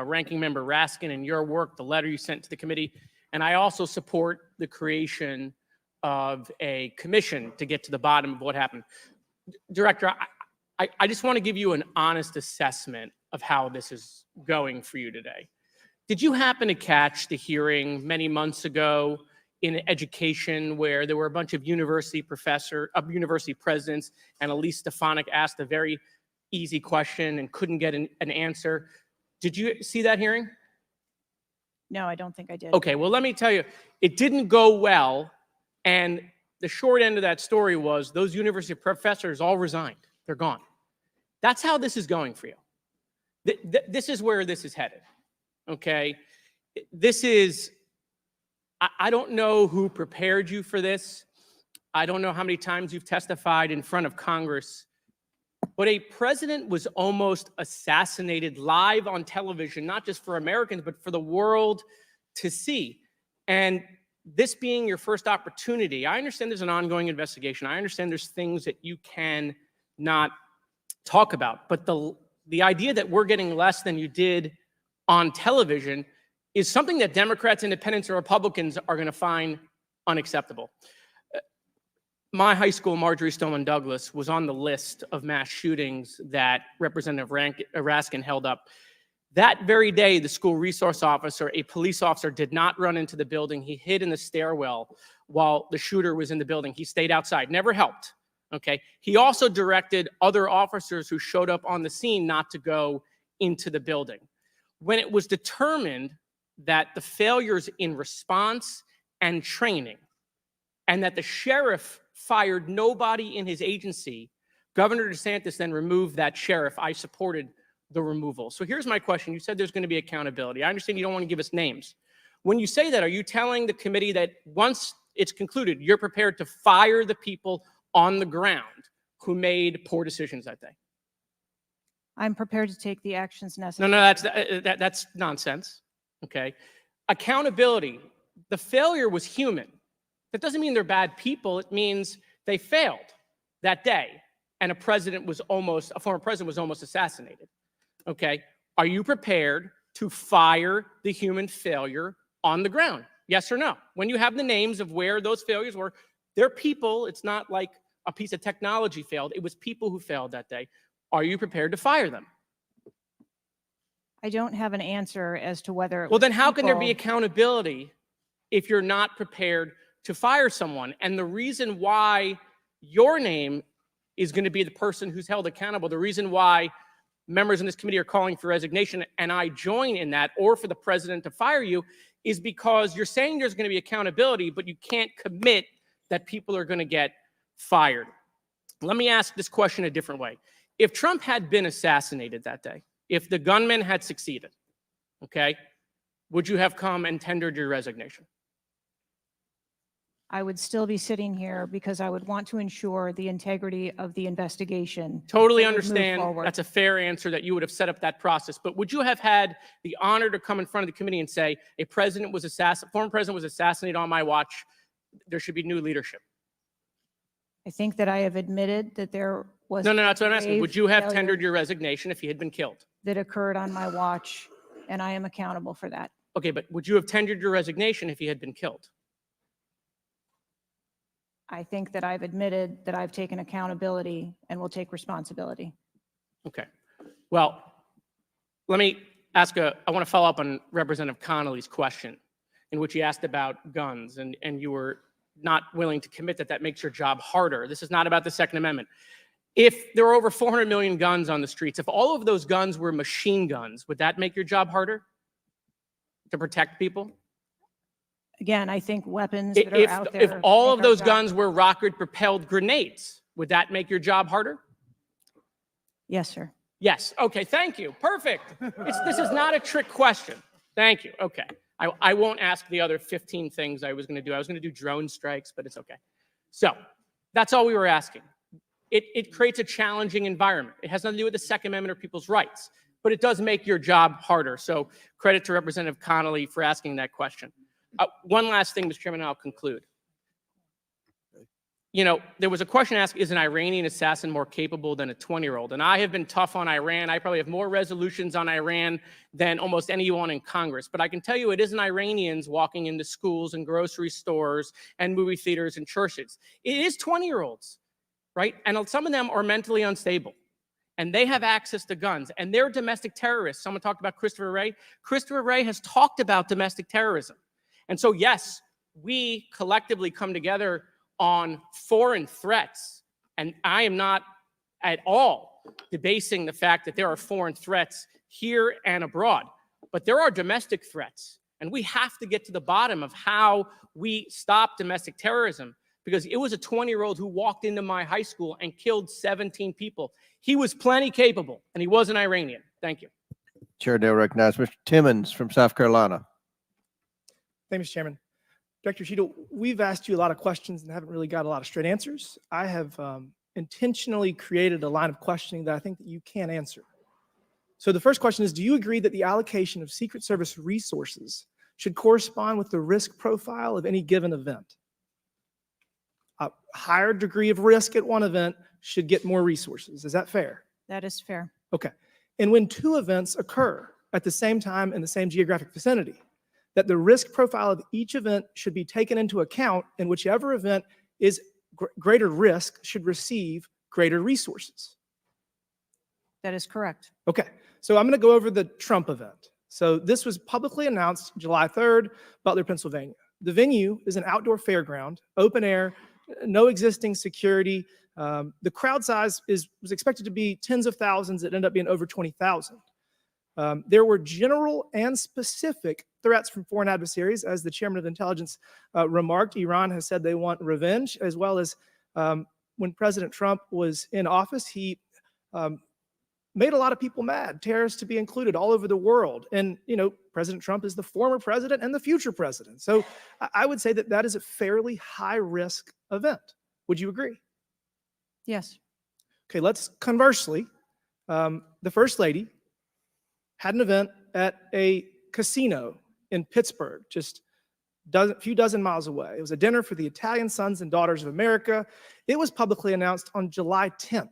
Ranking Member Raskin and your work, the letter you sent to the committee. And I also support the creation of a commission to get to the bottom of what happened. Director, I just want to give you an honest assessment of how this is going for you today. Did you happen to catch the hearing many months ago in education where there were a bunch of university presidents and Elise Stefanik asked a very easy question and couldn't get an answer? Did you see that hearing? No, I don't think I did. Okay, well, let me tell you, it didn't go well. And the short end of that story was those university professors all resigned. They're gone. That's how this is going for you. This is where this is headed. Okay? This is, I don't know who prepared you for this. I don't know how many times you've testified in front of Congress. But a president was almost assassinated live on television, not just for Americans, but for the world to see. And this being your first opportunity, I understand there's an ongoing investigation. I understand there's things that you can not talk about. But the idea that we're getting less than you did on television is something that Democrats, Independents, and Republicans are going to find unacceptable. My high school, Marjorie Stoneman Douglas, was on the list of mass shootings that Representative Raskin held up. That very day, the school resource officer, a police officer, did not run into the building. He hid in the stairwell while the shooter was in the building. He stayed outside, never helped. Okay. He also directed other officers who showed up on the scene not to go into the building. When it was determined that the failures in response and training, and that the sheriff fired nobody in his agency, Governor DeSantis then removed that sheriff. I supported the removal. So here's my question. You said there's going to be accountability. I understand you don't want to give us names. When you say that, are you telling the committee that once it's concluded, you're prepared to fire the people on the ground who made poor decisions that day? I'm prepared to take the actions necessary. No, that's nonsense. Okay. Accountability. The failure was human. That doesn't mean they're bad people. It means they failed that day, and a former president was almost assassinated. Okay. Are you prepared to fire the human failure on the ground? Yes or no? When you have the names of where those failures were, they're people. It's not like a piece of technology failed. It was people who failed that day. Are you prepared to fire them? I don't have an answer as to whether. Well, then how can there be accountability if you're not prepared to fire someone? And the reason why your name is going to be the person who's held accountable, the reason why members in this committee are calling for resignation, and I join in that, or for the president to fire you, is because you're saying there's going to be accountability, but you can't commit that people are going to get fired. Let me ask this question a different way. If Trump had been assassinated that day, if the gunman had succeeded, okay, would you have come and tendered your resignation? I would still be sitting here because I would want to ensure the integrity of the investigation. Totally that would move understand. forward. That's a fair answer, that you would have set up that process. But would you have had the honor to come in front of the committee and say, former president was assassinated on my watch, there should be new leadership? I think that I have admitted that there was. No, that's what I'm asking. grave Would you have failure tendered your resignation if he had been killed? that occurred on my watch, and I am accountable for that. Okay, but would you have tendered your resignation if he had been killed? I think that I've admitted that I've taken accountability and will take responsibility. Okay. Well, let me ask I want to follow up on Representative Connolly's question, in which he asked about guns, and you were not willing to commit that makes your job harder. This is not about the Second Amendment. If there were over 400 million guns on the streets, if all of those guns were machine guns, would that make your job harder to protect people? Again, I think weapons that are out there. If all make of our those job- guns were rocket-propelled grenades, would that make your job harder? Yes, sir. Yes. Okay. Thank you. Perfect. This is not a trick question. Thank you. Okay. I won't ask the other 15 things I was going to do. I was going to do drone strikes, but it's okay. So that's all we were asking. It creates a challenging environment. It has nothing to do with the Second Amendment or people's rights, but it does make your job harder. So credit to Representative Connolly for asking that question. One last thing, Mr. Chairman, and I'll conclude. You know, there was a question asked, is an Iranian assassin more capable than a 20-year-old? And I have been tough on Iran. I probably have more resolutions on Iran than almost anyone in Congress. But I can tell you it isn't Iranians walking into schools and grocery stores and movie theaters and churches. It is 20-year-olds, right? And some of them are mentally unstable. And they have access to guns. And they're domestic terrorists. Someone talked about Christopher Wray. Christopher Wray has talked about domestic terrorism. And so, yes, we collectively come together on foreign threats. And I am not at all debasing the fact that there are foreign threats here and abroad. But there are domestic threats. And we have to get to the bottom of how we stop domestic terrorism. Because it was a 20-year-old who walked into my high school and killed 17 people. He was plenty capable, and he was an Iranian. Thank you. Chair now recognizes Mr. Timmons from South Carolina. Thank you, Mr. Chairman. Director Cheadle, we've asked you a lot of questions and haven't really got a lot of straight answers. I have intentionally created a line of questioning that I think that you can answer. So the first question is, do you agree that the allocation of Secret Service resources should correspond with the risk profile of any given event? A higher degree of risk at one event should get more resources. Is that fair? That is fair. Okay. And when two events occur, at the same time in the same geographic vicinity, that the risk profile of each event should be taken into account, and whichever event is greater risk should receive greater resources. That is correct. Okay, so I'm going to go over the Trump event. So this was publicly announced July 3rd, Butler, Pennsylvania. The venue is an outdoor fairground, open air, no existing security. The crowd size was expected to be tens of thousands. It ended up being over 20,000. There were general and specific threats from foreign adversaries. As the chairman of intelligence remarked, Iran has said they want revenge, as well as when President Trump was in office, he made a lot of people mad, terrorists to be included all over the world. And, you know, President Trump is the former president and the future president. So I would say that that is a fairly high risk event. Would you agree? Yes. Okay, let's conversely, the First Lady had an event at a casino in Pittsburgh, just a few dozen miles away. It was a dinner for the Italian Sons and Daughters of America. It was publicly announced on July 10th.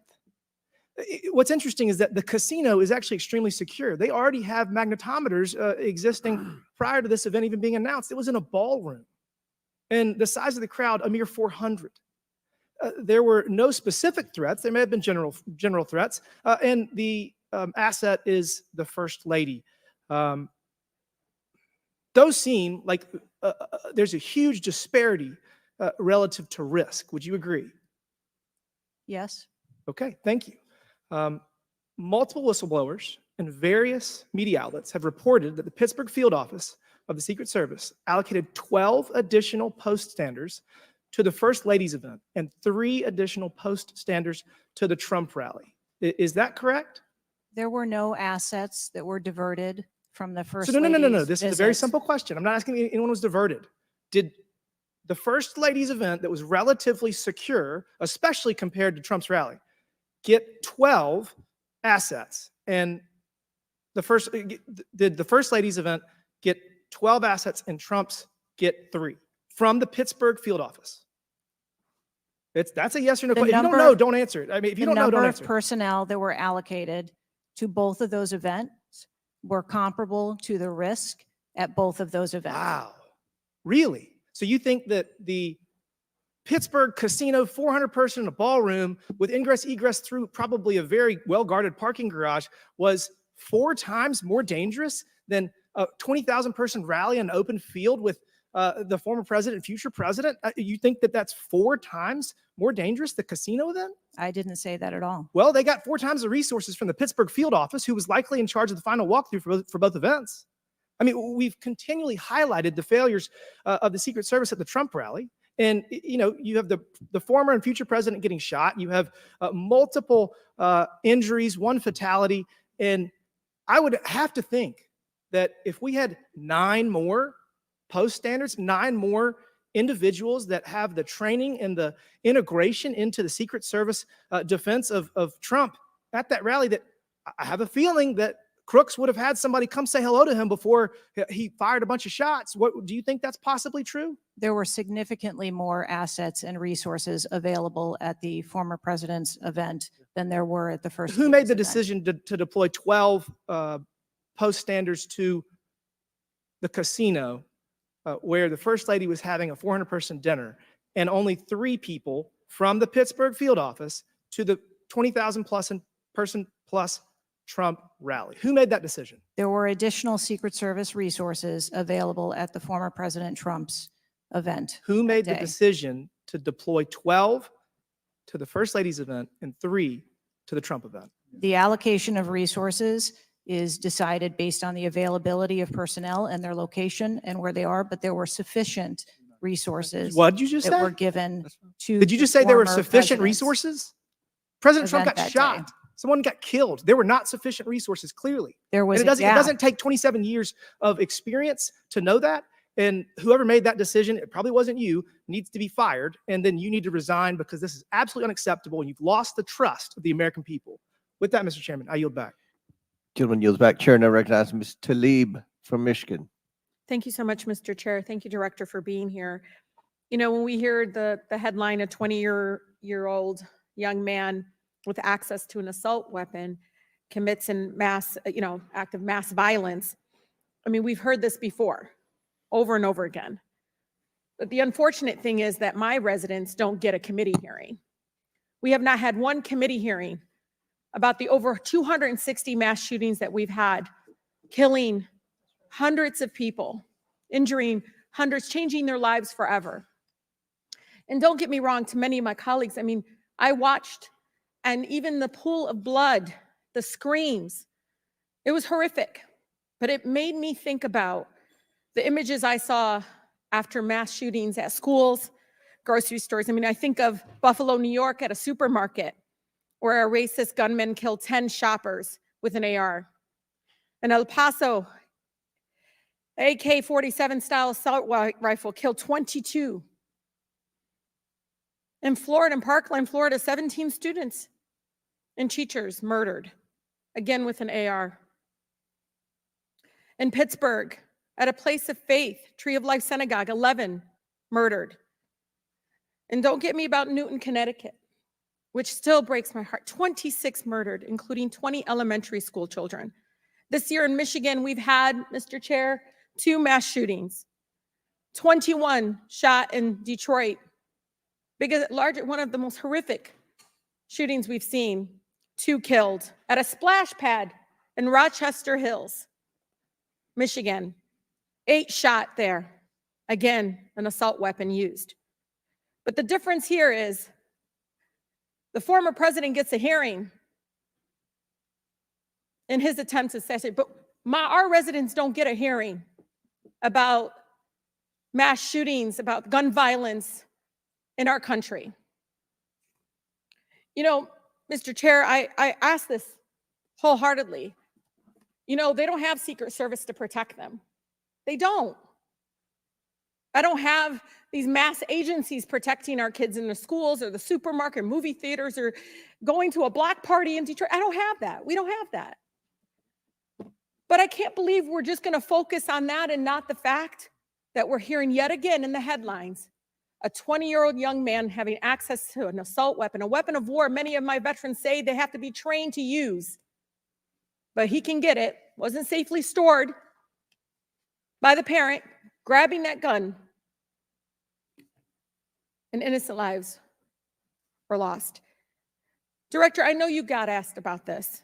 What's interesting is that the casino is actually extremely secure. They already have magnetometers existing prior to this event even being announced. It was in a ballroom. And the size of the crowd, a mere 400. There were no specific threats. There may have been general threats. And the asset is the First Lady. Those seem like there's a huge disparity relative to risk. Would you agree? Yes. Okay, thank you. Multiple whistleblowers and various media outlets have reported that the Pittsburgh field office of the Secret Service allocated 12 additional post standers to the First Lady's event and 3 additional post standers to the Trump rally. Is that correct? There were no assets that were diverted from the First So no. Lady's This is a very visit. simple question. I'm not asking if anyone was diverted. Did the First Lady's event that was relatively secure, especially compared to Trump's rally, get 12 assets? And did the First Lady's event get 12 assets and Trump's get 3 from the Pittsburgh field office? That's a yes or no question. If you don't know, don't answer it. I mean, if you don't know, don't The number answer of it. personnel that were allocated to both of those events were comparable to the risk at both of those events. Wow. Really? So you think that the Pittsburgh casino, 400 person in a ballroom with ingress egress through probably a very well guarded parking garage was 4 times more dangerous than a 20,000 person rally in an open field with the former president and future president? You think that that's 4 times more dangerous, the casino event? I didn't say that at all. Well, they got 4 times the resources from the Pittsburgh field office, who was likely in charge of the final walkthrough for both events. I mean, we've continually highlighted the failures of the Secret Service at the Trump rally. And, you know, you have the former and future president getting shot. You have multiple injuries, 1 fatality. And I would have to think that if we had 9 more post standards, 9 more individuals that have the training and the integration into the Secret Service defense of Trump at that rally, that I have a feeling that Crooks would have had somebody come say hello to him before he fired a bunch of shots. What do you think that's possibly true? There were significantly more assets and resources available at the former president's event than there were at the First Who made Lady's the event. decision to deploy 12 post standards to the casino where the First Lady was having a 400 person dinner and only 3 people from the Pittsburgh field office to the 20,000 person plus Trump rally? Who made that decision? There were additional Secret Service resources available at the former President Trump's event. Who made the day. decision to deploy 12 to the First Lady's event and 3 to the Trump event? The allocation of resources is decided based on the availability of personnel and their location and where they are, but there were sufficient resources What did you just that say? were given to. Did you the just say there were former sufficient president's resources? President Trump event got that shot. day. Someone got killed. There were not sufficient resources, clearly. There was And it a gap. doesn't take 27 years of experience to know that. And whoever made that decision, it probably wasn't you, needs to be fired. And then you need to resign because this is absolutely unacceptable and you've lost the trust of the American people. With that, Mr. Chairman, I yield back. Gentleman yields back. Chair now recognizes Ms. Tlaib from Michigan. Thank you so much, Mr. Chair. Thank you, Director, for being here. You know, when we hear the headline, a 20-year-old young man with access to an assault weapon, commits an mass, act of mass violence. I mean, we've heard this before, over and over again. But the unfortunate thing is that my residents don't get a committee hearing. We have not had one committee hearing about the over 260 mass shootings that we've had, killing hundreds of people, injuring hundreds, changing their lives forever. And don't get me wrong, to many of my colleagues, I mean, I watched, and even the pool of blood, the screams, it was horrific. But it made me think about the images I saw after mass shootings at schools, grocery stores. I mean, I think of Buffalo, New York at a supermarket where a racist gunman killed 10 shoppers with an AR. In El Paso, AK-47 style assault rifle killed 22. In Florida, in Parkland, Florida, 17 students and teachers murdered, again with an AR. In Pittsburgh, at a place of faith, Tree of Life Synagogue, 11 murdered. And don't get me about Newton, Connecticut, which still breaks my heart. 26 murdered, including 20 elementary school children. This year in Michigan, we've had, Mr. Chair, 2 mass shootings. 21 shot in Detroit. One of the most horrific shootings we've seen. 2 killed at a splash pad in Rochester Hills, Michigan. 8 shot there. Again, an assault weapon used. But the difference here is the former president gets a hearing in his attempt to assassinate, but our residents don't get a hearing about mass shootings, about gun violence in our country. You know, Mr. Chair, I ask this wholeheartedly. You know, they don't have Secret Service to protect them. They don't. I don't have these mass agencies protecting our kids in the schools or the supermarket, movie theaters, or going to a block party in Detroit. I don't have that. We don't have that. But I can't believe we're just going to focus on that and not the fact that we're hearing yet again in the headlines, a 20-year-old young man having access to an assault weapon, a weapon of war. Many of my veterans say they have to be trained to use, but he can get it, wasn't safely stored by the parent, grabbing that gun, and innocent lives were lost. Director, I know you got asked about this,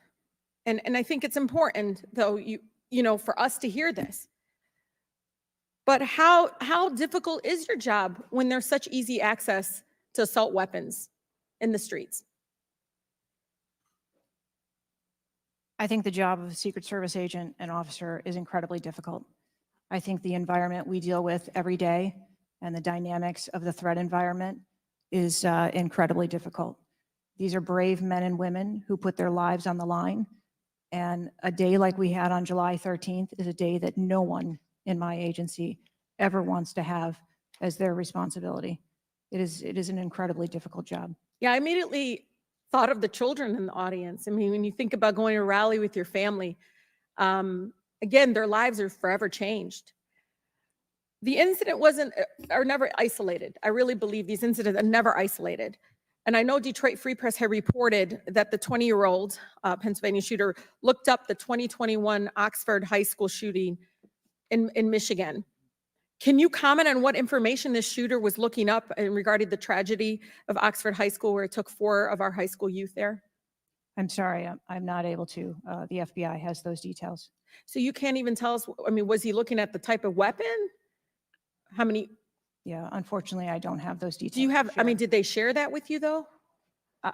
and I think it's important, though, you know, for us to hear this. But how difficult is your job when there's such easy access to assault weapons in the streets? I think the job of a Secret Service agent and officer is incredibly difficult. I think the environment we deal with every day and the dynamics of the threat environment is incredibly difficult. These are brave men and women who put their lives on the line. And a day like we had on July 13th is a day that no one in my agency ever wants to have as their responsibility. It is an incredibly difficult job. Yeah, I immediately thought of the children in the audience. I mean, when you think about going to a rally with your family, again, their lives are forever changed. The incident are never isolated. I really believe these incidents are never isolated. And I know Detroit Free Press had reported that the 20-year-old Pennsylvania shooter looked up the 2021 Oxford High School shooting in Michigan. Can you comment on what information this shooter was looking up in regarding the tragedy of Oxford High School, where it took 4 of our high school youth there? I'm sorry, I'm not able to. The FBI has those details. So you can't even tell us, I mean, was he looking at the type of weapon? How many? Yeah, unfortunately, I don't have those details. Do you have, I mean, did they share that with you though?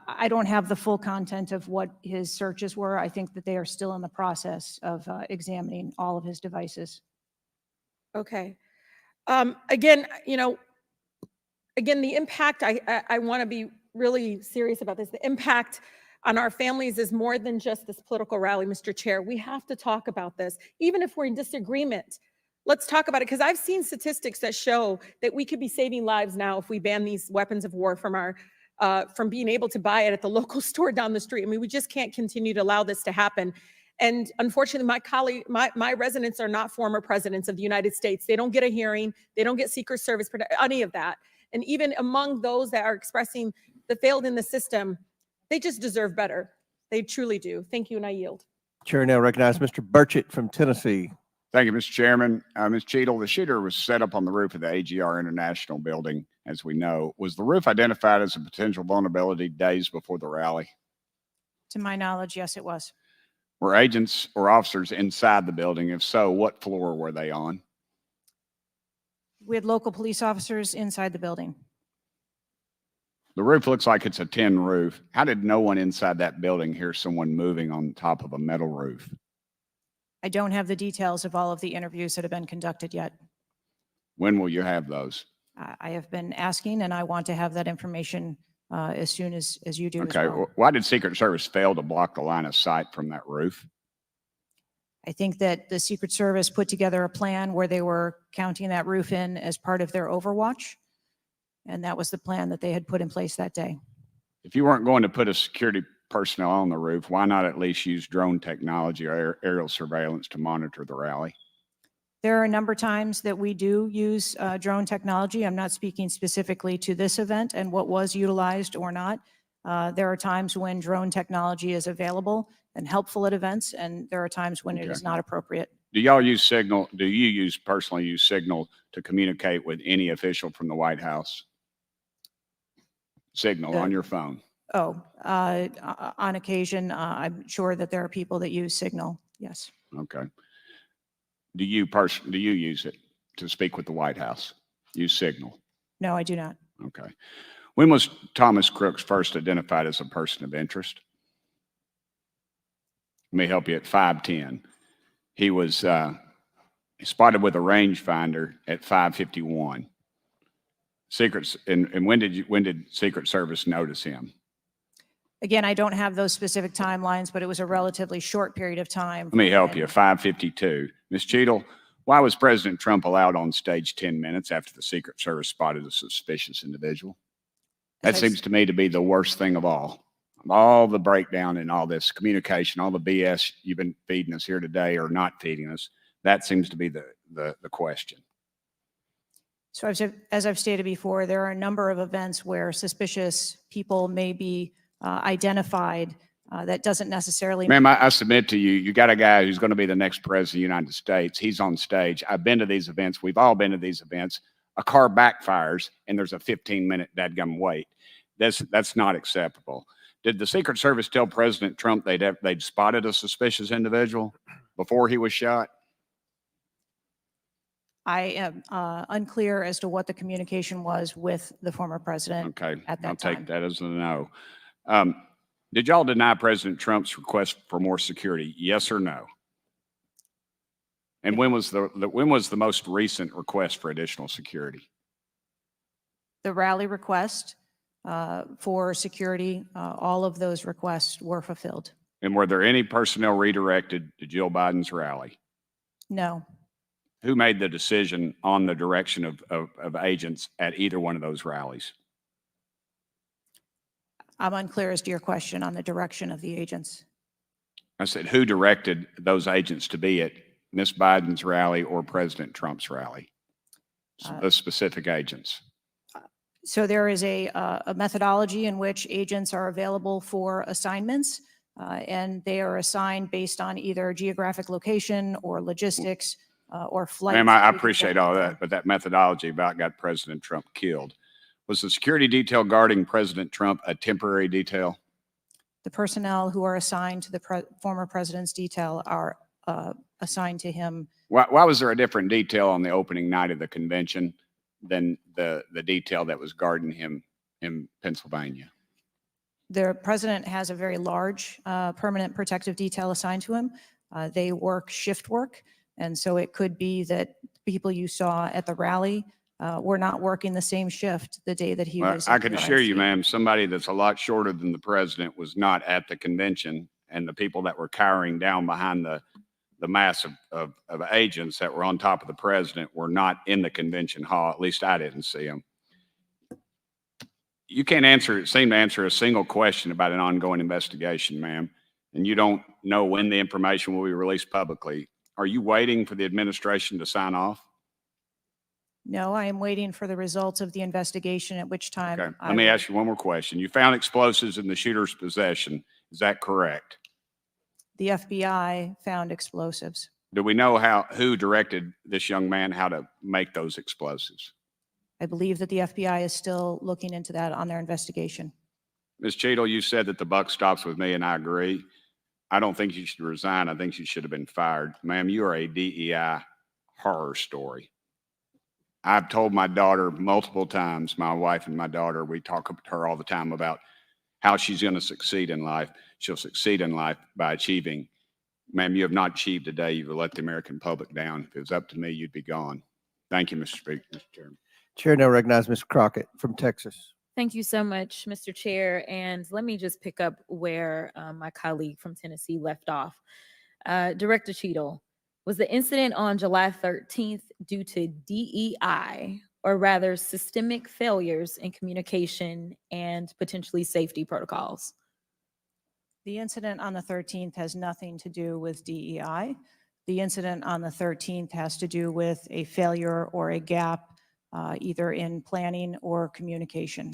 I don't have the full content of what his searches were. I think that they are still in the process of examining all of his devices. Okay. Again, you know, again, the impact, I want to be really serious about this. The impact on our families is more than just this political rally, Mr. Chair. We have to talk about this, even if we're in disagreement. Let's talk about it, because I've seen statistics that show that we could be saving lives now if we ban these weapons of war from our from being able to buy it at the local store down the street. I mean, we just can't continue to allow this to happen. And unfortunately, my residents are not former presidents of the United States. They don't get a hearing. They don't get Secret Service, any of that. And even among those that are expressing the failed in the system, they just deserve better. They truly do. Thank you, and I yield. Chair now recognize Mr. Burchett from Tennessee. Thank you, Mr. Chairman. Ms. Cheadle, the shooter was set up on the roof of the AGR International building, as we know. Was the roof identified as a potential vulnerability days before the rally? To my knowledge, yes, it was. Were agents or officers inside the building? If so, what floor were they on? We had local police officers inside the building. The roof looks like it's a tin roof. How did no one inside that building hear someone moving on top of a metal roof? I don't have the details of all of the interviews that have been conducted yet. When will you have those? I have been asking, and I want to have that information as soon as you do as Okay, well. why did Secret Service fail to block the line of sight from that roof? I think that the Secret Service put together a plan where they were counting that roof in as part of their overwatch. And that was the plan that they had put in place that day. If you weren't going to put a security personnel on the roof, why not at least use drone technology or aerial surveillance to monitor the rally? There are a number of times that we do use drone technology. I'm not speaking specifically to this event and what was utilized or not. There are times when drone technology is available and helpful at events, and there are times when it is not appropriate. Do y'all use Signal? Do you personally use Signal to communicate with any official from the White House? Signal on your phone. Oh, on occasion, I'm sure that there are people that use Signal. Yes. Okay. Do you use it to speak with the White House? Use Signal? No, I do not. Okay. When was Thomas Crooks first identified as a person of interest? Let me help you. At 5:10, he was spotted with a rangefinder at 5:51. And when did Secret Service notice him? Again, I don't have those specific timelines, but it was a relatively short period of time. Let me help you. 5:52. Ms. Cheadle, why was President Trump allowed on stage 10 minutes after the Secret Service spotted a suspicious individual? That seems to me to be the worst thing of all. All the breakdown and all this communication, all the BS you've been feeding us here today or not feeding us, that seems to be the question. So as I've stated before, there are a number of events where suspicious people may be identified. That doesn't necessarily. Ma'am, I submit to you, you got a guy who's going to be the next president of the United States. He's on stage. I've been to these events. We've all been to these events. A car backfires and there's a 15-minute dadgum wait. That's not acceptable. Did the Secret Service tell President Trump they'd spotted a suspicious individual before he was shot? I am unclear as to what the communication was with the former president at that I'll time. take that as a no. Did y'all deny President Trump's request for more security? Yes or no? And when was the most recent request for additional security? The rally request for security, all of those requests were fulfilled. And were there any personnel redirected to Jill Biden's rally? No. Who made the decision on the direction of agents at either one of those rallies? I'm unclear as to your question on the direction of the agents. I said, who directed those agents to be at Miss Biden's rally or President Trump's rally? Those specific agents. So there is a methodology in which agents are available for assignments, and they are assigned based on either geographic location or logistics or flight. Ma'am, I appreciate all that, but that methodology about got President Trump killed. Was the security detail guarding President Trump a temporary detail? The personnel who are assigned to the former president's detail are assigned to him. Why was there a different detail on the opening night of the convention than the detail that was guarding him in Pennsylvania? The president has a very large permanent protective detail assigned to him. They work shift work, and so it could be that people you saw at the rally were not working the same shift the day that he was. I can assure you, ma'am, somebody that's a lot shorter than the president was not at the convention, and the people that were cowering down behind the mass of agents that were on top of the president were not in the convention hall. At least I didn't see them. You can't seem to answer a single question about an ongoing investigation, ma'am, and you don't know when the information will be released publicly. Are you waiting for the administration to sign off? No, I am waiting for the results of the investigation, at which time. Okay. Let me ask you one more question. You found explosives in the shooter's possession. Is that correct? The FBI found explosives. Do we know who directed this young man how to make those explosives? I believe that the FBI is still looking into that on their investigation. Ms. Cheadle, you said that the buck stops with me, and I agree. I don't think you should resign. I think you should have been fired. Ma'am, you are a DEI horror story. I've told my daughter multiple times, my wife and my daughter, we talk to her all the time about how she's going to succeed in life. She'll succeed in life by achieving. Ma'am, you have not achieved today. You've let the American public down. If it was up to me, you'd be gone. Thank you, Mr. Speaker, Mr. Chairman. Chair now recognizes Mr. Crockett from Texas. Thank you so much, Mr. Chair. And let me just pick up where my colleague from Tennessee left off. Director Cheadle, was the incident on July 13th due to DEI, or rather systemic failures in communication and potentially safety protocols? The incident on the 13th has nothing to do with DEI. The incident on the 13th has to do with a failure or a gap, either in planning or communication.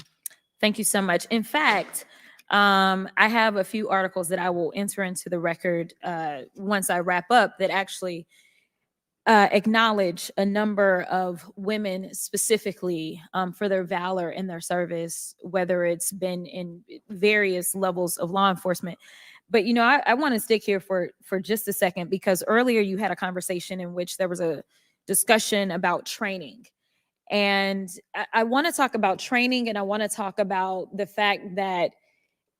Thank you so much. In fact, I have a few articles that I will enter into the record once I wrap up that actually acknowledge a number of women specifically for their valor in their service, whether it's been in various levels of law enforcement. But, you know, I want to stick here for just a second, because earlier you had a conversation in which there was a discussion about training. And I want to talk about training, and I want to talk about the fact that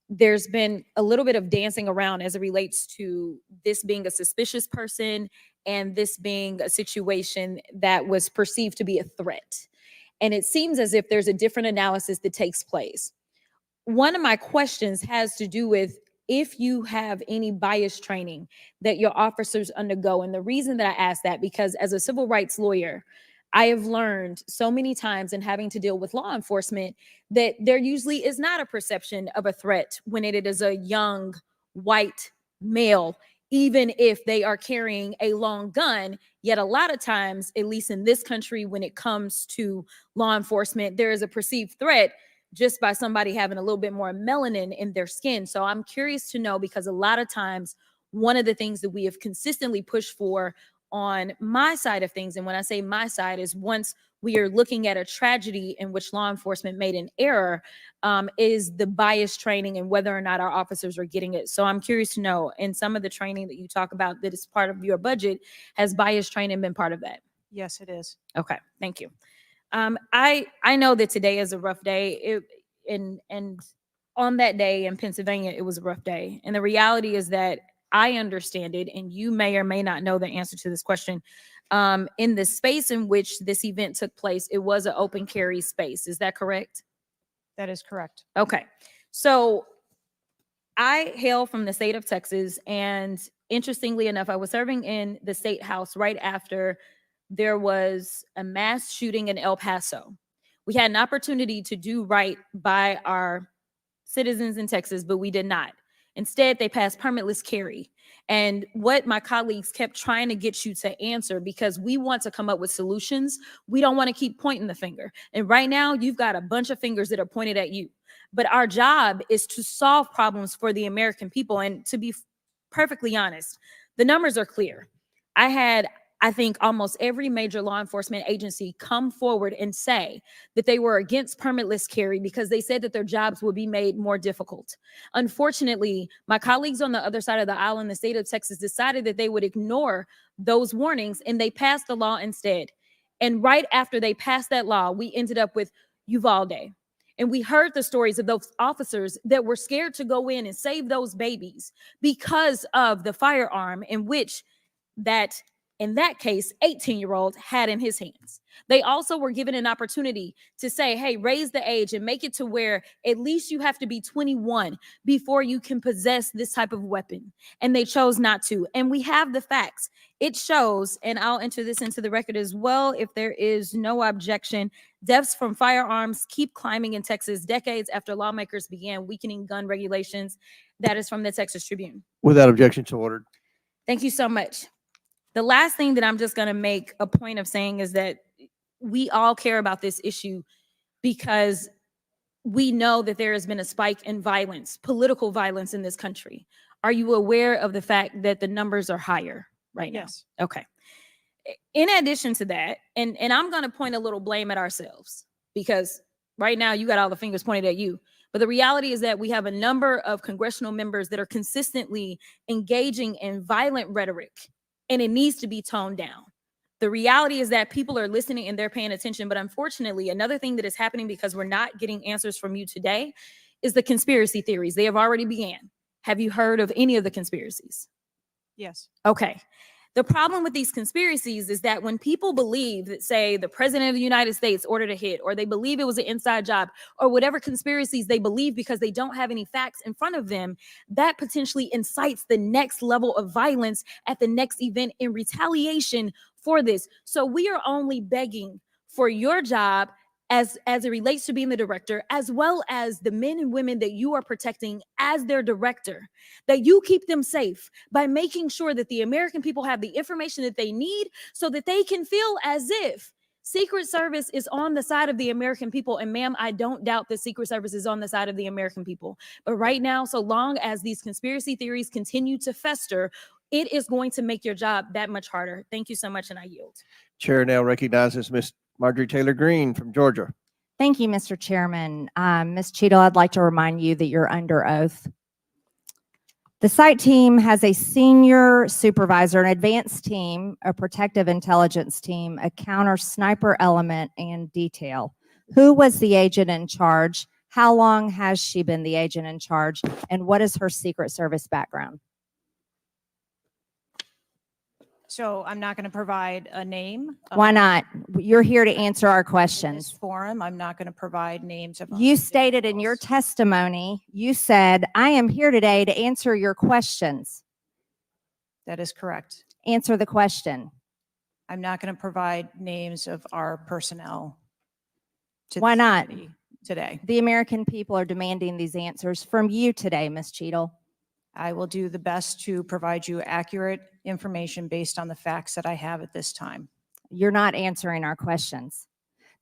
there's been a little bit of dancing around as it relates to this being a suspicious person and this being a situation that was perceived to be a threat. And it seems as if there's a different analysis that takes place. One of my questions has to do with if you have any bias training that your officers undergo. And the reason that I ask that, because as a civil rights lawyer, I have learned so many times in having to deal with law enforcement that there usually is not a perception of a threat when it is a young white male, even if they are carrying a long gun. Yet a lot of times, at least in this country, when it comes to law enforcement, there is a perceived threat just by somebody having a little bit more melanin in their skin. So I'm curious to know, because a lot of times, one of the things that we have consistently pushed for on my side of things, and when I say my side, is once we are looking at a tragedy in which law enforcement made an error, is the bias training and whether or not our officers are getting it. So I'm curious to know, in some of the training that you talk about that is part of your budget, has bias training been part of that? Yes, it is. Okay, thank you. I know that today is a rough day, and on that day in Pennsylvania, it was a rough day. And the reality is that I understand it, and you may or may not know the answer to this question. In the space in which this event took place, it was an open carry space. Is that correct? That is correct. Okay. So I hail from the state of Texas, and interestingly enough, I was serving in the state house right after there was a mass shooting in El Paso. We had an opportunity to do right by our citizens in Texas, but we did not. Instead, they passed permitless carry. And what my colleagues kept trying to get you to answer, because we want to come up with solutions, we don't want to keep pointing the finger. And right now, you've got a bunch of fingers that are pointed at you. But our job is to solve problems for the American people. And to be perfectly honest, the numbers are clear. I think almost every major law enforcement agency come forward and say that they were against permitless carry because they said that their jobs would be made more difficult. Unfortunately, my colleagues on the other side of the aisle in the state of Texas decided that they would ignore those warnings, and they passed the law instead. And right after they passed that law, we ended up with Uvalde. And we heard the stories of those officers that were scared to go in and save those babies because of the firearm in which that, in that case, 18-year-old had in his hands. They also were given an opportunity to say, hey, raise the age and make it to where at least you have to be 21 before you can possess this type of weapon. And they chose not to. And we have the facts. It shows, and I'll enter this into the record as well if there is no objection, deaths from firearms keep climbing in Texas decades after lawmakers began weakening gun regulations. That is from the Texas Tribune. Without objection, so ordered. Thank you so much. The last thing that I'm just going to make a point of saying is that we all care about this issue because we know that there has been a spike in violence, political violence in this country. Are you aware of the fact that the numbers are higher right now? Yes. Okay. In addition to that, and I'm going to point a little blame at ourselves, because right now you got all the fingers pointed at you. But the reality is that we have a number of congressional members that are consistently engaging in violent rhetoric, and it needs to be toned down. The reality is that people are listening and they're paying attention. But unfortunately, another thing that is happening because we're not getting answers from you today is the conspiracy theories. They have already began. Have you heard of any of the conspiracies? Yes. Okay. The problem with these conspiracies is that when people believe that, say, the president of the United States ordered a hit, or they believe it was an inside job, or whatever conspiracies they believe because they don't have any facts in front of them, that potentially incites the next level of violence at the next event in retaliation for this. So we are only begging for your job as it relates to being the director, as well as the men and women that you are protecting as their director, that you keep them safe by making sure that the American people have the information that they need so that they can feel as if Secret Service is on the side of the American people. And ma'am, I don't doubt that Secret Service is on the side of the American people. But right now, so long as these conspiracy theories continue to fester, it is going to make your job that much harder. Thank you so much, and I yield. Chair now recognizes Ms. Marjorie Taylor Greene from Georgia. Thank you, Mr. Chairman. Ms. Cheadle, I'd like to remind you that you're under oath. The site team has a senior supervisor, an advanced team, a protective intelligence team, a counter sniper element, and detail. Who was the agent in charge? How long has she been the agent in charge? And what is her Secret Service background? So I'm not going to provide a name. Why not? You're here to answer our In this questions. forum, I'm not going to provide names of. You stated in your testimony, you said, I am here today to answer your questions. That is correct. Answer the question. I'm not going to provide names of our personnel. to Why this not? committee Today. The American people are demanding these answers from you today, Ms. Cheadle. I will do the best to provide you accurate information based on the facts that I have at this time. You're not answering our questions.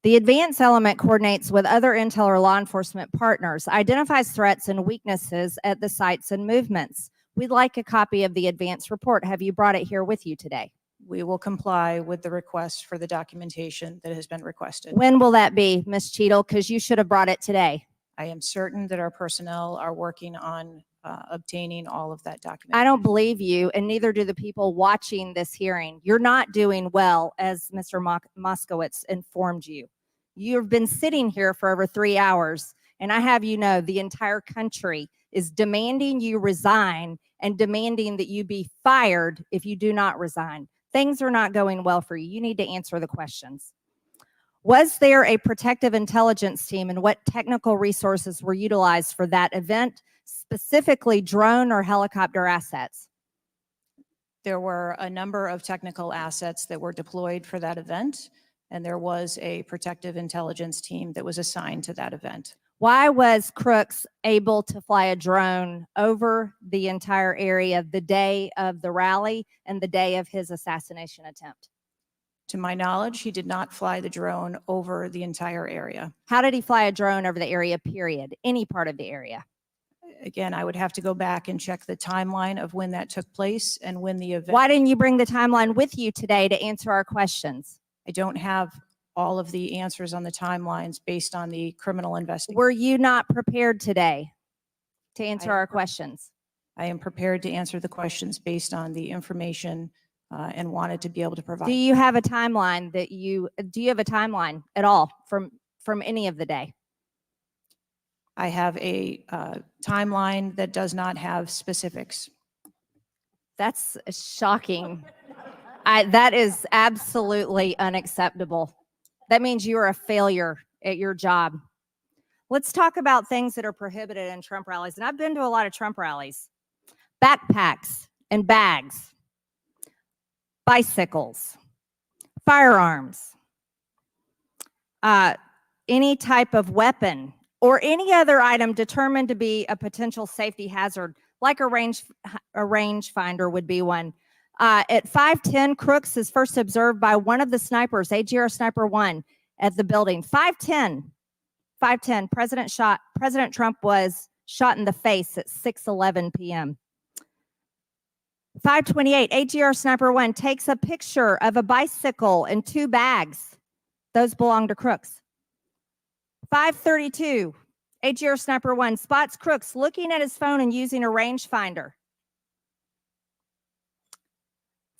The advance element coordinates with other intel or law enforcement partners, identifies threats and weaknesses at the sites and movements. We'd like a copy of the advance report. Have you brought it here with you today? We will comply with the request for the documentation that has been requested. When will that be, Ms. Cheadle? Because you should have brought it today. I am certain that our personnel are working on obtaining all of that documentation. I don't believe you, and neither do the people watching this hearing. You're not doing well, as Mr. Moskowitz informed you. You've been sitting here for over 3 hours, and I have you know the entire country is demanding you resign and demanding that you be fired if you do not resign. Things are not going well for you. You need to answer the questions. Was there a protective intelligence team, and what technical resources were utilized for that event, specifically drone or helicopter assets? There were a number of technical assets that were deployed for that event, and there was a protective intelligence team that was assigned to that event. Why was Crooks able to fly a drone over the entire area the day of the rally and the day of his assassination attempt? To my knowledge, he did not fly the drone over the entire area. How did he fly a drone over the area, period? Any part of the area? Again, I would have to go back and check the timeline of when that took place and when the event. Why didn't you bring the timeline with you today to answer our questions? I don't have all of the answers on the timelines based on the criminal investigation. Were you not prepared today to answer our questions? I am prepared to answer the questions based on the information and wanted to be able to provide. Do you have a timeline do you have a timeline at all from any of the day? I have a timeline that does not have specifics. That's shocking. That is absolutely unacceptable. That means you are a failure at your job. Let's talk about things that are prohibited in Trump rallies. And I've been to a lot of Trump rallies. Backpacks and bags, bicycles, firearms, any type of weapon or any other item determined to be a potential safety hazard, like a rangefinder would be one. At 5:10, Crooks is first observed by one of the snipers, AGR Sniper 1, at the building. 5:10. 5:10, President Trump was shot in the face at 6:11 p.m. 5:28, AGR Sniper 1 takes a picture of a bicycle and 2 bags. Those belong to Crooks. 5:32, AGR Sniper 1 spots Crooks looking at his phone and using a rangefinder.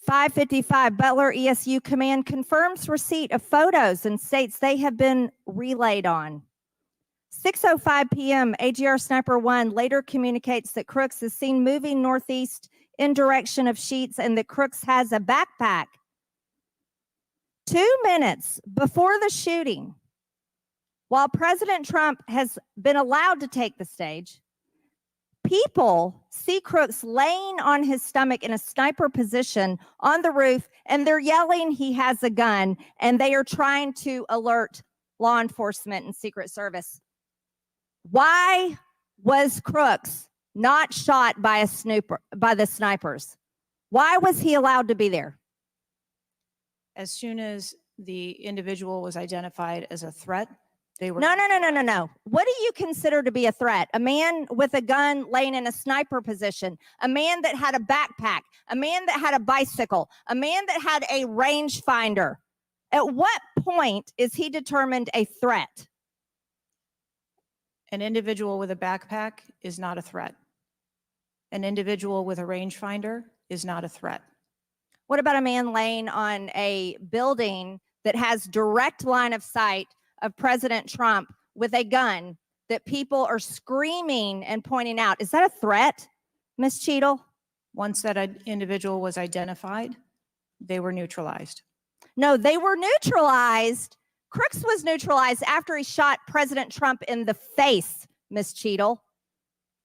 5:55, Butler ESU Command confirms receipt of photos and states they have been relayed on. 6:05 p.m., AGR Sniper 1 later communicates that Crooks is seen moving northeast in direction of Sheets and that Crooks has a backpack. 2 minutes before the shooting, while President Trump has been allowed to take the stage, people see Crooks laying on his stomach in a sniper position on the roof, and they're yelling he has a gun, and they are trying to alert law enforcement and Secret Service. Why was Crooks not shot by the snipers? Why was he allowed to be there? As soon as the individual was identified as a threat, they were. No. What do you consider to be a threat? A man with a gun laying in a sniper position, a man that had a backpack, a man that had a bicycle, a man that had a rangefinder. At what point is he determined a threat? An individual with a backpack is not a threat. An individual with a rangefinder is not a threat. What about a man laying on a building that has direct line of sight of President Trump with a gun that people are screaming and pointing out? Is that a threat, Ms. Cheadle? Once that individual was identified, they were neutralized. No, they were neutralized. Crooks was neutralized after he shot President Trump in the face, Ms. Cheadle.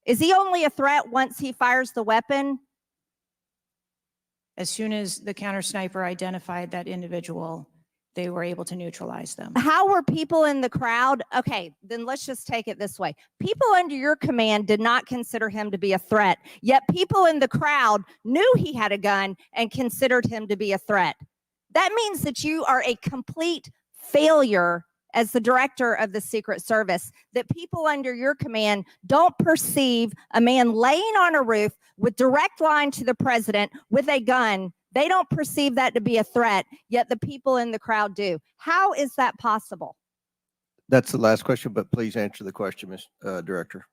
Is he only a threat once he fires the weapon? As soon as the counter sniper identified that individual, they were able to neutralize them. How were people in the crowd? Okay, then let's just take it this way. People under your command did not consider him to be a threat, yet people in the crowd knew he had a gun and considered him to be a threat. That means that you are a complete failure as the director of the Secret Service, that people under your command don't perceive a man laying on a roof with direct line to the president with a gun. They don't perceive that to be a threat, yet the people in the crowd do. How is that possible? That's the last question, but please answer the question, Ms. Director.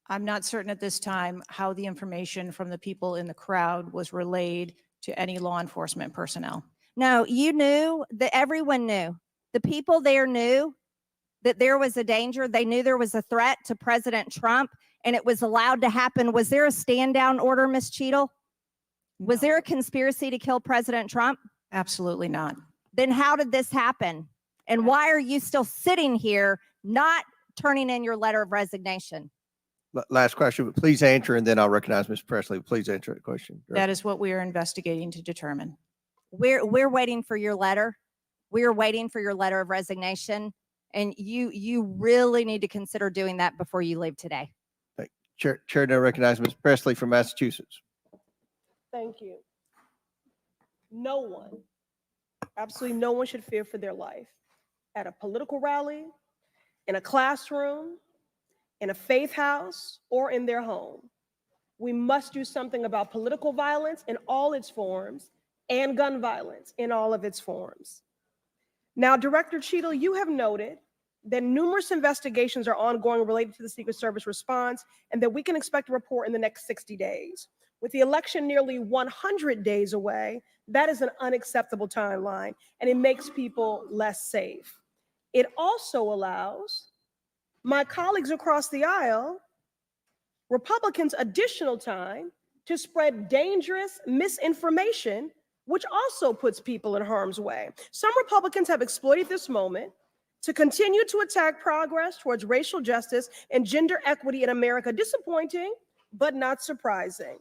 I'm not certain at this time how the information from the people in the crowd was relayed to any law enforcement personnel. No, you knew that everyone knew. The people there knew that there was a danger. They knew there was a threat to President Trump, and it was allowed to happen. Was there a stand down order, Ms. Cheadle? Was there a conspiracy to kill President Trump? Absolutely not. Then how did this happen? And why are you still sitting here not turning in your letter of resignation? Last question, but please answer, and then I'll recognize Ms. Presley. Please answer the question. That is what we are investigating to determine. We're waiting for your letter. We are waiting for your letter of resignation, and you really need to consider doing that before you leave today. Chair now recognizes Ms. Presley from Massachusetts. Thank you. No one, absolutely no one should fear for their life at a political rally, in a classroom, in a faith house, or in their home. We must do something about political violence in all its forms and gun violence in all of its forms. Now, Director Cheadle, you have noted that numerous investigations are ongoing related to the Secret Service response and that we can expect a report in the next 60 days. With the election nearly 100 days away, that is an unacceptable timeline, and it makes people less safe. It also allows my colleagues across the aisle, Republicans, additional time to spread dangerous misinformation, which also puts people in harm's way. Some Republicans have exploited this moment to continue to attack progress towards racial justice and gender equity in America. Disappointing, but not surprising.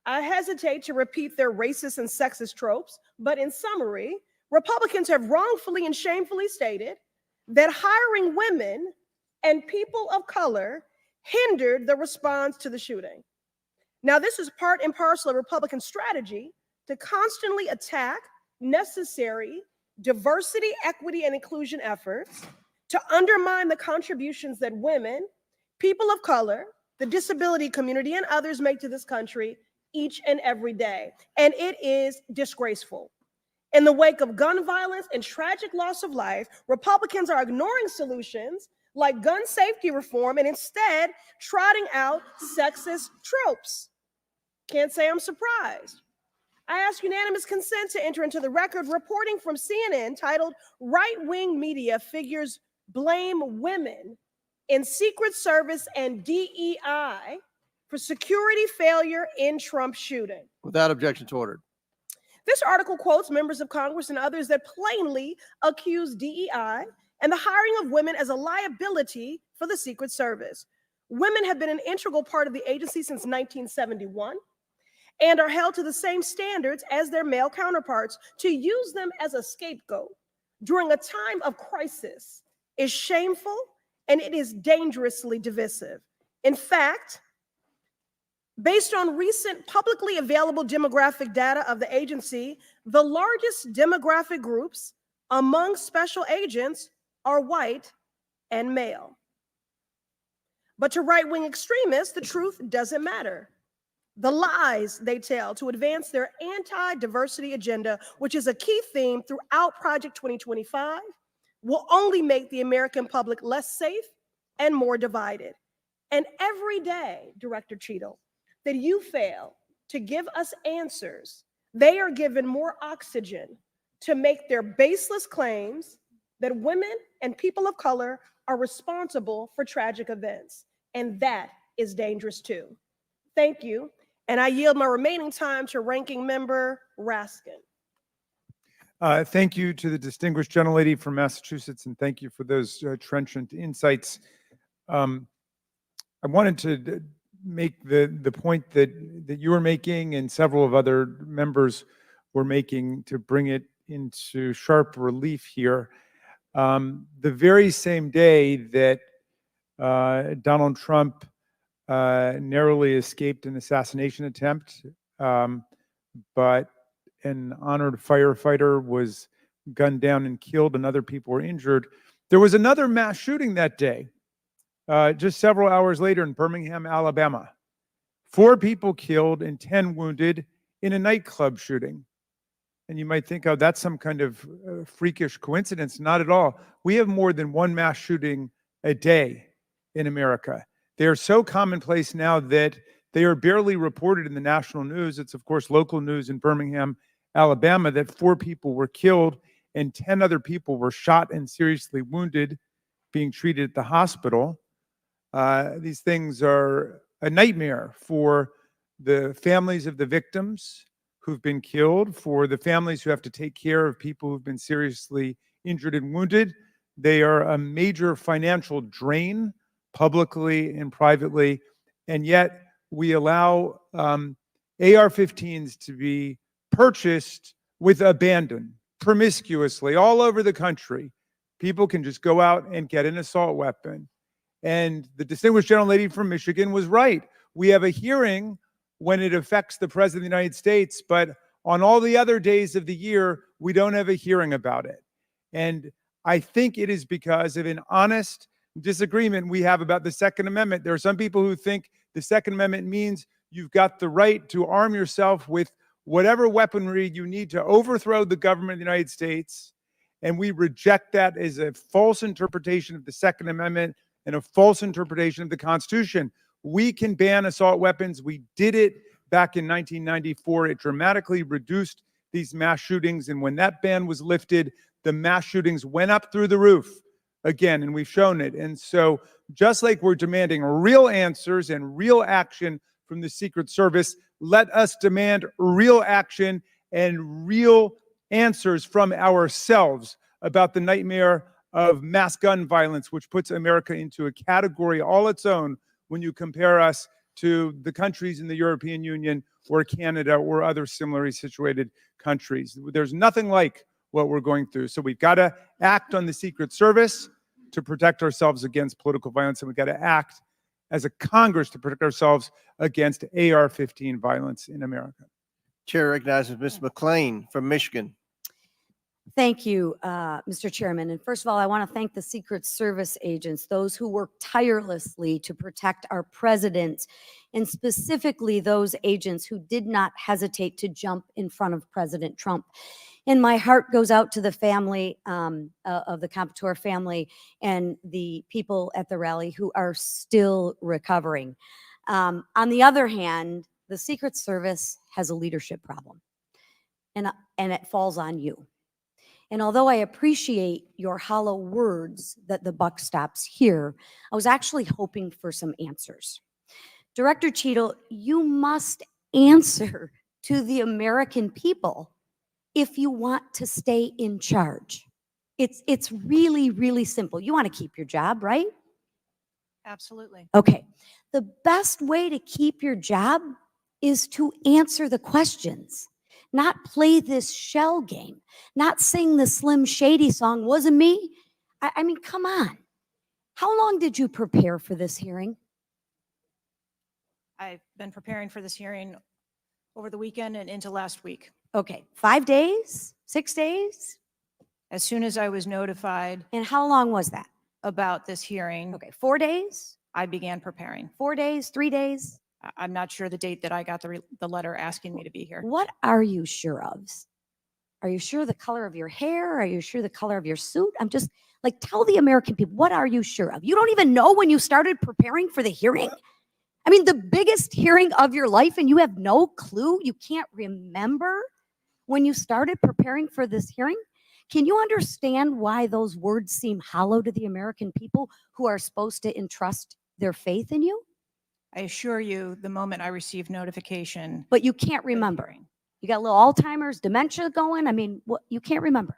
I hesitate to repeat their racist and sexist tropes, but in summary, Republicans have wrongfully and shamefully stated that hiring women and people of color hindered the response to the shooting. Now, this is part and parcel of Republican strategy to constantly attack necessary diversity, equity, and inclusion efforts, to undermine the contributions that women, people of color, the disability community, and others make to this country each and every day. And it is disgraceful. In the wake of gun violence and tragic loss of life, Republicans are ignoring solutions like gun safety reform and instead trotting out sexist tropes. Can't say I'm surprised. I ask unanimous consent to enter into the record reporting from CNN titled "Right-Wing Media Figures Blame Women in Secret Service and DEI for Security Failure in Trump Shooting." Without objections ordered. This article quotes members of Congress and others that plainly accuse DEI and the hiring of women as a liability for the Secret Service. Women have been an integral part of the agency since 1971 and are held to the same standards as their male counterparts. To use them as a scapegoat during a time of crisis is shameful and it is dangerously divisive. In fact, based on recent publicly available demographic data of the agency, the largest demographic groups among special agents are white and male. But to right-wing extremists, the truth doesn't matter. The lies they tell to advance their anti-diversity agenda, which is a key theme throughout Project 2025, will only make the American public less safe and more divided. And every day, Director Cheadle, that you fail to give us answers, they are given more oxygen to make their baseless claims that women and people of color are responsible for tragic events. And that is dangerous too. Thank you. And I yield my remaining time to Ranking Member Raskin. Thank you to the distinguished gentlelady from Massachusetts, and thank you for those trenchant insights. I wanted to make the point that you were making and several of other members were making to bring it into sharp relief here. The very same day that Donald Trump narrowly escaped an assassination attempt, but an honored firefighter was gunned down and killed and other people were injured. There was another mass shooting that day, just several hours later in Birmingham, Alabama. 4 people killed and 10 wounded in a nightclub shooting. And you might think, oh, that's some kind of freakish coincidence. Not at all. We have more than one mass shooting a day in America. They are so commonplace now that they are barely reported in the national news. It's, of course, local news in Birmingham, Alabama, that 4 people were killed and 10 other people were shot and seriously wounded, being treated at the hospital. These things are a nightmare for the families of the victims who've been killed, for the families who have to take care of people who've been seriously injured and wounded. They are a major financial drain, publicly and privately, and yet we allow AR-15s to be purchased with abandon, promiscuously, all over the country. People can just go out and get an assault weapon. And the distinguished gentlelady from Michigan was right. We have a hearing when it affects the President of the United States, but on all the other days of the year, we don't have a hearing about it. And I think it is because of an honest disagreement we have about the Second Amendment. There are some people who think the Second Amendment means you've got the right to arm yourself with whatever weaponry you need to overthrow the government of the United States. And we reject that as a false interpretation of the Second Amendment and a false interpretation of the Constitution. We can ban assault weapons. We did it back in 1994. It dramatically reduced these mass shootings. And when that ban was lifted, the mass shootings went up through the roof again, and we've shown it. And so just like we're demanding real answers and real action from the Secret Service, let us demand real action and real answers from ourselves about the nightmare of mass gun violence, which puts America into a category all its own when you compare us to the countries in the European Union or Canada or other similarly situated countries. There's nothing like what we're going through. So we've got to act on the Secret Service to protect ourselves against political violence, and we've got to act as a Congress to protect ourselves against AR-15 violence in America. Chair recognizes Ms. McClain from Michigan. Thank you, Mr. Chairman. And first of all, I want to thank the Secret Service agents, those who work tirelessly to protect our president, and specifically those agents who did not hesitate to jump in front of President Trump. And my heart goes out to the family of the Comptoir family and the people at the rally who are still recovering. On the other hand, the Secret Service has a leadership problem, and it falls on you. And although I appreciate your hollow words that the buck stops here, I was actually hoping for some answers. Director Cheadle, you must answer to the American people if you want to stay in charge. It's really, really simple. You want to keep your job, right? Absolutely. Okay. The best way to keep your job is to answer the questions, not play this shell game, not sing the Slim Shady song, wasn't me. I mean, come on. How long did you prepare for this hearing? I've been preparing for this hearing over the weekend and into last week. Okay, 5 days, 6 days? As soon as I was notified And how long was that? about this hearing, Okay, 4 days, I began preparing. 4 days, 3 days? I'm not sure the date that I got the letter asking me to be here. What are you sure of? Are you sure the color of your hair? Are you sure the color of your suit? I'm just like, tell the American people, what are you sure of? You don't even know when you started preparing for the hearing? I mean, the biggest hearing of your life, and you have no clue? You can't remember when you started preparing for this hearing? Can you understand why those words seem hollow to the American people who are supposed to entrust their faith in you? I assure you, the moment I received notification. But you can't remember. You got a little Alzheimer's, dementia going? I mean, what, you can't remember.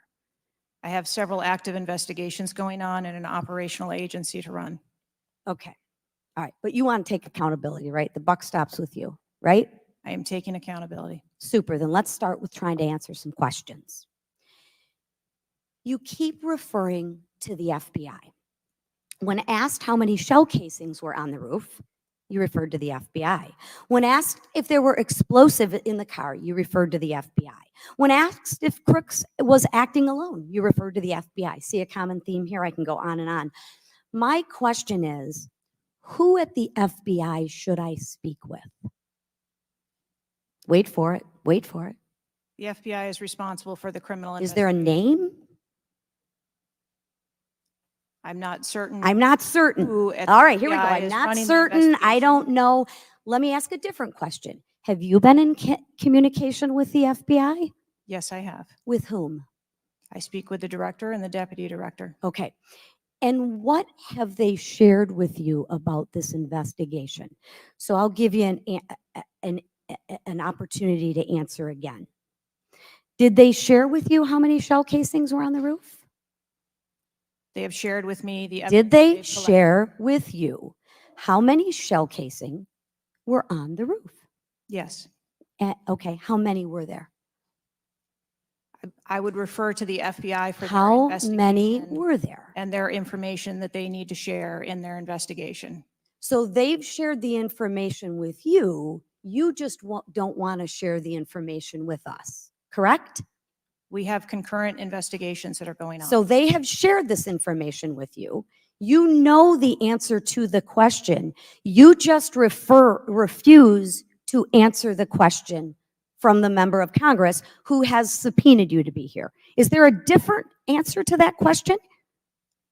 I have several active investigations going on and an operational agency to run. Okay. All right. But you want to take accountability, right? The buck stops with you, right? I am taking accountability. Super. Then let's start with trying to answer some questions. You keep referring to the FBI. When asked how many shell casings were on the roof, you referred to the FBI. When asked if there were explosives in the car, you referred to the FBI. When asked if Crooks was acting alone, you referred to the FBI. See a common theme here? I can go on and on. My question is, who at the FBI should I speak with? Wait for it. Wait for it. The FBI is responsible for the criminal Is there a name? I'm not certain. I'm not certain. Who at All the right, here we go. FBI I'm is not running the certain. I investigation. don't know. Let me ask a different question. Have you been in communication with the FBI? Yes, I have. With whom? I speak with the director and the deputy director. Okay. And what have they shared with you about this investigation? So I'll give you an opportunity to answer again. Did they share with you how many shell casings were on the roof? They have shared with me the Did evidence they they've collected. share with you how many shell casing were on the roof? Yes. Okay, how many were there? I would refer to the FBI for their How investigation many were there? and their information that they need to share in their investigation. So they've shared the information with you. You just don't want to share the information with us, correct? We have concurrent investigations that are going on. So they have shared this information with you. You know the answer to the question. You just refuse to answer the question from the member of Congress who has subpoenaed you to be here. Is there a different answer to that question?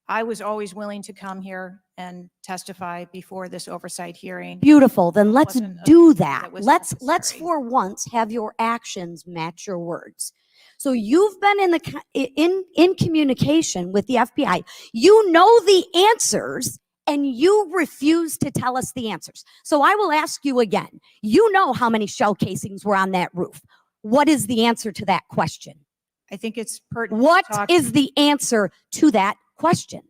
I was always willing to come here and testify before this oversight hearing. Beautiful. Then let's Wasn't a- do that. that was Let's necessary. for once have your actions match your words. So you've been in communication with the FBI. You know the answers and you refuse to tell us the answers. So I will ask you again. You know how many shell casings were on that roof. What is the answer to that question? I think it's pertinent. What to talk, is the answer to that question?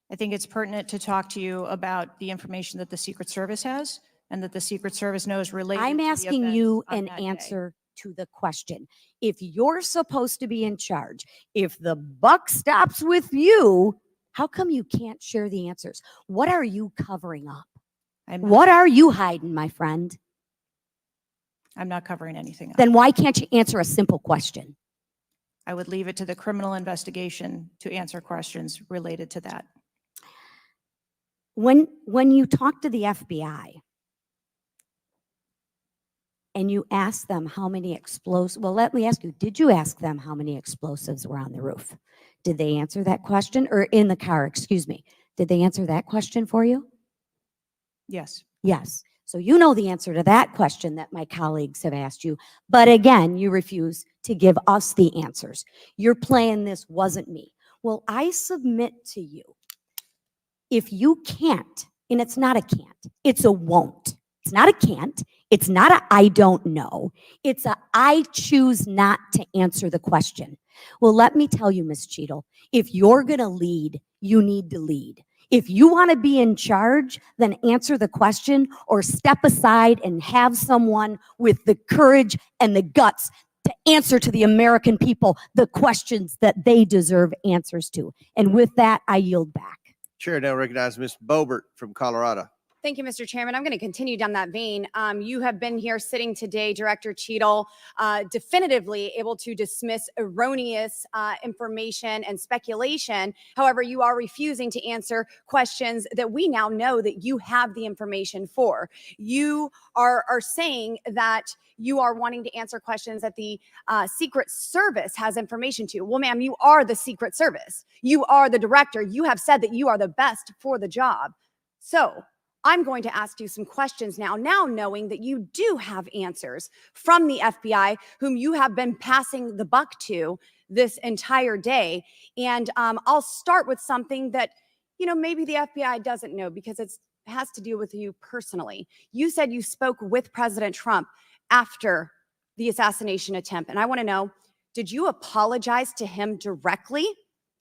I think it's pertinent to talk to you about the information that the Secret Service has and that the Secret Service knows related I'm to the asking events you on an that day. answer to the question. If you're supposed to be in charge, if the buck stops with you, how come you can't share the answers? What are you covering up? What are you hiding, my friend? I'm not covering anything up. Then why can't you answer a simple question? I would leave it to the criminal investigation to answer questions related to that. When you talk to the FBI and you ask them how many explosives, well, let me ask you, did you ask them how many explosives were on the roof? Did they answer that question? Or in the car, excuse me. Did they answer that question for you? Yes. Yes. So you know the answer to that question that my colleagues have asked you. But again, you refuse to give us the answers. You're playing this wasn't me. Well, I submit to you, if you can't, and it's not a can't, it's a won't. It's not a can't. It's not a I don't know. It's a I choose not to answer the question. Well, let me tell you, Ms. Cheadle, if you're going to lead, you need to lead. If you want to be in charge, then answer the question or step aside and have someone with the courage and the guts to answer to the American people the questions that they deserve answers to. And with that, I yield back. Chair now recognizes Ms. Bobert from Colorado. Thank you, Mr. Chairman. I'm going to continue down that vein. You have been here sitting today, Director Cheadle, definitively able to dismiss erroneous information and speculation. However, you are refusing to answer questions that we now know that you have the information for. You are saying that you are wanting to answer questions that the Secret Service has information to. Well, ma'am, you are the Secret Service. You are the director. You have said that you are the best for the job. So I'm going to ask you some questions now knowing that you do have answers from the FBI, whom you have been passing the buck to this entire day. And I'll start with something that, maybe the FBI doesn't know because it has to do with you personally. You said you spoke with President Trump after the assassination attempt. And I want to know, did you apologize to him directly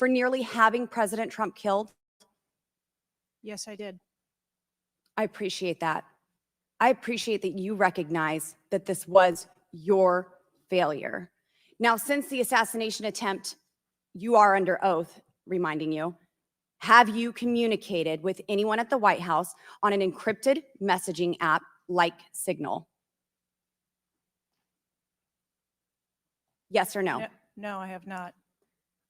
for nearly having President Trump killed? Yes, I did. I appreciate that. I appreciate that you recognize that this was your failure. Now, since the assassination attempt, you are under oath, reminding you, have you communicated with anyone at the White House on an encrypted messaging app like Signal? Yes or no? No, I have not.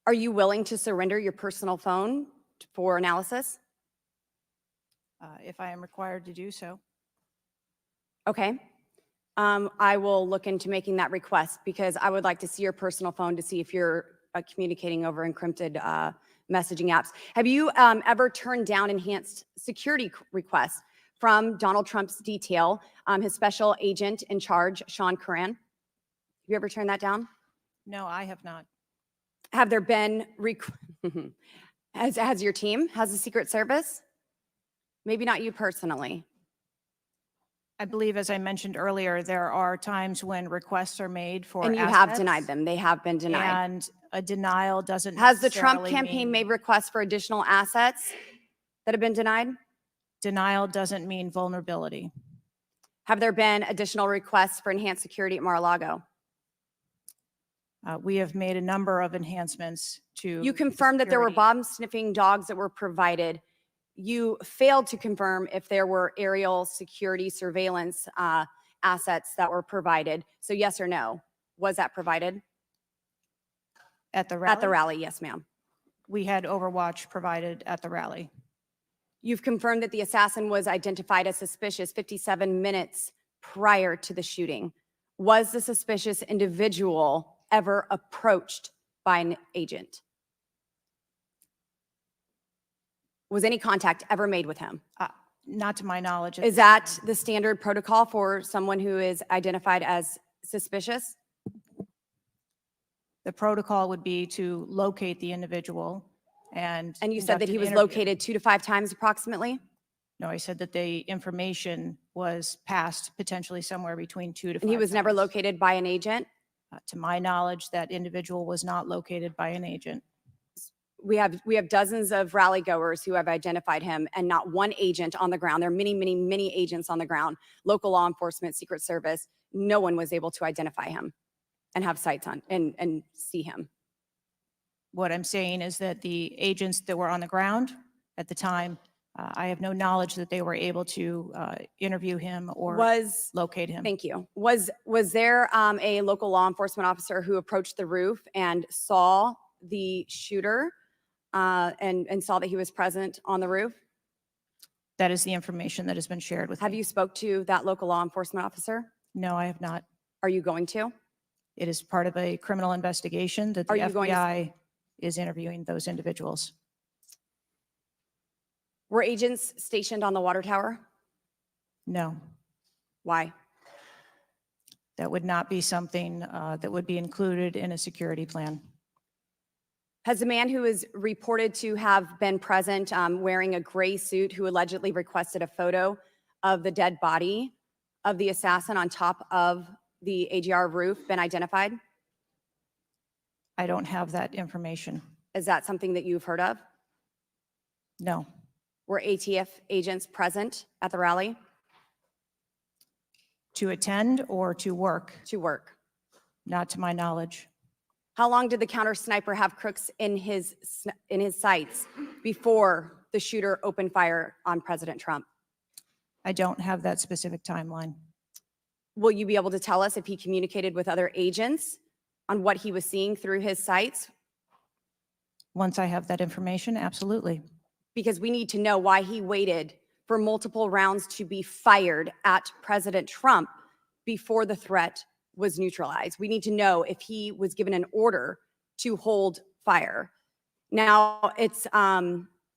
Are you willing to surrender your personal phone for analysis? If I am required to do so. Okay. I will look into making that request because I would like to see your personal phone to see if you're communicating over encrypted messaging apps. Have you ever turned down enhanced security requests from Donald Trump's detail, his special agent in charge, Sean Curran? Have you ever turned that down? No, I have not. Have there been, has your team, has the Secret Service? Maybe not you personally. I believe, as I mentioned earlier, there are times when requests are made for And you have assets, denied them. They have been denied. and a denial doesn't Has the Trump necessarily campaign mean- made requests for additional assets that have been denied? Denial doesn't mean vulnerability. Have there been additional requests for enhanced security at Mar-a-Lago? We have made a number of enhancements to. You confirmed that there were security. bomb sniffing dogs that were provided. You failed to confirm if there were aerial security surveillance assets that were provided. So yes or no? Was that provided? At the rally? At the rally, yes, ma'am. We had Overwatch provided at the rally. You've confirmed that the assassin was identified as suspicious 57 minutes prior to the shooting. Was the suspicious individual ever approached by an agent? Was any contact ever made with him? Not to my knowledge. Is that the standard protocol for someone who is identified as suspicious? The protocol would be to locate the individual and. And you said that conduct he an was interview. located 2 to 5 times approximately? No, I said that the information was passed potentially somewhere between 2 to 5 And he was never times. located by an agent? To my knowledge, that individual was not located by an agent. We have dozens of rally goers who have identified him and not one agent on the ground. There are many, many, many agents on the ground, local law enforcement, Secret Service. No one was able to identify him and have sights on and see him. What I'm saying is that the agents that were on the ground at the time I have no knowledge that they were able to interview him or Was, locate him. thank you. Was there a local law enforcement officer who approached the roof and saw the shooter and saw that he was present on the roof? That is the information that has been shared with Have me. you spoke to that local law enforcement officer? No, I have not. Are you going to? It is part of a criminal investigation that the Are you going to- FBI is interviewing those individuals. Were agents stationed on the water tower? No, Why? that would not be something that would be included in a security plan. Has the man who is reported to have been present wearing a gray suit who allegedly requested a photo of the dead body of the assassin on top of the AGR roof been identified? I don't have that information. Is that something that you've heard of? No, Were ATF agents present at the rally? to attend or to work, To work. not to my knowledge. How long did the counter sniper have crooks in his sights before the shooter opened fire on President Trump? I don't have that specific timeline. Will you be able to tell us if he communicated with other agents on what he was seeing through his sights? Once I have that information, absolutely. Because we need to know why he waited for multiple rounds to be fired at President Trump before the threat was neutralized. We need to know if he was given an order to hold fire. Now, it's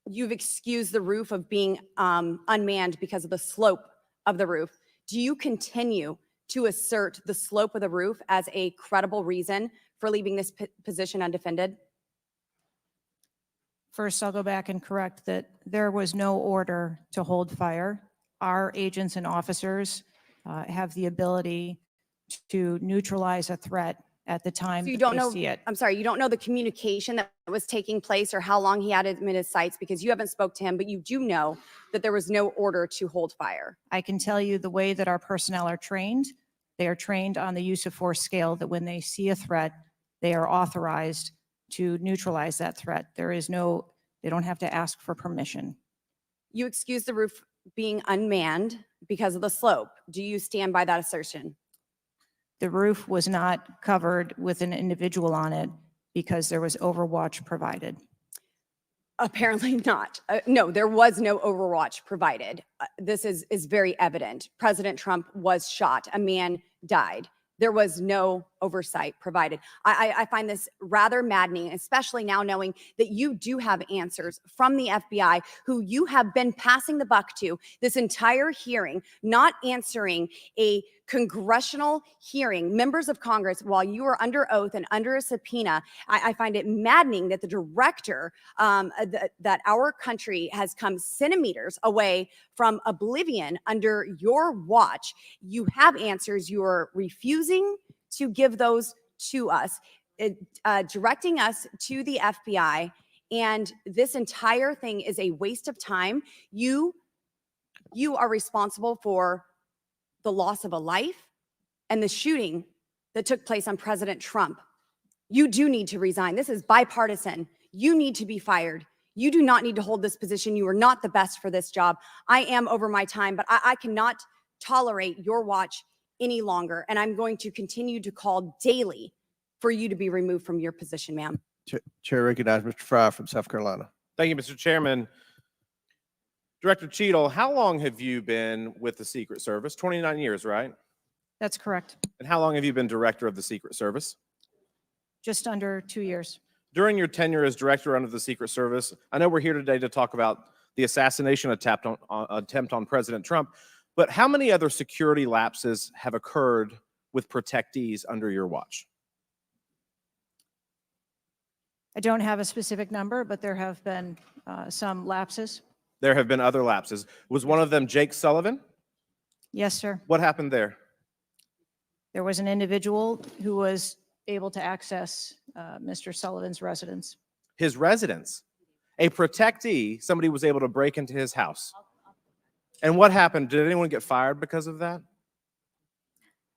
you've excused the roof of being unmanned because of the slope of the roof. Do you continue to assert the slope of the roof as a credible reason for leaving this position undefended? First, I'll go back and correct that there was no order to hold fire. Our agents and officers have the ability to neutralize a threat at the time So you that don't they know, see it. I'm sorry, you don't know the communication that was taking place or how long he had him in his sights because you haven't spoke to him, but you do know that there was no order to hold fire. I can tell you the way that our personnel are trained. They are trained on the use of force scale, that when they see a threat, they are authorized to neutralize that threat. They don't have to ask for permission. You excuse the roof being unmanned because of the slope. Do you stand by that assertion? The roof was not covered with an individual on it because there was overwatch provided. Apparently not. No, there was no overwatch provided. This is very evident. President Trump was shot. A man died. There was no oversight provided. I find this rather maddening, especially now knowing that you do have answers from the FBI, who you have been passing the buck to this entire hearing, not answering a congressional hearing, members of Congress, while you are under oath and under a subpoena. I find it maddening that the director, that our country has come centimeters away from oblivion under your watch. You have answers. You are refusing to give those to us, directing us to the FBI. And this entire thing is a waste of time. You are responsible for the loss of a life and the shooting that took place on President Trump. You do need to resign. This is bipartisan. You need to be fired. You do not need to hold this position. You are not the best for this job. I am over my time, but I cannot tolerate your watch any longer. And I'm going to continue to call daily for you to be removed from your position, ma'am. Chair recognizes Mr. Fry from South Carolina. Thank you, Mr. Chairman. Director Cheadle, how long have you been with the Secret Service? 29 years, right? That's correct. And how long have you been director of the Secret Service? Just under 2 years. During your tenure as director under the Secret Service, I know we're here today to talk about the assassination attempt on President Trump, but how many other security lapses have occurred with protectees under your watch? I don't have a specific number, but there have been some lapses. There have been other lapses. Was one of them Jake Sullivan? Yes, sir. What happened there? There was an individual who was able to access Mr. Sullivan's residence. His residence. A protectee, somebody was able to break into his house. And what happened? Did anyone get fired because of that?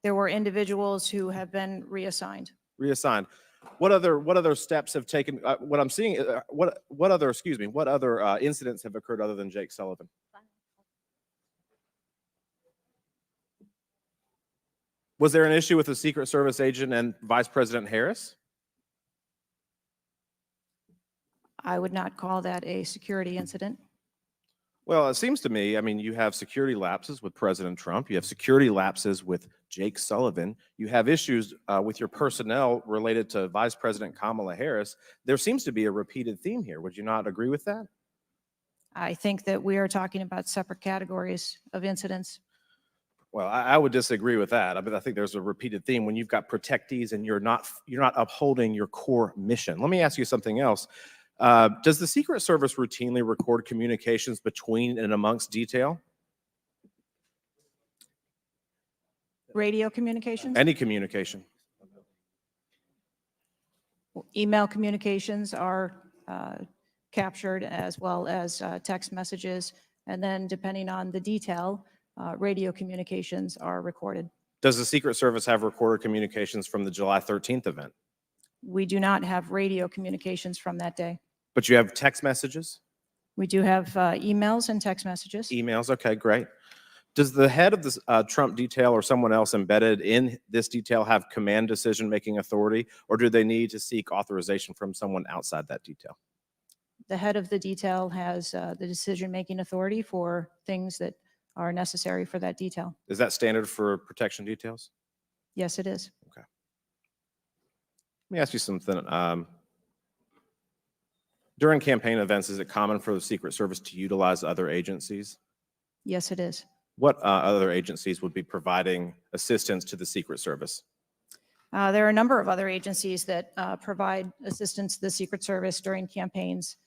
There were individuals who have been reassigned. Reassigned. What other steps have taken? What I'm seeing, what other incidents have occurred other than Jake Sullivan? Was there an issue with the Secret Service agent and Vice President Harris? I would not call that a security incident. Well, it seems to me, I mean, you have security lapses with President Trump. You have security lapses with Jake Sullivan. You have issues with your personnel related to Vice President Kamala Harris. There seems to be a repeated theme here. Would you not agree with that? I think that we are talking about separate categories of incidents. Well, I would disagree with that. I think there's a repeated theme when you've got protectees and you're not upholding your core mission. Let me ask you something else. Does the Secret Service routinely record communications between and amongst detail? Radio communications? Any communication? Email communications are captured, as well as text messages. And then depending on the detail, radio communications are recorded. Does the Secret Service have recorded communications from the July 13th event? We do not have radio communications from that day. But you have text messages? We do have emails and text messages. Emails, okay, great. Does the head of the Trump detail or someone else embedded in this detail have command decision-making authority, or do they need to seek authorization from someone outside that detail? The head of the detail has the decision-making authority for things that are necessary for that detail. Is that standard for protection details? Yes, it is. Okay. Let me ask you something. During campaign events, is it common for the Secret Service to utilize other agencies? Yes, it is. What other agencies would be providing assistance to the Secret Service? There are a number of other agencies that provide assistance to the Secret Service during campaigns.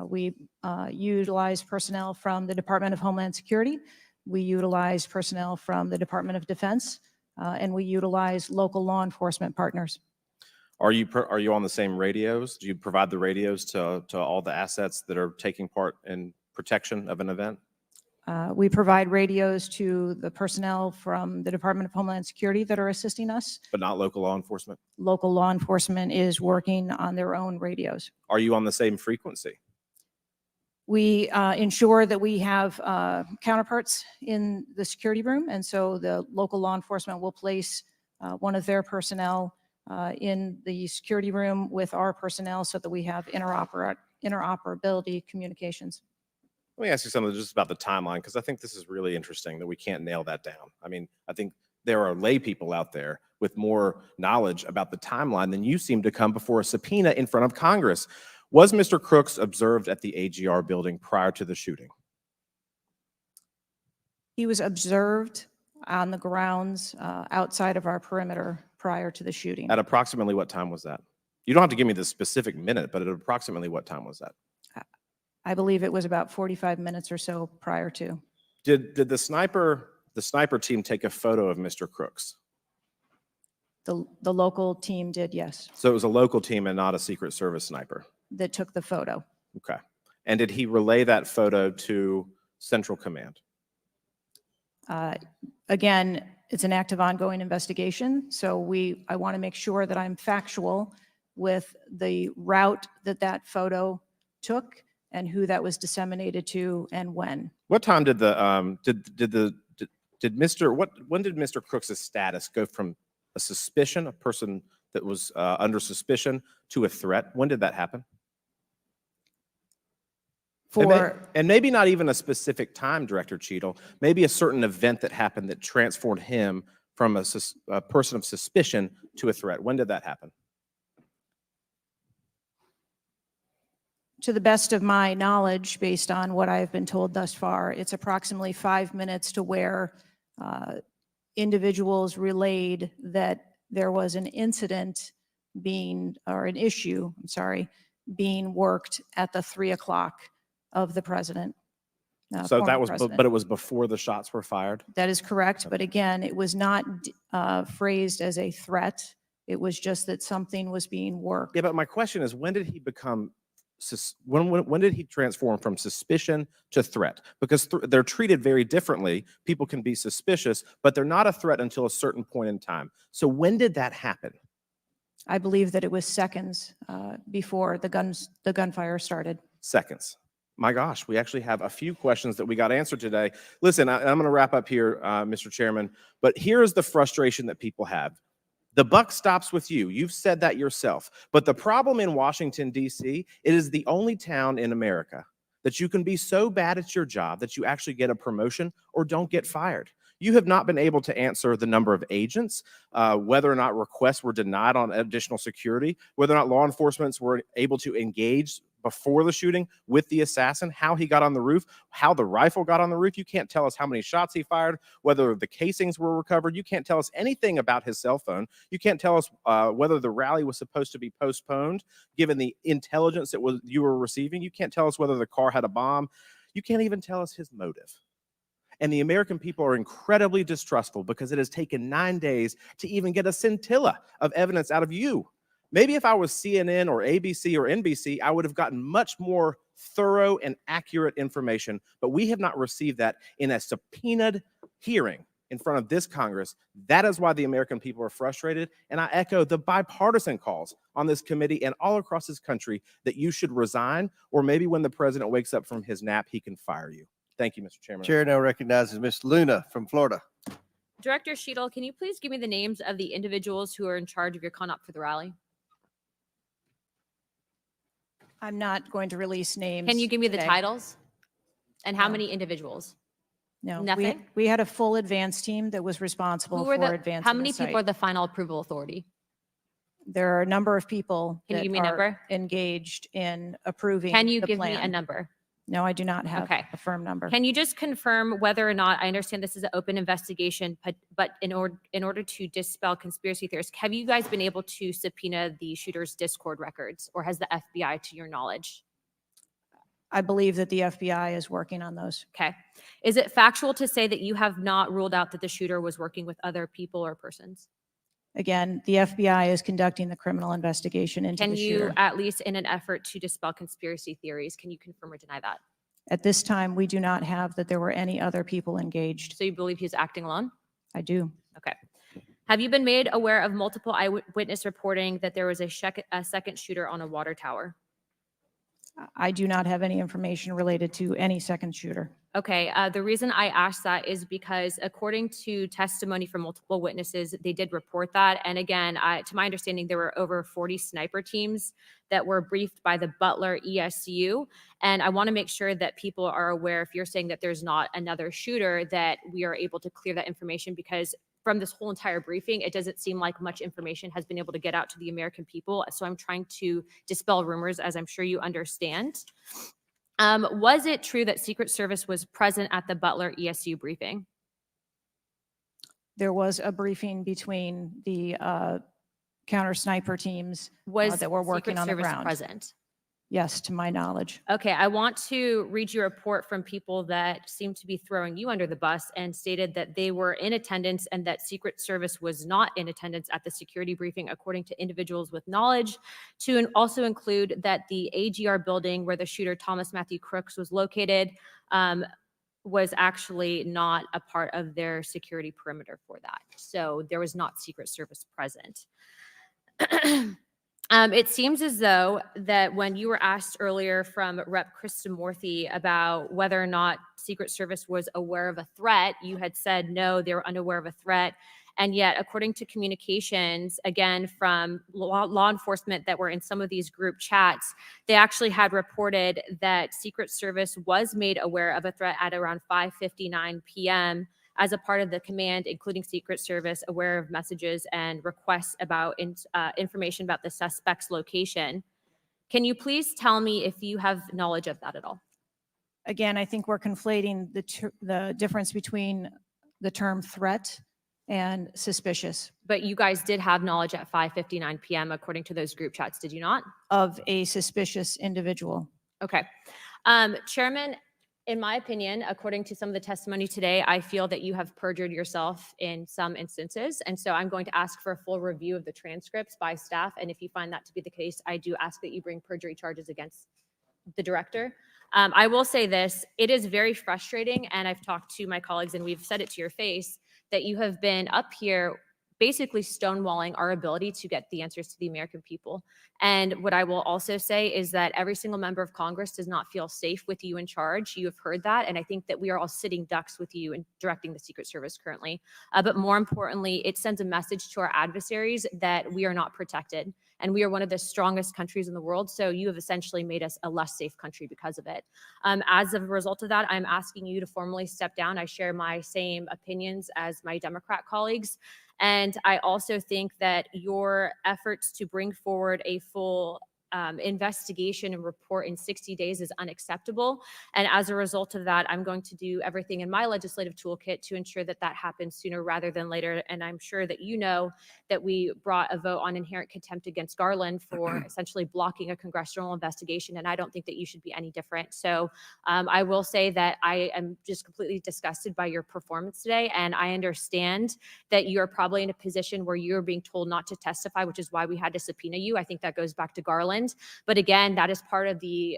We utilize personnel from the Department of Homeland Security. We utilize personnel from the Department of Defense, and we utilize local law enforcement partners. Are you on the same radios? Do you provide the radios to all the assets that are taking part in protection of an event? We provide radios to the personnel from the Department of Homeland Security that are assisting us. But not local law enforcement? Local law enforcement is working on their own radios. Are you on the same frequency? We ensure that we have counterparts in the security room, and so the local law enforcement will place one of their personnel in the security room with our personnel so that we have interoperability communications. Let me ask you something just about the timeline, because I think this is really interesting that we can't nail that down. I mean, I think there are lay people out there with more knowledge about the timeline than you seem to come before a subpoena in front of Congress. Was Mr. Crooks observed at the AGR building prior to the shooting? He was observed on the grounds outside of our perimeter prior to the shooting. At approximately what time was that? You don't have to give me the specific minute, but at approximately what time was that? I believe it was about 45 minutes or so prior to. Did the sniper team take a photo of Mr. Crooks? The local team did, yes, So it was a local team and not a Secret Service sniper. that took the photo. Okay. And did he relay that photo to Central Command? Again, it's an active ongoing investigation, so I want to make sure that I'm factual with the route that that photo took and who that was disseminated to and when. What time did when did Mr. Crooks' status go from a suspicion, a person that was under suspicion, to a threat? When did that happen? And maybe not even a specific time, Director Cheadle, maybe a certain event that happened that transformed him from a person of suspicion to a threat. When did that happen? To the best of my knowledge, based on what I've been told thus far, it's approximately 5 minutes to where individuals relayed that there was an incident being worked at the 3 o'clock of the president. So that former was, president. but it was before the shots were fired? That is correct, but again, it was not phrased as a threat. It was just that something was being worked. Yeah, but my question is, when did he become, when did he transform from suspicion to threat? Because they're treated very differently. People can be suspicious, but they're not a threat until a certain point in time. So when did that happen? I believe that it was seconds before the gunfire started. Seconds. My gosh, we actually have a few questions that we got answered today. Listen, I'm going to wrap up here, Mr. Chairman, but here is the frustration that people have. The buck stops with you. You've said that yourself. But the problem in Washington, D.C., it is the only town in America that you can be so bad at your job that you actually get a promotion or don't get fired. You have not been able to answer the number of agents, whether or not requests were denied on additional security, whether or not law enforcement were able to engage before the shooting with the assassin, how he got on the roof, how the rifle got on the roof. You can't tell us how many shots he fired, whether the casings were recovered. You can't tell us anything about his cell phone. You can't tell us whether the rally was supposed to be postponed, given the intelligence that you were receiving. You can't tell us whether the car had a bomb. You can't even tell us his motive. And the American people are incredibly distrustful because it has taken 9 days to even get a scintilla of evidence out of you. Maybe if I was CNN or ABC or NBC, I would have gotten much more thorough and accurate information, but we have not received that in a subpoenaed hearing in front of this Congress. That is why the American people are frustrated, and I echo the bipartisan calls on this committee and all across this country that you should resign, or maybe when the president wakes up from his nap, he can fire you. Thank you, Mr. Chairman. Chair now recognizes Ms. Luna from Florida. Director Cheadle, can you please give me the names of the individuals who are in charge of your conduct for the rally? I'm not going to release names. Can you give me the today. titles? And how No. many individuals? No. Nothing? We had a full advance team that was responsible Who for are the, advancing how many the people site. are the final approval authority? There are a number of people Can you that give me a are number? engaged in approving Can you the give me a plan. number? No, I do not have Okay. a firm number. Can you just confirm whether or not, I understand this is an open investigation, but in order to dispel conspiracy theories, have you guys been able to subpoena the shooter's Discord records, or has the FBI to your knowledge? I believe that the FBI is working on those. Okay. Is it factual to say that you have not ruled out that the shooter was working with other people or persons? Again, the FBI is conducting the criminal investigation into Can the you, shooter. at least in an effort to dispel conspiracy theories, can you confirm or deny that? At this time, we do not have that there were any other people engaged. So you believe he was acting alone? I do. Okay. Have you been made aware of multiple eyewitness reporting that there was a second shooter on a water tower? I do not have any information related to any second shooter. Okay, the reason I asked that is because according to testimony from multiple witnesses, they did report that. And again, to my understanding, there were over 40 sniper teams that were briefed by the Butler ESU. And I want to make sure that people are aware, if you're saying that there's not another shooter, that we are able to clear that information, because from this whole entire briefing, it doesn't seem like much information has been able to get out to the American people. So I'm trying to dispel rumors, as I'm sure you understand. Was it true that Secret Service was present at the Butler ESU briefing? There was a briefing between the counter sniper teams Was that were working Secret on the Service ground. present? Yes, to my knowledge. Okay, I want to read you a report from people that seem to be throwing you under the bus and stated that they were in attendance and that Secret Service was not in attendance at the security briefing, according to individuals with knowledge, to also include that the AGR building where the shooter Thomas Matthew Crooks was located was actually not a part of their security perimeter for that. So there was not Secret Service present. It seems as though that when you were asked earlier from Rep. Kristamorthy about whether or not Secret Service was aware of a threat, you had said no, they were unaware of a threat. And yet, according to communications, again, from law enforcement that were in some of these group chats, they actually had reported that Secret Service was made aware of a threat at around 5:59 p.m. as a part of the command, including Secret Service, aware of messages and requests about information about the suspect's location. Can you please tell me if you have knowledge of that at all? Again, I think we're conflating the difference between the term threat and suspicious. But you guys did have knowledge at 5:59 p.m. according to those group chats, did you not? Of a suspicious individual. Okay. Chairman, in my opinion, according to some of the testimony today, I feel that you have perjured yourself in some instances. And so I'm going to ask for a full review of the transcripts by staff. And if you find that to be the case, I do ask that you bring perjury charges against the director. I will say this, it is very frustrating, and I've talked to my colleagues and we've said it to your face, that you have been up here basically stonewalling our ability to get the answers to the American people. And what I will also say is that every single member of Congress does not feel safe with you in charge. You have heard that. And I think that we are all sitting ducks with you in directing the Secret Service currently. But more importantly, it sends a message to our adversaries that we are not protected. And we are one of the strongest countries in the world. So you have essentially made us a less safe country because of it. As a result of that, I'm asking you to formally step down. I share my same opinions as my Democrat colleagues. And I also think that your efforts to bring forward a full investigation and report in 60 days is unacceptable. And as a result of that, I'm going to do everything in my legislative toolkit to ensure that that happens sooner rather than later. And I'm sure that you know that we brought a vote on inherent contempt against Garland for essentially blocking a congressional investigation. And I don't think that you should be any different. So I will say that I am just completely disgusted by your performance today. And I understand that you're probably in a position where you're being told not to testify, which is why we had to subpoena you. I think that goes back to Garland. But again, that is part of the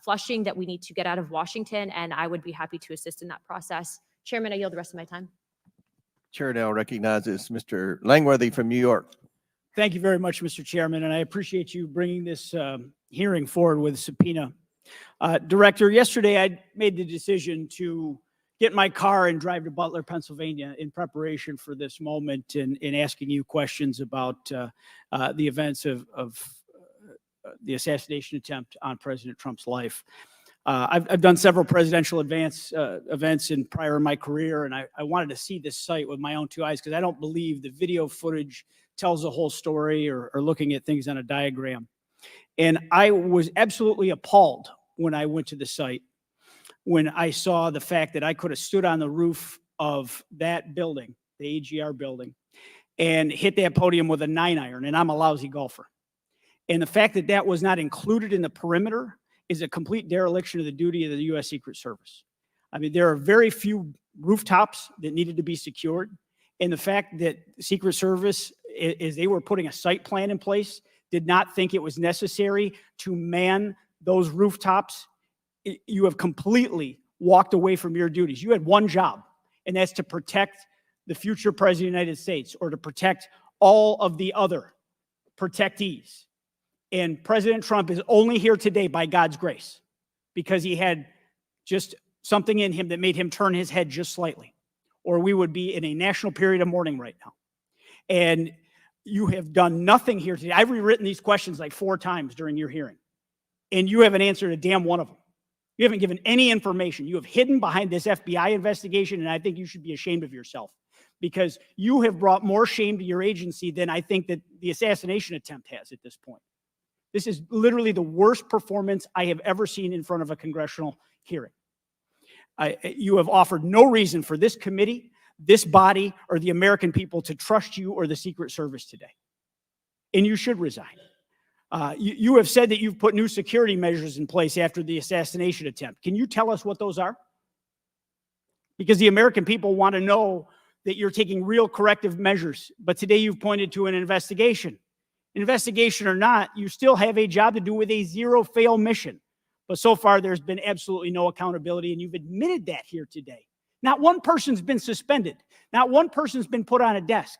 flushing that we need to get out of Washington, and I would be happy to assist in that process. Chairman, I yield the rest of my time. Chair now recognizes Mr. Langworthy from New York. Thank you very much, Mr. Chairman, and I appreciate you bringing this hearing forward with a subpoena. Director, yesterday I made the decision to get in my car and drive to Butler, Pennsylvania in preparation for this moment and asking you questions about the events of the assassination attempt on President Trump's life. I've done several presidential events in prior in my career, and I wanted to see this site with my own two eyes because I don't believe the video footage tells the whole story or looking at things on a diagram. And I was absolutely appalled when I went to the site, when I saw the fact that I could have stood on the roof of that building, the AGR building, and hit that podium with a 9-iron, and I'm a lousy golfer. And the fact that that was not included in the perimeter is a complete dereliction of the duty of the U.S. Secret Service. I mean, there are very few rooftops that needed to be secured. And the fact that the Secret Service, as they were putting a site plan in place, did not think it was necessary to man those rooftops, you have completely walked away from your duties. You had one job, and that's to protect the future President of the United States or to protect all of the other protectees. And President Trump is only here today by God's grace because he had just something in him that made him turn his head just slightly, or we would be in a national period of mourning right now. And you have done nothing here today. I've rewritten these questions like 4 times during your hearing, and you haven't answered a damn one of them. You haven't given any information. You have hidden behind this FBI investigation, and I think you should be ashamed of yourself because you have brought more shame to your agency than I think that the assassination attempt has at this point. This is literally the worst performance I have ever seen in front of a congressional hearing. You have offered no reason for this committee, this body, or the American people to trust you or the Secret Service today. And you should resign. You have said that you've put new security measures in place after the assassination attempt. Can you tell us what those are? Because the American people want to know that you're taking real corrective measures. But today you've pointed to an investigation. Investigation or not, you still have a job to do with a zero-fail mission. But so far, there's been absolutely no accountability, and you've admitted that here today. Not one person's been suspended. Not one person's been put on a desk.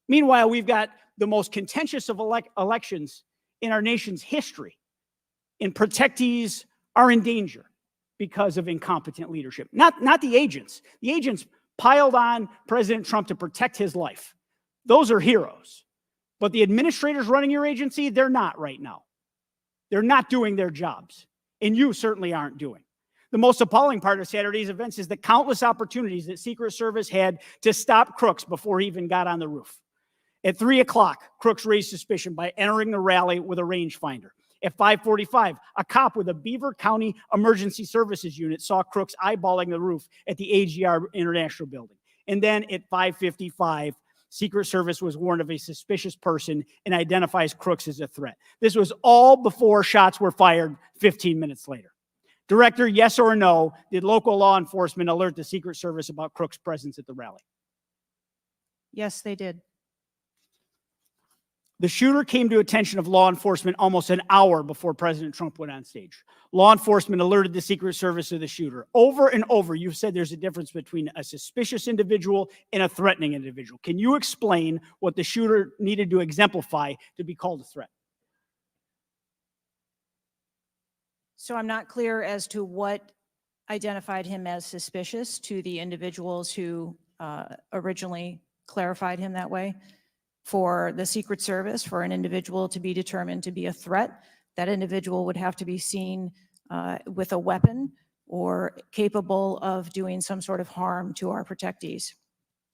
Meanwhile, we've got the most contentious of elections in our nation's history, and protectees are in danger because of incompetent leadership. Not the agents. The agents piled on President Trump to protect his life. Those are heroes. But the administrators running your agency, they're not right now. They're not doing their jobs. And you certainly aren't doing. The most appalling part of Saturday's events is the countless opportunities that Secret Service had to stop Crooks before he even got on the roof. At 3 o'clock, Crooks raised suspicion by entering the rally with a rangefinder. At 5:45, a cop with a Beaver County Emergency Services unit saw Crooks eyeballing the roof at the AGR International Building. And then at 5:55, Secret Service was warned of a suspicious person and identifies Crooks as a threat. This was all before shots were fired 15 minutes later. Director, yes or no, did local law enforcement alert the Secret Service about Crooks' presence at the rally? Yes, they did. The shooter came to attention of law enforcement almost an hour before President Trump went on stage. Law enforcement alerted the Secret Service of the shooter. Over and over, you've said there's a difference between a suspicious individual and a threatening individual. Can you explain what the shooter needed to exemplify to be called a threat? So I'm not clear as to what identified him as suspicious to the individuals who originally clarified him that way. For the Secret Service, for an individual to be determined to be a threat, that individual would have to be seen with a weapon or capable of doing some sort of harm to our protectees.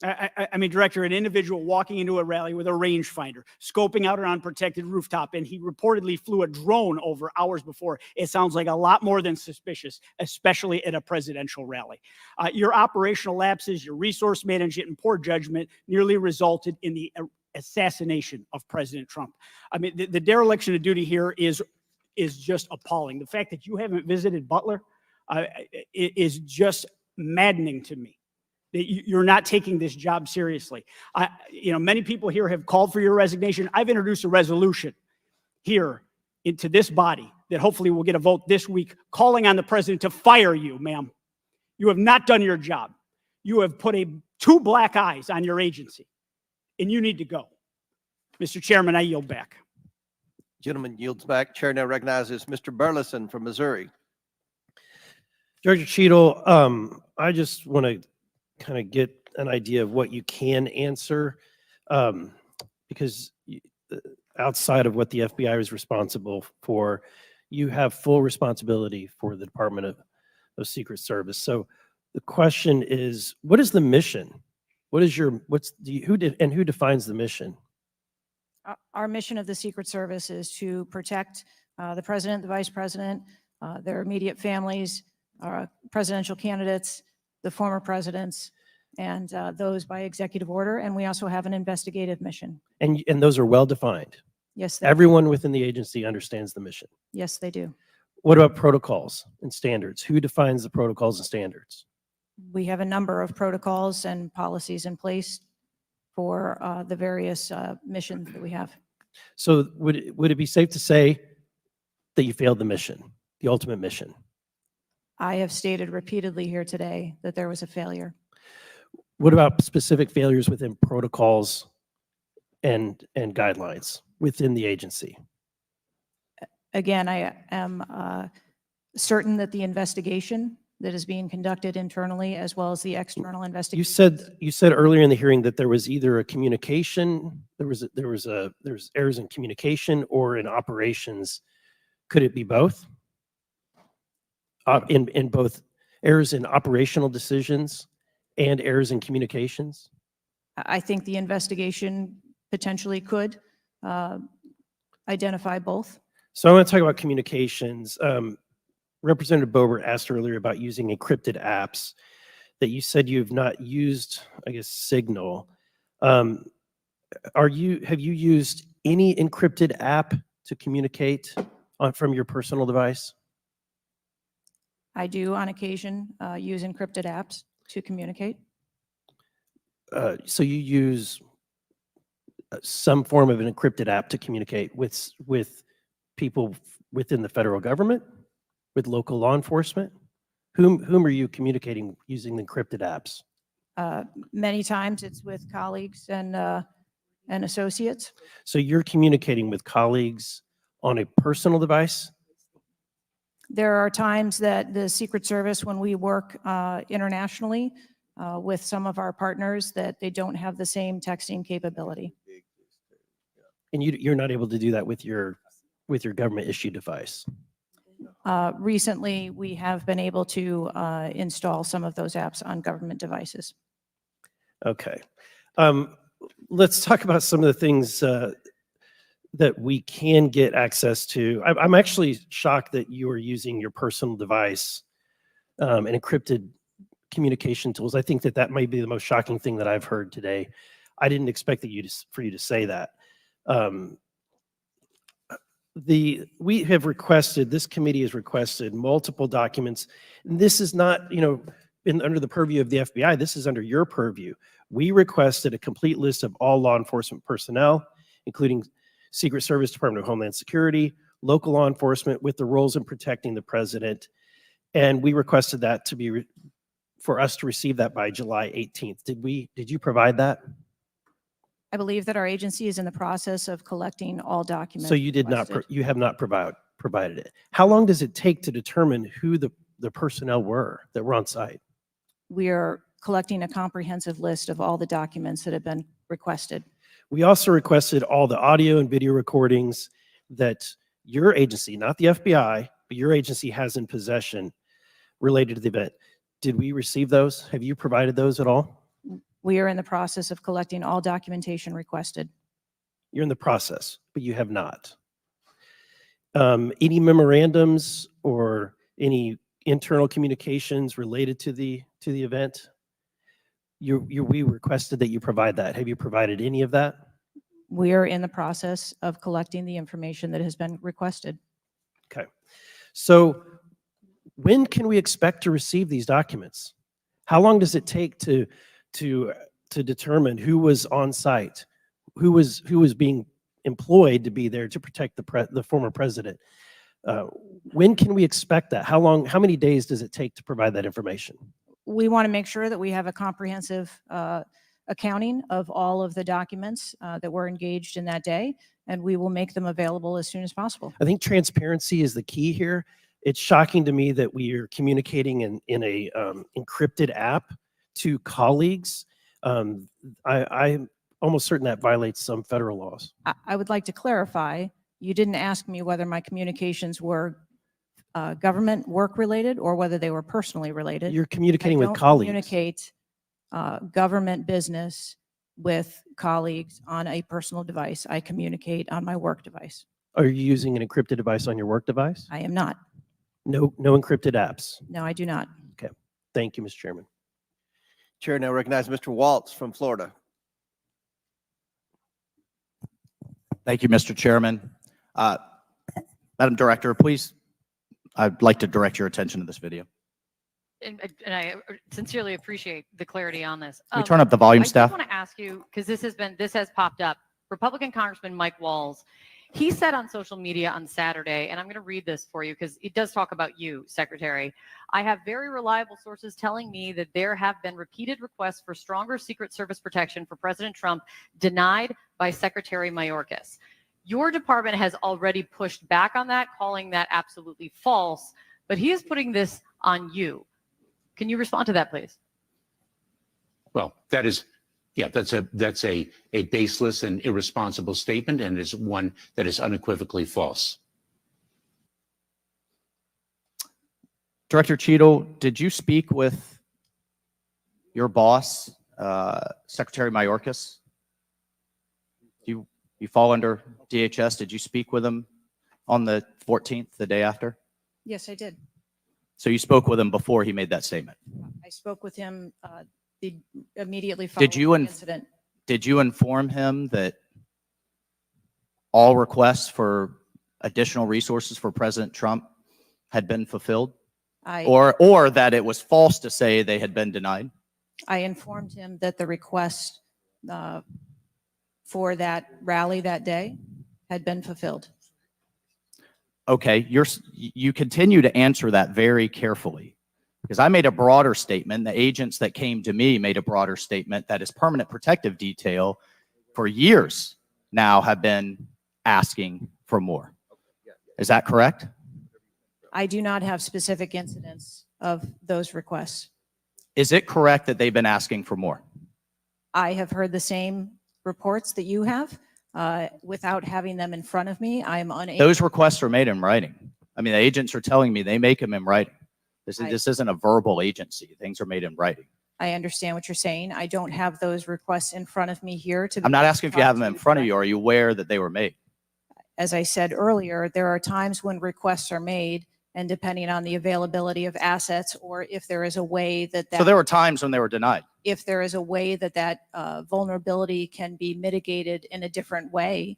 I mean, Director, an individual walking into a rally with a rangefinder, scoping out an unprotected rooftop, and he reportedly flew a drone over hours before. It sounds like a lot more than suspicious, especially at a presidential rally. Your operational lapses, your resource management, and poor judgment nearly resulted in the assassination of President Trump. I mean, the dereliction of duty here is just appalling. The fact that you haven't visited Butler is just maddening to me. That you're not taking this job seriously. Many people here have called for your resignation. I've introduced a resolution here into this body that hopefully will get a vote this week calling on the president to fire you, ma'am. You have not done your job. You have put two black eyes on your agency, and you need to go. Mr. Chairman, I yield back. Gentleman yields back. Chair now recognizes Mr. Burleson from Missouri. Director Cheadle, I just want to kind of get an idea of what you can answer, because outside of what the FBI is responsible for, you have full responsibility for the Department of Secret Service. So the question is, what is the mission? Who defines the mission? Our mission of the Secret Service is to protect the president, the vice president, their immediate families, presidential candidates, the former presidents, and those by executive order. And we also have an investigative mission. And those are well defined. Yes, they Everyone within the agency understands the mission. Yes, they do. What about protocols and standards? Who defines the protocols and standards? We have a number of protocols and policies in place for the various missions that we have. So would it be safe to say that you failed the mission, the ultimate mission? I have stated repeatedly here today that there was a failure. What about specific failures within protocols and guidelines within the agency? Again, I am certain that the investigation that is being conducted internally as well as the external investigation. You said earlier in the hearing that there was either a communication, there was errors in communication or in operations. Could it be both? In both errors in operational decisions and errors in communications? I think the investigation potentially could identify both. So I want to talk about communications. Representative Boebert asked earlier about using encrypted apps that you said you've not used, I guess, Signal. Have you used any encrypted app to communicate from your personal device? I do on occasion use encrypted apps to communicate. So you use some form of an encrypted app to communicate with people within the federal government, with local law enforcement? Whom are you communicating using the encrypted apps? Many times it's with colleagues and associates. So you're communicating with colleagues on a personal device? There are times that the Secret Service, when we work internationally with some of our partners, that they don't have the same texting capability. And you're not able to do that with your government issued device? Recently, we have been able to install some of those apps on government devices. Okay. Let's talk about some of the things that we can get access to. I'm actually shocked that you are using your personal device and encrypted communication tools. I think that might be the most shocking thing that I've heard today. I didn't expect for you to say that. This committee has requested multiple documents. And this is not, under the purview of the FBI. This is under your purview. We requested a complete list of all law enforcement personnel, including Secret Service, Department of Homeland Security, local law enforcement with the roles in protecting the president. And we requested that to be, for us to receive that by July 18th. Did you provide that? I believe that our agency is in the process of collecting all documents. So you did not, requested. you have not provided it. How long does it take to determine who the personnel were that were on site? We are collecting a comprehensive list of all the documents that have been requested. We also requested all the audio and video recordings that your agency, not the FBI, but your agency has in possession related to the event. Did we receive those? Have you provided those at all? We are in the process of collecting all documentation requested. You're in the process, but you have not. Any memorandums or any internal communications related to the event? We requested that you provide that. Have you provided any of that? We are in the process of collecting the information that has been requested. Okay. So when can we expect to receive these documents? How long does it take to determine who was on site, who was being employed to be there to protect the former president? When can we expect that? How many days does it take to provide that information? We want to make sure that we have a comprehensive accounting of all of the documents that were engaged in that day, and we will make them available as soon as possible. I think transparency is the key here. It's shocking to me that we are communicating in a encrypted app to colleagues. I'm almost certain that violates some federal laws. I would like to clarify, you didn't ask me whether my communications were government work related or whether they were personally related. You're communicating I with don't colleagues. communicate government business with colleagues on a personal device. I communicate on my work device. Are you using an encrypted device on your work device? I am not. No encrypted apps. No, I do not. Okay. Thank you, Mr. Chairman. Chair now recognizes Mr. Waltz from Florida. Thank you, Mr. Chairman. Madam Director, please, I'd like to direct your attention to this video. And I sincerely appreciate the clarity on this. Can we turn up the volume, I staff? just want to ask you, because this has popped up. Republican Congressman Mike Walls, he said on social media on Saturday, and I'm going to read this for you because it does talk about you, Secretary. I have very reliable sources telling me that there have been repeated requests for stronger Secret Service protection for President Trump denied by Secretary Mayorkas. Your department has already pushed back on that, calling that absolutely false, but he is putting this on you. Can you respond to that, please? Well, that is, yeah, that's a baseless and irresponsible statement, and is one that is unequivocally false. Director Cheadle, did you speak with your boss, Secretary Mayorkas? You fall under DHS. Did you speak with him on the 14th, the day after? Yes, I did. So you spoke with him before he made that statement? I spoke with him immediately following the incident. Did you inform him that all requests for additional resources for President Trump had been fulfilled? Or that it was false to say they had been denied? I informed him that the request for that rally that day had been fulfilled. Okay, you continue to answer that very carefully, because I made a broader statement. The agents that came to me made a broader statement that his permanent protective detail for years now have been asking for more. Is that correct? I do not have specific incidents of those requests. Is it correct that they've been asking for more? I have heard the same reports that you have. Without having them in front of me, I am unable. Those requests are made in writing. I mean, the agents are telling me they make them in writing. This isn't a verbal agency. Things are made in writing. I understand what you're saying. I don't have those requests in front of me here. I'm not asking if you have them in front of you. Are you aware that they were made? As I said earlier, there are times when requests are made, and depending on the availability of assets, or if there is a way that So there were times when they were denied. if there is a way that vulnerability can be mitigated in a different way,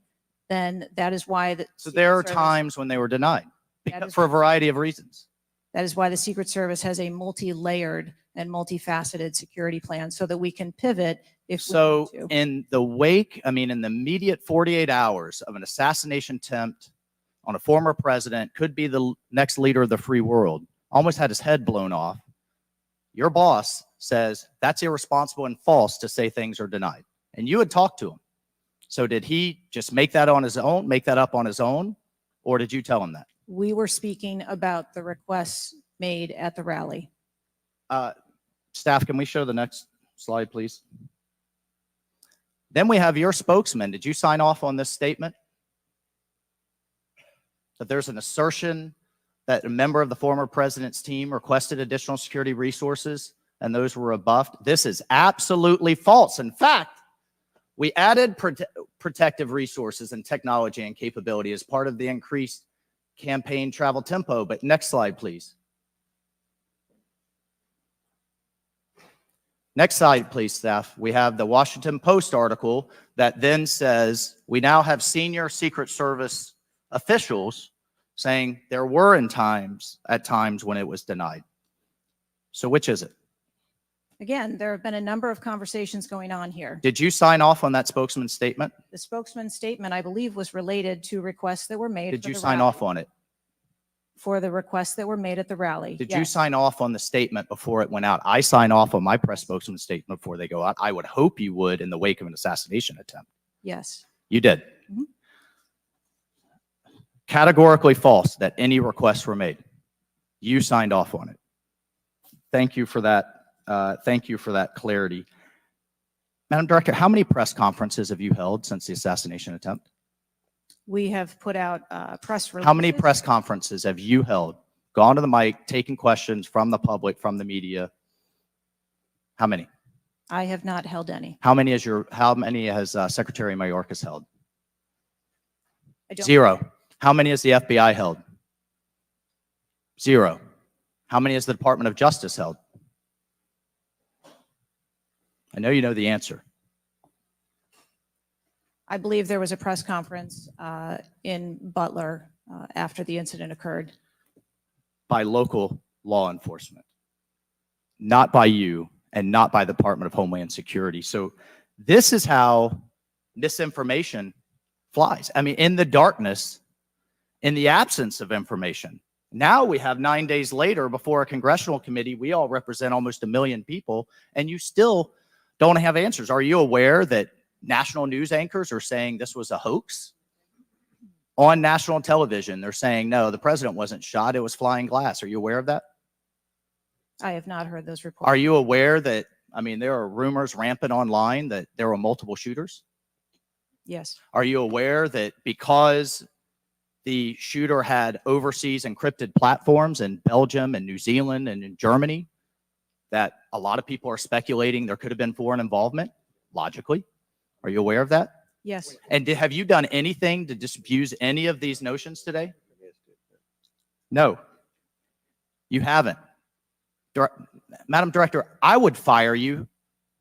then that is why So there are times when they were denied That is- for a variety of reasons. That is why the Secret Service has a multi-layered and multifaceted security plan so that we can pivot if So we need to. in the wake, I mean, in the immediate 48 hours of an assassination attempt on a former president, could be the next leader of the free world, almost had his head blown off. Your boss says that's irresponsible and false to say things are denied. And you had talked to him. So did he just make that on his own, make that up on his own? Or did you tell him that? We were speaking about the requests made at the rally. Staff, can we show the next slide, please? Then we have your spokesman. Did you sign off on this statement? That there's an assertion that a member of the former president's team requested additional security resources and those were rebuffed. This is absolutely false. In fact, we added protective resources and technology and capability as part of the increased campaign travel tempo. But next slide, please. Next slide, please, staff. We have the Washington Post article that then says we now have senior Secret Service officials saying there were at times when it was denied. So which is it? Again, there have been a number of conversations going on here. Did you sign off on that spokesman's statement? The spokesman's statement, I believe, was related to requests that were made. Did for you the sign rally. off on it? For the requests that were made at the rally. Did you Yes. sign off on the statement before it went out? I sign off on my press spokesman's statement before they go out. I would hope you would in the wake of an assassination attempt. Yes. You did. Mhm. Categorically false that any requests were made. You signed off on it. Thank you for that. Thank you for that clarity. Madam Director, how many press conferences have you held since the assassination attempt? We have put out press releases. How many press conferences have you held? Gone to the mic, taken questions from the public, from the media? How many? I have not held any. How many has Secretary Mayorkas held? I don't- 0. How many has the FBI held? 0. How many has the Department of Justice held? I know you know the answer. I believe there was a press conference in Butler after the incident occurred. By local law enforcement, not by you and not by the Department of Homeland Security. So this is how misinformation flies. I mean, in the darkness, in the absence of information. Now we have 9 days later before a congressional committee, we all represent almost 1 million people, and you still don't have answers. Are you aware that national news anchors are saying this was a hoax? On national television, they're saying, no, the president wasn't shot, it was flying glass. Are you aware of that? I have not heard those reports. Are you aware that, I mean, there are rumors rampant online that there were multiple shooters? Yes. Are you aware that because the shooter had overseas encrypted platforms in Belgium and New Zealand and in Germany, that a lot of people are speculating there could have been foreign involvement, logically? Are you aware of that? Yes. And have you done anything to disabuse any of these notions today? No, you haven't. Madam Director, I would fire you,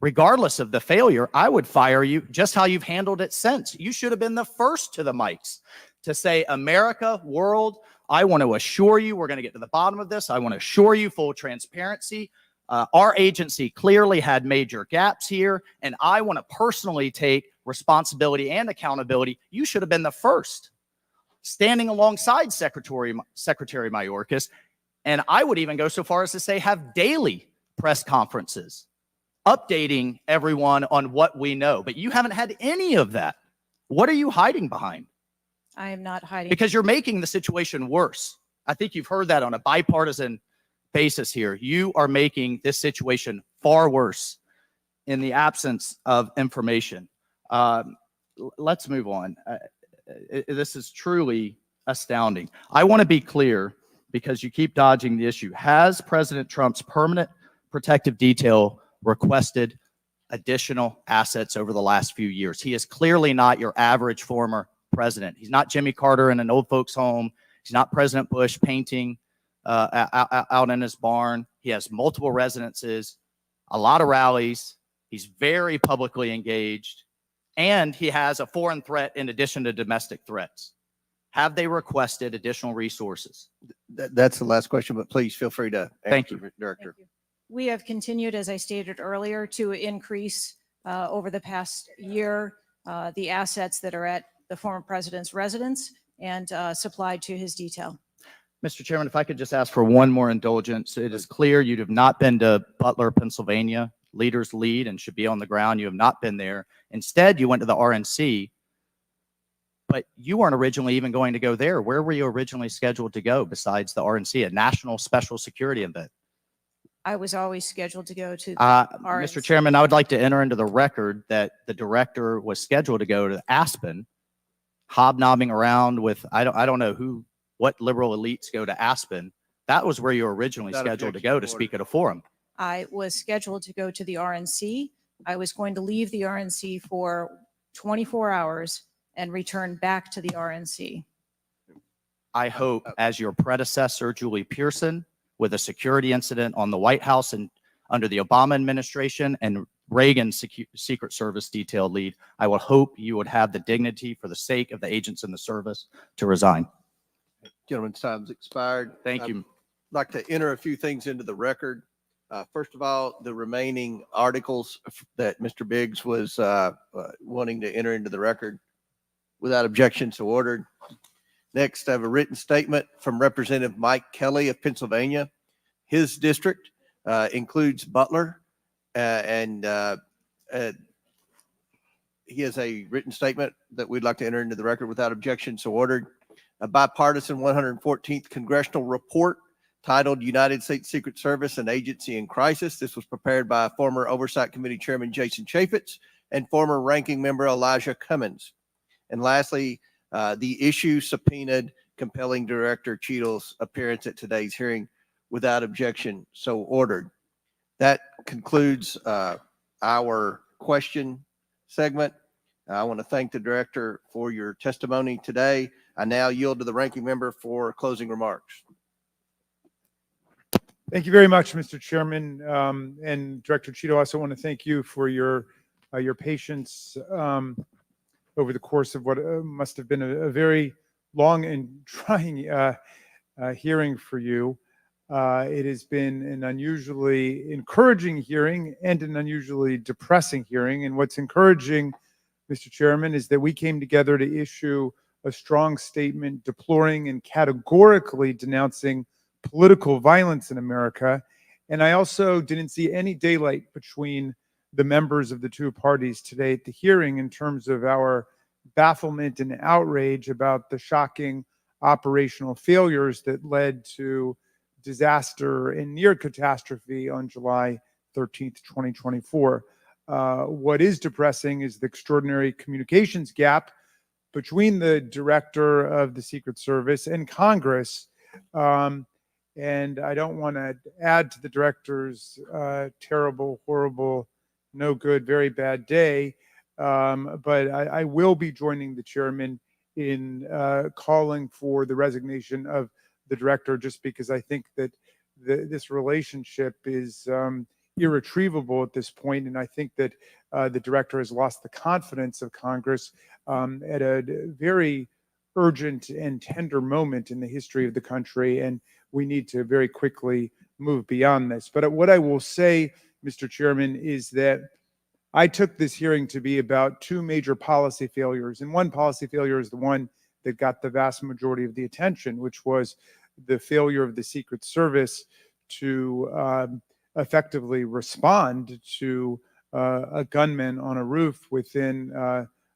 regardless of the failure, I would fire you just how you've handled it since. You should have been the first to the mics to say, America, world, I want to assure you we're going to get to the bottom of this. I want to assure you full transparency. Our agency clearly had major gaps here, and I want to personally take responsibility and accountability. You should have been the first, standing alongside Secretary Mayorkas, and I would even go so far as to say have daily press conferences, updating everyone on what we know. But you haven't had any of that. What are you hiding behind? I am not hiding. Because you're making the situation worse. I think you've heard that on a bipartisan basis here. You are making this situation far worse in the absence of information. Let's move on. This is truly astounding. I want to be clear because you keep dodging the issue. Has President Trump's permanent protective detail requested additional assets over the last few years? He is clearly not your average former president. He's not Jimmy Carter in an old folks home. He's not President Bush painting out in his barn. He has multiple residences, a lot of rallies. He's very publicly engaged, and he has a foreign threat in addition to domestic threats. Have they requested additional resources? That's the last question, but please feel free to Thank answer, Director. We have continued, as I stated earlier, to increase over the past year the assets that are at the former president's residence and supplied to his detail. Mr. Chairman, if I could just ask for one more indulgence. It is clear you have not been to Butler, Pennsylvania. Leaders lead and should be on the ground. You have not been there. Instead, you went to the RNC, but you weren't originally even going to go there. Where were you originally scheduled to go besides the RNC, a national special security event? I was always scheduled to go to the Mr. RNC. Chairman, I would like to enter into the record that the director was scheduled to go to Aspen, hobnobbing around with, I don't know what liberal elites go to Aspen. That was where you were originally Without scheduled to objection, go to speak at a forum. I was scheduled to go to the RNC. I was going to leave the RNC for 24 hours and return back to the RNC. I hope, as your predecessor, Julie Pearson, with a security incident on the White House and under the Obama administration and Reagan's Secret Service detail lead, I would hope you would have the dignity for the sake of the agents in the service to resign. Gentleman's time's expired. Thank you. I'd like to enter a few things into the record. First of all, the remaining articles that Mr. Biggs was wanting to enter into the record without objection, so ordered. Next, I have a written statement from Representative Mike Kelly of Pennsylvania. His district includes Butler, and he has a written statement that we'd like to enter into the record without objection, so ordered. A bipartisan 114th congressional report titled United States Secret Service, an Agency in Crisis. This was prepared by former Oversight Committee Chairman Jason Chaffetz and former Ranking Member Elijah Cummins. And lastly, the issue subpoenaed compelling Director Cheadle's appearance at today's hearing without objection, so ordered. That concludes our question segment. I want to thank the Director for your testimony today. I now yield to the Ranking Member for closing remarks. Thank you very much, Mr. Chairman. And Director Cheadle, I also want to thank you for your patience over the course of what must have been a very long and trying hearing for you. It has been an unusually encouraging hearing and an unusually depressing hearing. And what's encouraging, Mr. Chairman, is that we came together to issue a strong statement deploring and categorically denouncing political violence in America. And I also didn't see any daylight between the members of the two parties today at the hearing in terms of our bafflement and outrage about the shocking operational failures that led to disaster and near catastrophe on July 13th, 2024. What is depressing is the extraordinary communications gap between the Director of the Secret Service and Congress. And I don't want to add to the Director's terrible, horrible, no good, very bad day. But I will be joining the Chairman in calling for the resignation of the Director, just because I think that this relationship is irretrievable at this point. And I think that the Director has lost the confidence of Congress at a very urgent and tender moment in the history of the country. And we need to very quickly move beyond this. But what I will say, Mr. Chairman, is that I took this hearing to be about two major policy failures. And one policy failure is the one that got the vast majority of the attention, which was the failure of the Secret Service to effectively respond to a gunman on a roof within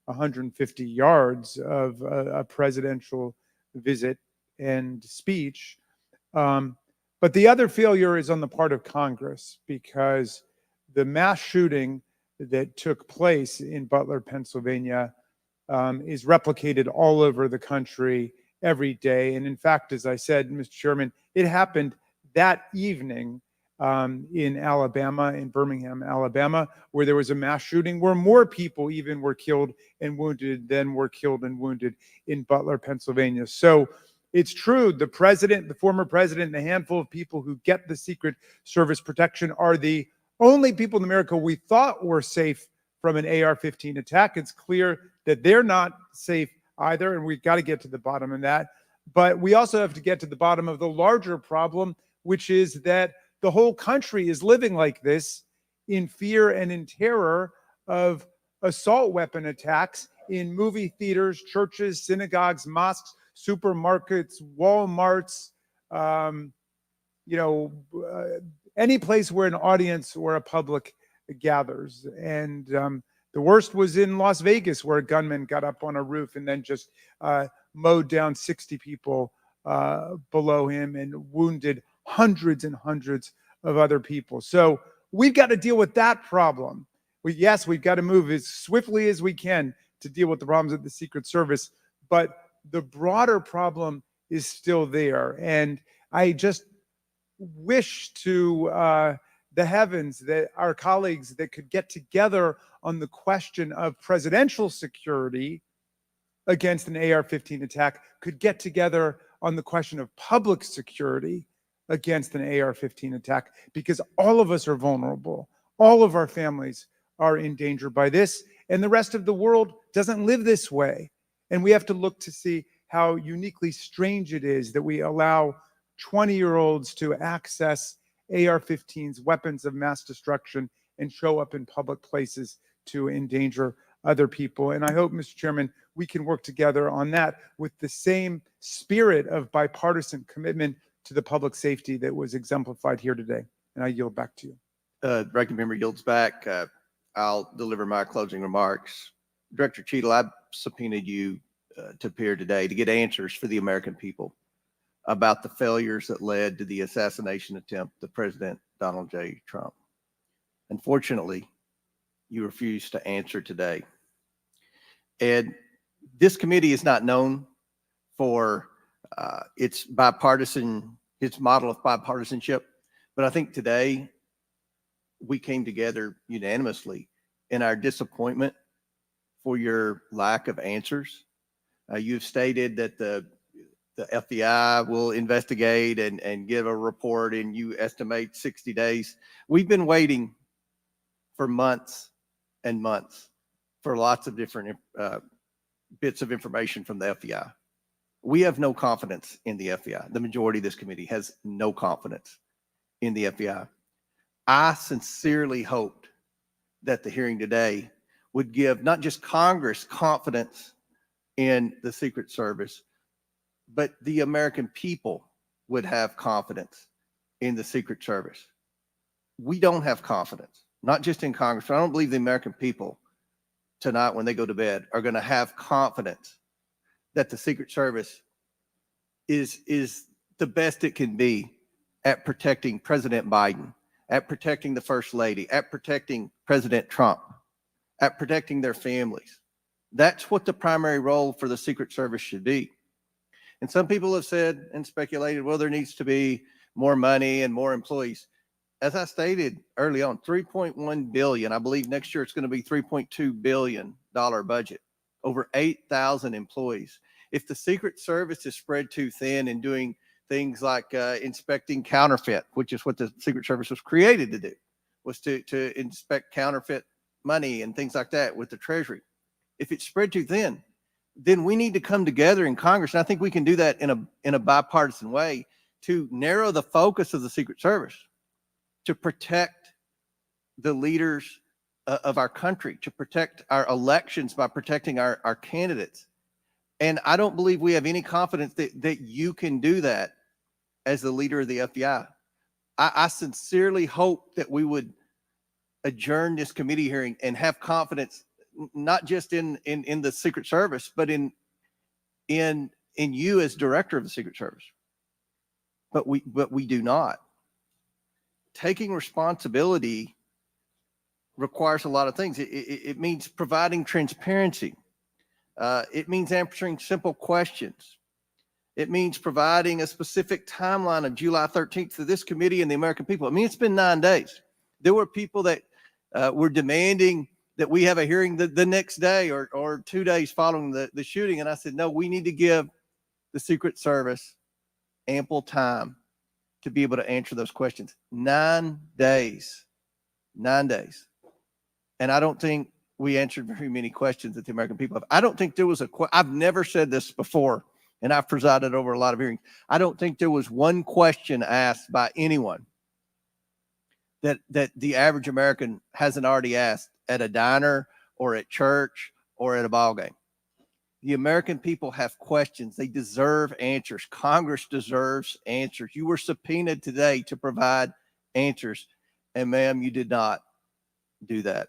150 yards of a presidential visit and speech. But the other failure is on the part of Congress, because the mass shooting that took place in Butler, Pennsylvania, is replicated all over the country every day. And in fact, as I said, Mr. Chairman, it happened that evening in Alabama, in Birmingham, Alabama, where there was a mass shooting where more people even were killed and wounded than were killed and wounded in Butler, Pennsylvania. So it's true, the president, the former president, and a handful of people who get the Secret Service protection are the only people in America we thought were safe from an AR-15 attack. It's clear that they're not safe either, and we've got to get to the bottom of that. But we also have to get to the bottom of the larger problem, which is that the whole country is living like this, in fear and in terror of assault weapon attacks in movie theaters, churches, synagogues, mosques, supermarkets, Walmarts, any place where an audience or a public gathers. And the worst was in Las Vegas, where a gunman got up on a roof and then just mowed down 60 people below him and wounded hundreds and hundreds of other people. So we've got to deal with that problem. Yes, we've got to move as swiftly as we can to deal with the problems of the Secret Service, but the broader problem is still there. And I just wish to the heavens that our colleagues that could get together on the question of presidential security against an AR-15 attack could get together on the question of public security against an AR-15 attack, because all of us are vulnerable. All of our families are in danger by this, and the rest of the world doesn't live this way. And we have to look to see how uniquely strange it is that we allow 20-year-olds to access AR-15s, weapons of mass destruction, and show up in public places to endanger other people. And I hope, Mr. Chairman, we can work together on that with the same spirit of bipartisan commitment to the public safety that was exemplified here today. And I yield back to you. Ranking member yields back. I'll deliver my closing remarks. Director Cheadle, I subpoenaed you to appear today to get answers for the American people about the failures that led to the assassination attempt of President Donald J. Trump. Unfortunately, you refused to answer today. And this committee is not known for its model of bipartisanship, but I think today we came together unanimously in our disappointment for your lack of answers. You've stated that the FBI will investigate and give a report, and you estimate 60 days. We've been waiting for months and months for lots of different bits of information from the FBI. We have no confidence in the FBI. The majority of this committee has no confidence in the FBI. I sincerely hoped that the hearing today would give not just Congress confidence in the Secret Service, but the American people would have confidence in the Secret Service. We don't have confidence, not just in Congress, but I don't believe the American people tonight when they go to bed are going to have confidence that the Secret Service is the best it can be at protecting President Biden, at protecting the First Lady, at protecting President Trump, at protecting their families. That's what the primary role for the Secret Service should be. And some people have said and speculated, well, there needs to be more money and more employees. As I stated early on, $3.1 billion, I believe next year it's going to be $3.2 billion budget, over 8,000 employees. If the Secret Service is spread too thin and doing things like inspecting counterfeit, which is what the Secret Service was created to do, was to inspect counterfeit money and things like that with the Treasury. If it's spread too thin, then we need to come together in Congress, and I think we can do that in a bipartisan way to narrow the focus of the Secret Service, to protect the leaders of our country, to protect our elections by protecting our candidates. And I don't believe we have any confidence that you can do that as the leader of the FBI. I sincerely hope that we would adjourn this committee hearing and have confidence, not just in the Secret Service, but in you as director of the Secret Service. But we do not. Taking responsibility requires a lot of things. It means providing transparency. It means answering simple questions. It means providing a specific timeline of July 13th to this committee and the American people. I mean, it's been 9 days. There were people that were demanding that we have a hearing the next day or 2 days following the shooting. And I said, no, we need to give the Secret Service ample time to be able to answer those questions. 9 days. 9 days. And I don't think we answered very many questions that the American people have. I don't think there was I've never said this before, and I've presided over a lot of hearings. I don't think there was one question asked by anyone that the average American hasn't already asked at a diner or at church or at a ball game. The American people have questions. They deserve answers. Congress deserves answers. You were subpoenaed today to provide answers. And ma'am, you did not do that.